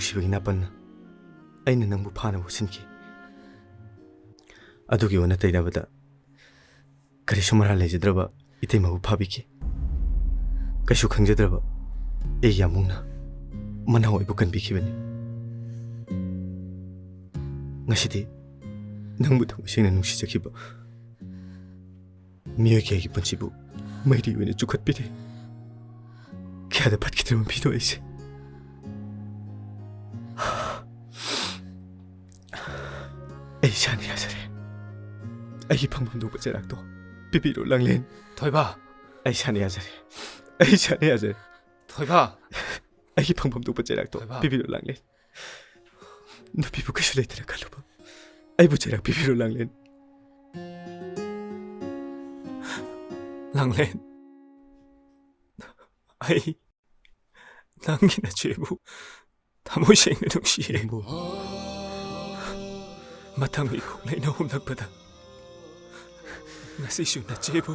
ꯅꯨꯡꯁꯤꯕꯒꯤ ꯅꯥꯄꯟꯅ ꯑꯩꯅ ꯅꯪꯕꯨ ꯐꯥꯅꯕ ꯍꯣꯠꯅꯈꯤ ꯑꯗꯨꯒꯤ ꯑꯣꯟꯅ ꯇꯩꯅꯕꯗ ꯀꯔꯤꯁꯨ ꯃꯔꯥꯜ ꯂꯩꯖꯗ꯭ꯔꯕ ꯏꯇꯩꯃꯕꯨ ꯐꯥꯕꯤꯈꯤ ꯀꯩꯁꯨ ꯈꯪꯖꯗ꯭ꯔꯕ ꯑꯩ ꯌꯥꯝꯕꯨꯡꯅ ꯃꯅꯥꯎ ꯑꯩꯕꯨ ꯀꯟꯕꯤꯈꯤꯕꯅꯤ ꯉꯁꯤꯗꯤ ꯅꯪꯕꯨ ꯊꯃꯣꯏ ꯁꯦꯡꯅ ꯅꯨꯡꯁꯤꯖꯈꯤꯕ ꯃꯤꯑꯣꯏ ꯀꯌꯥꯒꯤ ꯄꯨꯟꯁꯤꯕꯨ ꯃꯩꯔꯤ ꯑꯣꯏꯅ ꯆꯨꯈꯠꯄꯤꯔꯦ ꯀꯌꯥꯗ ꯐꯠꯈꯤꯗ꯭ꯔꯕ ꯃꯤꯅꯣ ꯑꯩꯁꯦ ꯑꯩ ꯏꯁꯥꯅ ꯌꯥꯖꯔꯦ ꯑꯩꯒꯤ ꯐꯪꯐꯝ ꯊꯣꯛꯄ ꯆꯩꯔꯥꯛꯇꯣ ꯄꯤꯕꯤꯔꯣ ꯂꯥꯡꯂꯦꯟ ꯊꯣꯏꯕ ꯑꯩ ꯏꯁꯥꯅ ꯌꯥꯖꯔꯦ ꯑꯩ ꯏꯁꯥꯅ ꯌꯥꯖꯔꯦ ꯊꯣꯏꯕ ꯑꯩꯒꯤ ꯐꯪꯐꯝ ꯊꯣꯛꯄ ꯆꯩꯔꯥꯛꯇꯣ ꯄꯤꯕꯤꯔꯣ ꯂꯥꯡꯂꯦꯟ ꯅꯨꯄꯤꯕꯨ ꯀꯩꯁꯨ ꯂꯩꯇꯅ ꯈꯜꯂꯨꯕ ꯑꯩꯕꯨ ꯆꯩꯔꯥꯛ ꯄꯤꯕꯤꯔꯣ ꯂꯥꯡꯂꯦꯟ ꯂꯥꯡꯂꯦꯟ ꯑꯩ ꯅꯪꯒꯤ ꯅꯆꯦꯕꯨ ꯊꯃꯣꯏ ꯁꯦꯡꯅ ꯅꯨꯡꯁꯤꯌꯦ ꯃꯊꯪ ꯏꯈꯣꯛ ꯂꯩꯅ ꯍꯨꯝꯂꯛꯄꯗ ꯉꯁꯤꯁꯨ ꯅꯆꯦꯕꯨ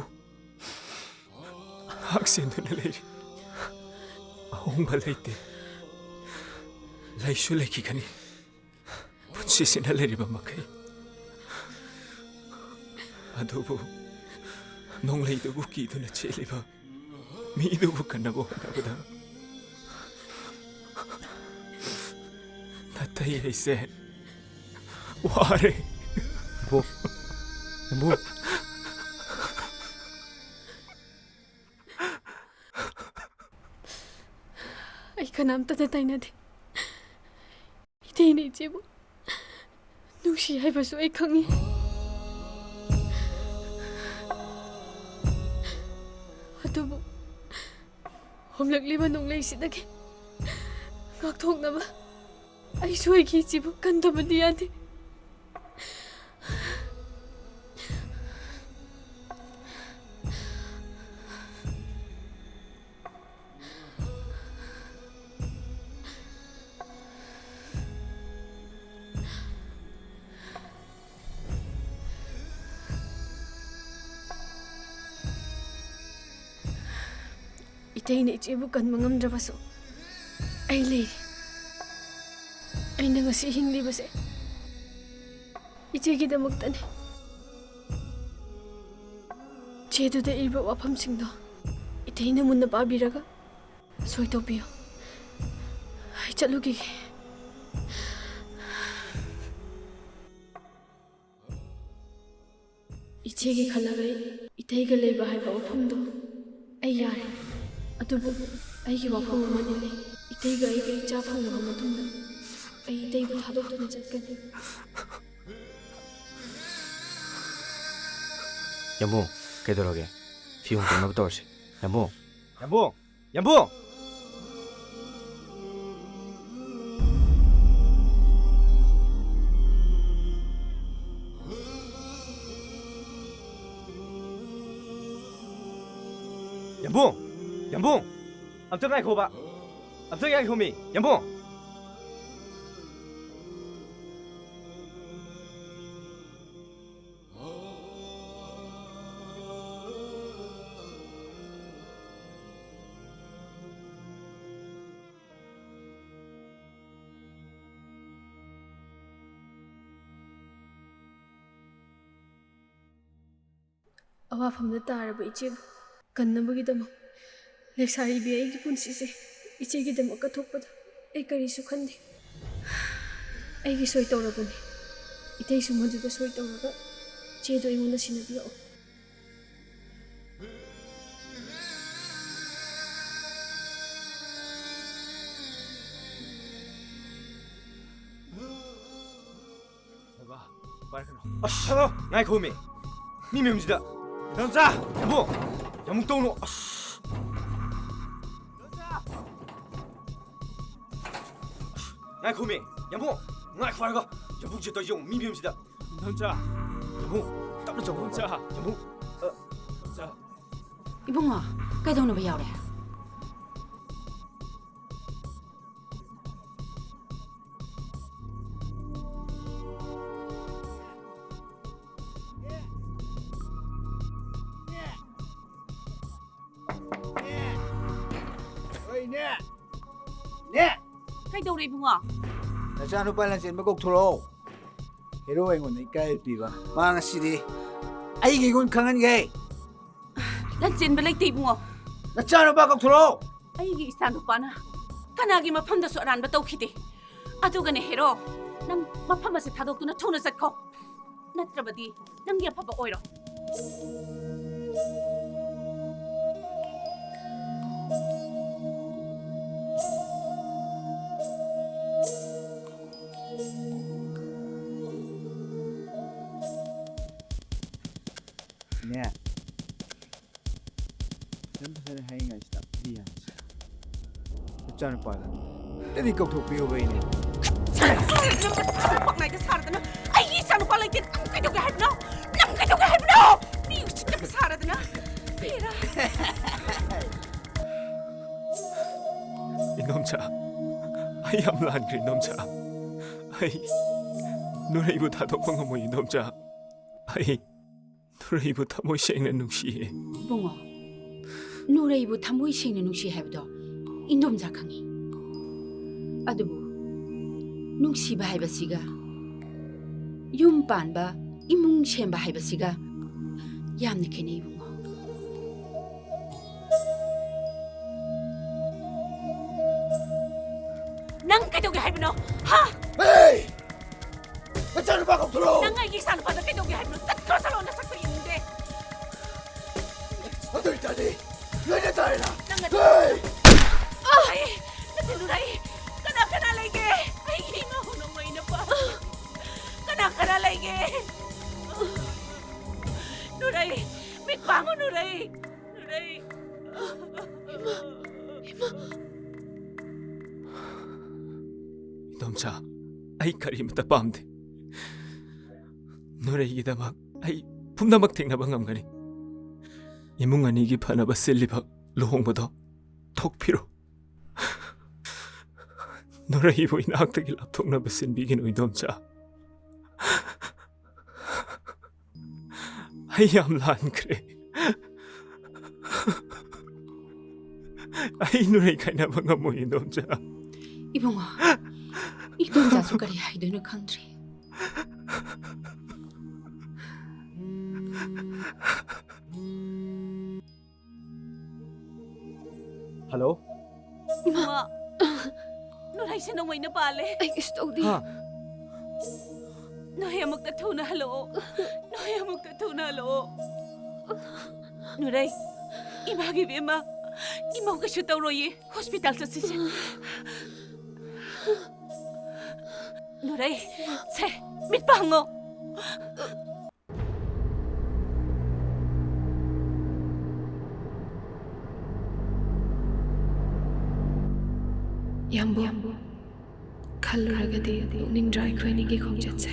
ꯉꯥꯛꯁꯦꯟꯗꯨꯅ ꯂꯩꯔꯤ ꯑꯍꯣꯡꯕ ꯂꯩꯇꯦ ꯂꯩꯁꯨ ꯂꯩꯈꯤꯒꯅꯤ ꯄꯨꯟꯁꯤꯁꯤꯅ ꯂꯩꯔꯤꯕ ꯃꯈꯩ ꯑꯗꯨꯕꯨ ꯅꯣꯡꯂꯩꯗꯨꯕꯨ ꯀꯤꯗꯨꯅ ꯆꯦꯜꯂꯤꯕ ꯃꯤꯗꯨꯕꯨ ꯀꯟꯅꯕ ꯍꯣꯠꯅꯕꯗ 나타의 이제 와래 뭐 ꯑꯩ ꯀꯅꯥꯝꯇꯗ ꯇꯥꯏꯅꯗꯦ ꯏꯇꯩꯅ ꯏꯆꯦꯕꯨ ꯅꯨꯡꯁꯤ ꯍꯥꯏꯕꯁꯨ ꯑꯩ ꯈꯪꯉꯤ ꯑꯗꯨꯕꯨ ꯍꯣꯝꯂꯛꯂꯤꯕ ꯅꯣꯡꯂꯩꯁꯤꯗꯒꯤ ꯉꯥꯛꯊꯣꯛꯅꯕ ꯑꯩꯁꯨ ꯑꯩꯒꯤ ꯏꯆꯦꯕꯨ ꯀꯟꯗꯕꯗꯤ ꯌꯥꯗꯦ 이태인의 이제부 간망 남자봐서 아이레이 아이나 ngasi hinglibase 이제기다먹다네 제도다 일부 와팜싱도 이태인의 문나 빠비라가 소이도비요 아이 짤루기 이제기 칼라가 이태이가 레이바 하이바 와팜도 아이 야래 ꯑꯗꯨꯕꯨ ꯑꯩꯒꯤ ꯋꯥꯐꯝ ꯑꯃꯗꯤ ꯂꯩ ꯏꯇꯩꯒ ꯑꯩꯒ ꯏꯆꯥ ꯐꯪꯂꯕ ꯃꯇꯨꯡꯗ ꯑꯩ ꯏꯇꯩꯕꯨ ꯊꯥꯗꯣꯛꯇꯨꯅ ꯆꯠꯀꯅꯤ ꯌꯥꯝꯕꯨꯡ ꯀꯩꯗꯧꯔꯒꯦ ꯐꯤꯌꯣꯡ ꯇꯧꯅꯕ ꯇꯧꯔꯁꯤ ꯌꯥꯝꯕꯨꯡ ꯌꯥꯝꯕꯨꯡ ꯌꯥꯝꯕꯨꯡ ꯌꯥꯝꯕꯨꯡ ꯌꯥꯝꯕꯨꯡ ꯑꯝꯇ ꯉꯥꯏꯈꯣꯕ ꯑꯝꯇ ꯉꯥꯏꯈꯣꯃꯤ ꯌꯥꯝꯕꯨꯡ ꯑꯋꯥꯐꯝꯗ ꯇꯥꯔꯕ ꯏꯆꯦꯕꯨ ꯀꯟꯅꯕꯒꯤꯗꯃꯛ ꯂꯩꯁꯥꯔꯤꯕꯤ ꯑꯩꯒꯤ ꯄꯨꯟꯁꯤꯁꯦ ꯏꯆꯦꯒꯤꯗꯃꯛ ꯀꯠꯊꯣꯛꯄꯗ ꯑꯩ ꯀꯔꯤꯁꯨ ꯈꯟꯗꯦ ꯑꯩꯒꯤ ꯁꯣꯏ ꯇꯧꯔꯕꯅꯤ ꯏꯇꯩꯁꯨ ꯃꯗꯨꯗ ꯁꯣꯏ ꯇꯧꯔꯒ ꯆꯦꯗꯣ ꯑꯩꯉꯣꯟꯗ ꯁꯤꯟꯅꯕꯤꯔꯛꯑꯣ ꯑꯁ ꯉꯥꯏꯈꯣꯃꯤ ꯃꯤ ꯃꯌꯨꯝꯁꯤꯗ ꯌꯥꯝꯆꯥ ꯌꯥꯝꯕꯨꯡ ꯌꯥꯝꯃꯨꯛ ꯇꯧꯅꯨ ꯑꯁ ꯉꯥꯏꯈꯣꯃꯤ ꯌꯥꯝꯕꯨꯡ ꯉꯥꯏꯈꯣ ꯍꯥꯏꯔꯒ ꯌꯥꯝꯕꯨꯡꯁꯦ ꯇꯧꯔꯤꯁꯦ ꯌꯦꯡꯉꯨ ꯃꯤ ꯃꯌꯨꯝꯁꯤꯗ ꯌꯥꯝꯆꯥ ꯌꯥꯝꯕꯨꯡ ꯇꯞꯅ ꯆꯪꯉꯨ ꯌꯥꯝꯆꯥ ꯌꯥꯝꯕꯨꯡ ꯌꯥꯝꯆꯥ 이봉아, ꯀꯩꯗꯧꯅꯕ ꯌꯥꯎꯔꯦ? 네! ꯀꯩꯗꯧꯔꯦ ꯏꯕꯨꯡꯉꯣ ꯅꯆꯥꯅꯨꯄꯥ ꯂꯟꯆꯦꯟꯕ ꯀꯧꯊꯣꯔꯛꯑꯣ ꯍꯦꯔꯣ ꯑꯩꯉꯣꯟꯗ ꯏꯀꯥꯏ ꯄꯤꯕ ꯃꯥ ꯉꯁꯤꯗꯤ ꯑꯩꯒꯤ ꯏꯒꯨꯟ ꯈꯪꯍꯟꯒꯦ ꯂꯟꯆꯦꯟꯕ ꯂꯩꯇꯦ ꯏꯕꯨꯡꯉꯣ ꯅꯆꯥꯅꯨꯄꯥ ꯀꯧꯊꯣꯔꯛꯑꯣ ꯑꯩꯒꯤ ꯏꯆꯥꯅꯨꯄꯥꯅ ꯀꯅꯥꯒꯤ ꯃꯐꯝꯗꯁꯨ ꯑꯔꯥꯟꯕ ꯇꯧꯈꯤꯗꯦ ꯑꯗꯨꯒꯅꯦ ꯍꯦꯔꯣ ꯅꯪ ꯃꯐꯝ ꯑꯁꯤ ꯊꯥꯗꯣꯛꯇꯨꯅ ꯊꯨꯅ ꯆꯠꯈꯣ ꯅꯠꯇ꯭ꯔꯕꯗꯤ ꯅꯪꯒꯤ ꯑꯐꯕ ꯑꯣꯏꯔꯣ 네. 전부서는 행위가 있다. 미안하지. 어쩌는 빠다. 때리 꺾어비오 베이네. ꯄꯛꯅꯥꯏꯗ ꯁꯥꯔꯗꯅ ꯑꯩꯒꯤ ꯏꯆꯥꯅꯨꯄꯥ ꯂꯩꯇꯦ ꯅꯪ ꯀꯩꯗꯧꯒꯦ ꯍꯥꯏꯕꯅꯣ ꯅꯪ ꯀꯩꯗꯧꯒꯦ ꯍꯥꯏꯕꯅꯣ ꯃꯤ ꯎꯁꯤꯠꯇꯕ ꯁꯥꯔꯗꯅ ꯐꯦꯔꯥ 이놈자, 아이 암란그 이놈자, 아이 노래이부 다독방어모 이놈자, 아이 노래이부 타모이 생는 눅시에. ꯏꯕꯨꯡꯉꯣ ꯅꯨꯔꯩꯕꯨ ꯊꯃꯣꯏ ꯁꯦꯡꯅ ꯅꯨꯡꯁꯤ ꯍꯥꯏꯕꯗꯣ ꯏꯟꯗꯣꯝꯆꯥ ꯈꯪꯉꯤ ꯑꯗꯨꯕꯨ ꯅꯨꯡꯁꯤꯕ ꯍꯥꯏꯕꯁꯤꯒ ꯌꯨꯝ ꯄꯥꯟꯕ ꯏꯃꯨꯡ ꯁꯦꯝꯕ ꯍꯥꯏꯕꯁꯤꯒ ꯌꯥꯝꯅ ꯈꯦꯠꯅꯩ ꯏꯕꯨꯡꯉꯣ ꯅꯪ ꯀꯩꯗꯧꯒꯦ ꯍꯥꯏꯕꯅꯣ ꯍꯥ 에이! 너짜는 박 없도록! ꯅꯪ ꯑꯩꯒꯤ ꯏꯆꯥꯅꯨꯄꯥꯗ ꯀꯩꯗꯧꯒꯦ ꯍꯥꯏꯕꯅꯣ ꯇꯠꯈ꯭ꯔꯣ ꯆꯠꯂꯣ ꯅꯁꯛꯇꯣ ꯌꯦꯡꯅꯤꯡꯗꯦ 어딜 따니? 너네 따이라! 에이! 누라이! 까나 레게! 아이기 너무 많이 나빠! 까나 레게! 누라이! 밑방어 누라이! 누라이! 이놈자, 아이 가리무다 밤데. 노래이기다막 아이 품나막 탱나방감가니. 이뭉아니기 파나바 셀리박 로홍보다 톡피로. 노래이보 이나 학덕이 랍통나바 센비긴 의dom자. 아이 암란 그래. 아이 노래이 가이나방가 뭐 이놈자. 이봉아, 이놈자 소가리 하이드는 칸트리. हेलो 이봉아, 노라이 씨 너무 있는 발레. ꯑꯩ ꯀꯩꯁꯨ ꯇꯧꯗꯦ 너희 아무것도 투나 할로. 너희 아무것도 투나 할로. 노라이, 이마기 비마. 이마가 슈터로이 호스피탈 서시지. 노라이, 세 밑방어. ꯌꯥꯝꯕꯨ ꯈꯜꯂꯨꯔꯒꯗꯤ ꯅꯣꯛꯅꯤꯡꯗ꯭ꯔꯥ ꯑꯩꯈꯣꯏꯅꯤꯒꯤ ꯈꯣꯡꯆꯠꯁꯦ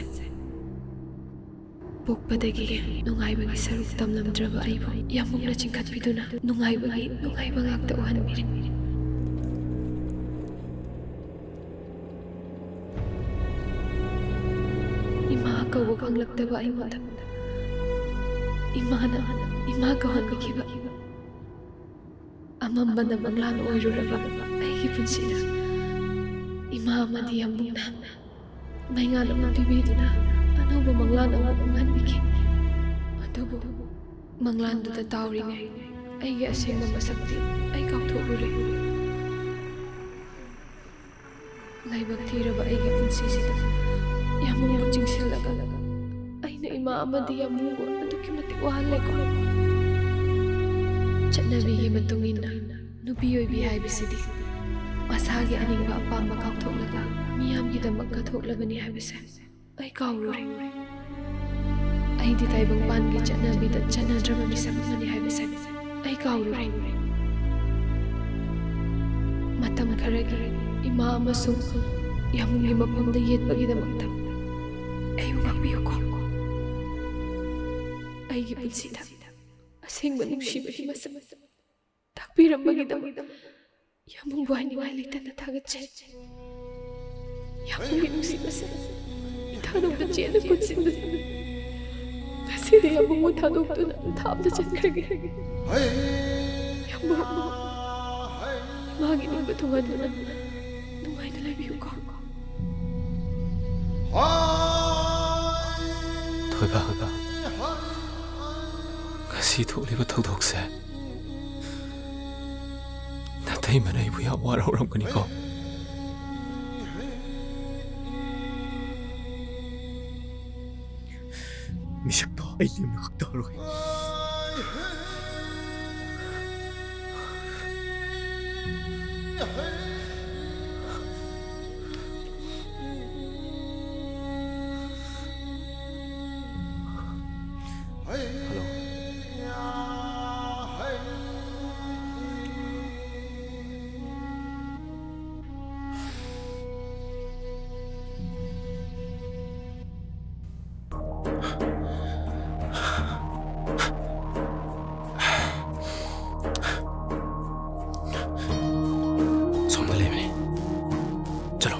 ꯄꯣꯛꯄꯗꯒꯤ ꯅꯨꯡꯉꯥꯏꯕꯒꯤ ꯁꯔꯨꯛ ꯇꯝꯂꯝꯗ꯭ꯔꯕ ꯑꯩꯕꯨ ꯌꯥꯝꯕꯨꯅ ꯆꯤꯡꯈꯠꯄꯤꯗꯨꯅ ꯅꯨꯡꯉꯥꯏꯕ ꯉꯥꯛꯇ ꯎꯍꯟꯕꯤꯔꯤ ꯏꯃꯥ ꯀꯧꯕ ꯈꯪꯂꯛꯇꯕ ꯑꯩꯉꯣꯟꯗ ꯏꯃꯥ ꯀꯧꯍꯟꯕꯤꯈꯤꯕ ꯑꯃꯝꯕꯅ ꯃꯪꯂꯥꯟ ꯑꯣꯏꯔꯨꯔꯕ ꯑꯩꯒꯤ ꯄꯨꯟꯁꯤꯗ 이마 아마디 양봉나 맹아는 비비두나 아노보 망란 아마 웅한비키 아도보 망란두다 다우리네 아이게 아생나 마삭티 아이 가우토부리 나이박 티러바 아이게 분시시다 야몽부 징실라가 아이나 이마 아마디 야몽부 아두키 마티 와할레고 ꯆꯠꯅꯕꯤꯒꯤ ꯃꯇꯨꯡ ꯏꯟꯅ ꯅꯨꯄꯤ ꯑꯣꯏꯕꯤ ꯍꯥꯏꯕꯁꯤꯗꯤ ꯃꯁꯥꯒꯤ ꯑꯅꯤꯡꯕ ꯑꯄꯥꯝꯕ ꯀꯥꯎꯊꯣꯛꯂꯒ ꯃꯤꯌꯥꯝꯒꯤꯗꯃꯛ ꯀꯠꯊꯣꯛꯂꯕꯅꯤ ꯍꯥꯏꯕꯁꯦ ꯑꯩ ꯀꯥꯎꯔꯨꯔꯦ ꯑꯩꯗꯤ ꯇꯥꯏꯕꯪꯄꯥꯟꯒꯤ ꯆꯠꯅꯕꯤꯗ ꯆꯠꯅꯗ꯭ꯔꯕ ꯃꯤꯁꯛ ꯑꯃꯅꯤ ꯍꯥꯏꯕꯁꯦ ꯑꯩ ꯀꯥꯎꯔꯨꯔꯦ ꯃꯇꯝ ꯈꯔꯒꯤ ꯏꯃꯥ ꯑꯃꯁꯨꯡ ꯌꯥꯝꯕꯨꯡꯒꯤ ꯃꯐꯝꯗ ꯌꯦꯠꯄꯒꯤꯗꯃꯛꯇ ꯑꯩꯕꯨ ꯉꯥꯛꯄꯤꯌꯨꯀꯣ ꯑꯩꯒꯤ ꯄꯨꯟꯁꯤꯗ ꯑꯁꯦꯡꯕ ꯅꯨꯡꯁꯤꯕꯒꯤ ꯃꯁꯛ ꯇꯥꯛꯄꯤꯔꯝꯕꯒꯤꯗꯃꯛ ꯌꯥꯝꯕꯨꯡꯕꯨ ꯍꯥꯏꯅꯤꯡꯉꯥꯏ ꯂꯩꯇꯅ ꯊꯥꯒꯠꯆꯩ ꯌꯥꯝꯕꯨꯡꯒꯤ ꯅꯨꯡꯁꯤꯕꯁꯦ ꯊꯥꯗꯣꯛꯇ ꯆꯦꯟꯅ ꯄꯨꯟꯁꯤꯟꯕꯁꯦ ꯉꯁꯤꯗꯤ ꯌꯥꯝꯕꯨꯡꯕꯨ ꯊꯥꯗꯣꯛꯇꯨꯅ ꯊꯥꯞꯅ ꯆꯠꯈ꯭ꯔꯒꯦ ꯌꯥꯝꯕꯨꯡ ꯏꯃꯥꯒꯤ ꯅꯤꯡꯕ ꯊꯨꯡꯍꯟꯗꯨꯅ ꯅꯨꯡꯉꯥꯏꯅ ꯂꯩꯕꯤꯌꯨꯀꯣ ꯊꯣꯏꯕ ꯉꯁꯤ ꯊꯣꯛꯂꯤꯕ ꯊꯧꯗꯣꯛꯁꯦ 나태이만 아이부 야 와라오람거니까 미식도 아이엠을 극다로 정말 레미니 चलो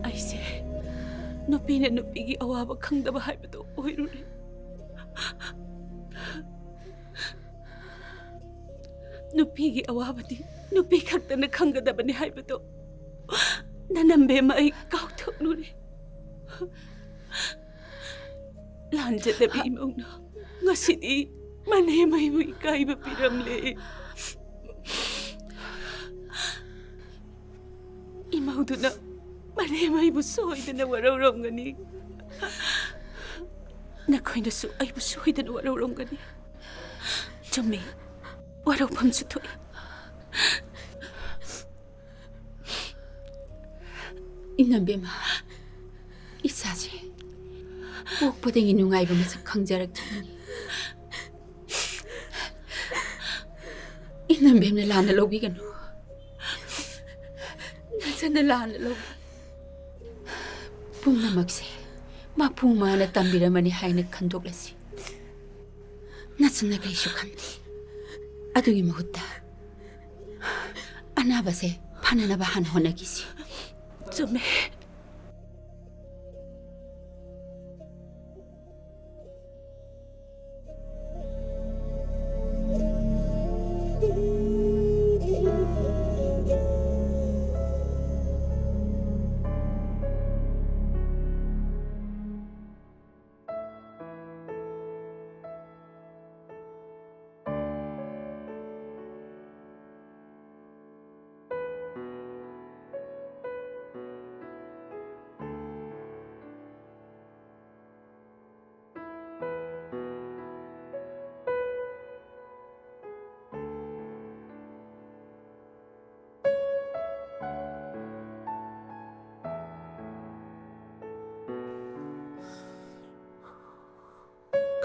ꯑꯩꯁꯦ ꯅꯨꯄꯤꯅ ꯅꯨꯄꯤꯒꯤ ꯑꯋꯥꯕ ꯈꯪꯗꯕ ꯍꯥꯏꯕꯗꯣ ꯑꯣꯏꯔꯨꯔꯦ ꯅꯨꯄꯤꯒꯤ ꯑꯋꯥꯕꯗꯤ ꯅꯨꯄꯤ ꯈꯛꯇꯅ ꯈꯪꯒꯗꯕꯅꯤ ꯍꯥꯏꯕꯗꯣ ꯅꯅꯝꯕꯦꯝꯃ ꯑꯩ ꯀꯥꯎꯊꯣꯛꯂꯨꯔꯦ ꯂꯥꯟꯖꯗꯕꯤ ꯏꯃꯧꯅ ꯉꯁꯤꯗꯤ ꯃꯅꯦꯝꯃꯩꯕꯨ ꯏꯀꯥꯏꯕ ꯄꯤꯔꯝꯂꯦ 이마우드나 마네마이부 소이드나 와라우롱가니 나코이나수 아이부 소이드나 와라우롱가니 좀미 와라우밤수 토이 이남베마 이사지 무엇보다이 누가이부 마사 강자락자니 이남베마 라나 로비가노 나잖아 라나 로비 ꯄꯨꯝꯅꯃꯛꯁꯦ ꯃꯄꯨ ꯃꯥꯅ ꯇꯝꯕꯤꯔꯝꯃꯅꯤ ꯍꯥꯏꯅ ꯈꯟꯗꯣꯛꯂꯁꯤ ꯅꯆꯟꯅ ꯀꯩꯁꯨ ꯈꯟꯗꯦ ꯑꯗꯨꯒꯤ ꯃꯍꯨꯠꯇ ꯑꯅꯥꯕꯁꯦ ꯐꯅꯅꯕ ꯍꯥꯟꯅ ꯍꯣꯠꯅꯈꯤꯁꯤ ꯆꯨꯝꯃꯦ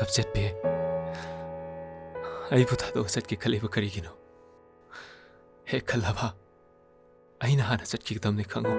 ꯀꯞꯆꯠꯄꯤ ꯑꯩꯕꯨ ꯊꯥꯗꯣꯛꯑ ꯆꯠꯀꯦ ꯈꯜꯂꯤꯕ ꯀꯔꯤꯒꯤꯅꯣ ꯍꯦꯛ ꯈꯜꯂꯕ ꯑꯩꯅ ꯍꯥꯟꯅ ꯆꯠꯈꯤꯒꯗꯕꯅꯤ ꯈꯪꯉꯨ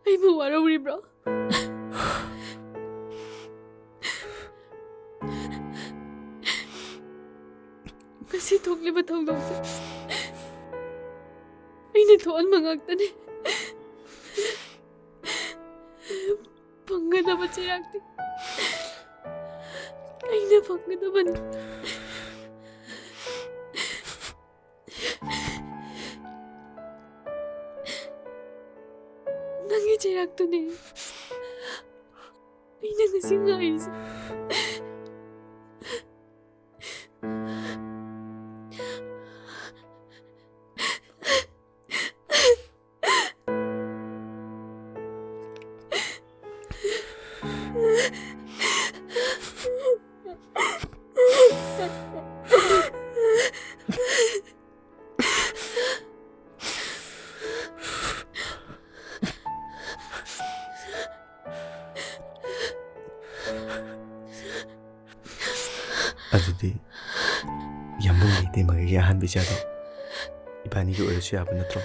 ꯑꯩꯕꯨ ꯋꯥꯔꯧꯔꯤꯕ꯭ꯔꯣ? ꯉꯁꯤ ꯊꯣꯛꯂꯤꯕ ꯊꯧꯗꯣꯛꯁꯦ ꯑꯩꯅ ꯊꯣꯛꯍꯟꯕ ꯉꯥꯛꯇꯅꯤ. ꯐꯪꯒꯗꯕ ꯆꯩꯔꯥꯛꯇꯤ ꯑꯩꯅ ꯐꯪꯒꯗꯕꯅꯤ. ꯅꯪꯒꯤ ꯆꯩꯔꯥꯛꯇꯨꯅꯦ ꯑꯩꯅ ꯉꯁꯤ ꯉꯥꯏꯔꯤꯁꯦ. ꯑꯗꯨꯗꯤ ꯌꯥꯝꯕꯨꯡ ꯂꯩꯇꯦꯃꯒꯤ ꯑꯍꯥꯟꯕ ꯏꯆꯥꯗꯣ ꯏꯕꯥꯅꯤꯒꯤ ꯑꯣꯏꯔꯁꯨ ꯌꯥꯕ ꯅꯠꯇ꯭ꯔꯣ?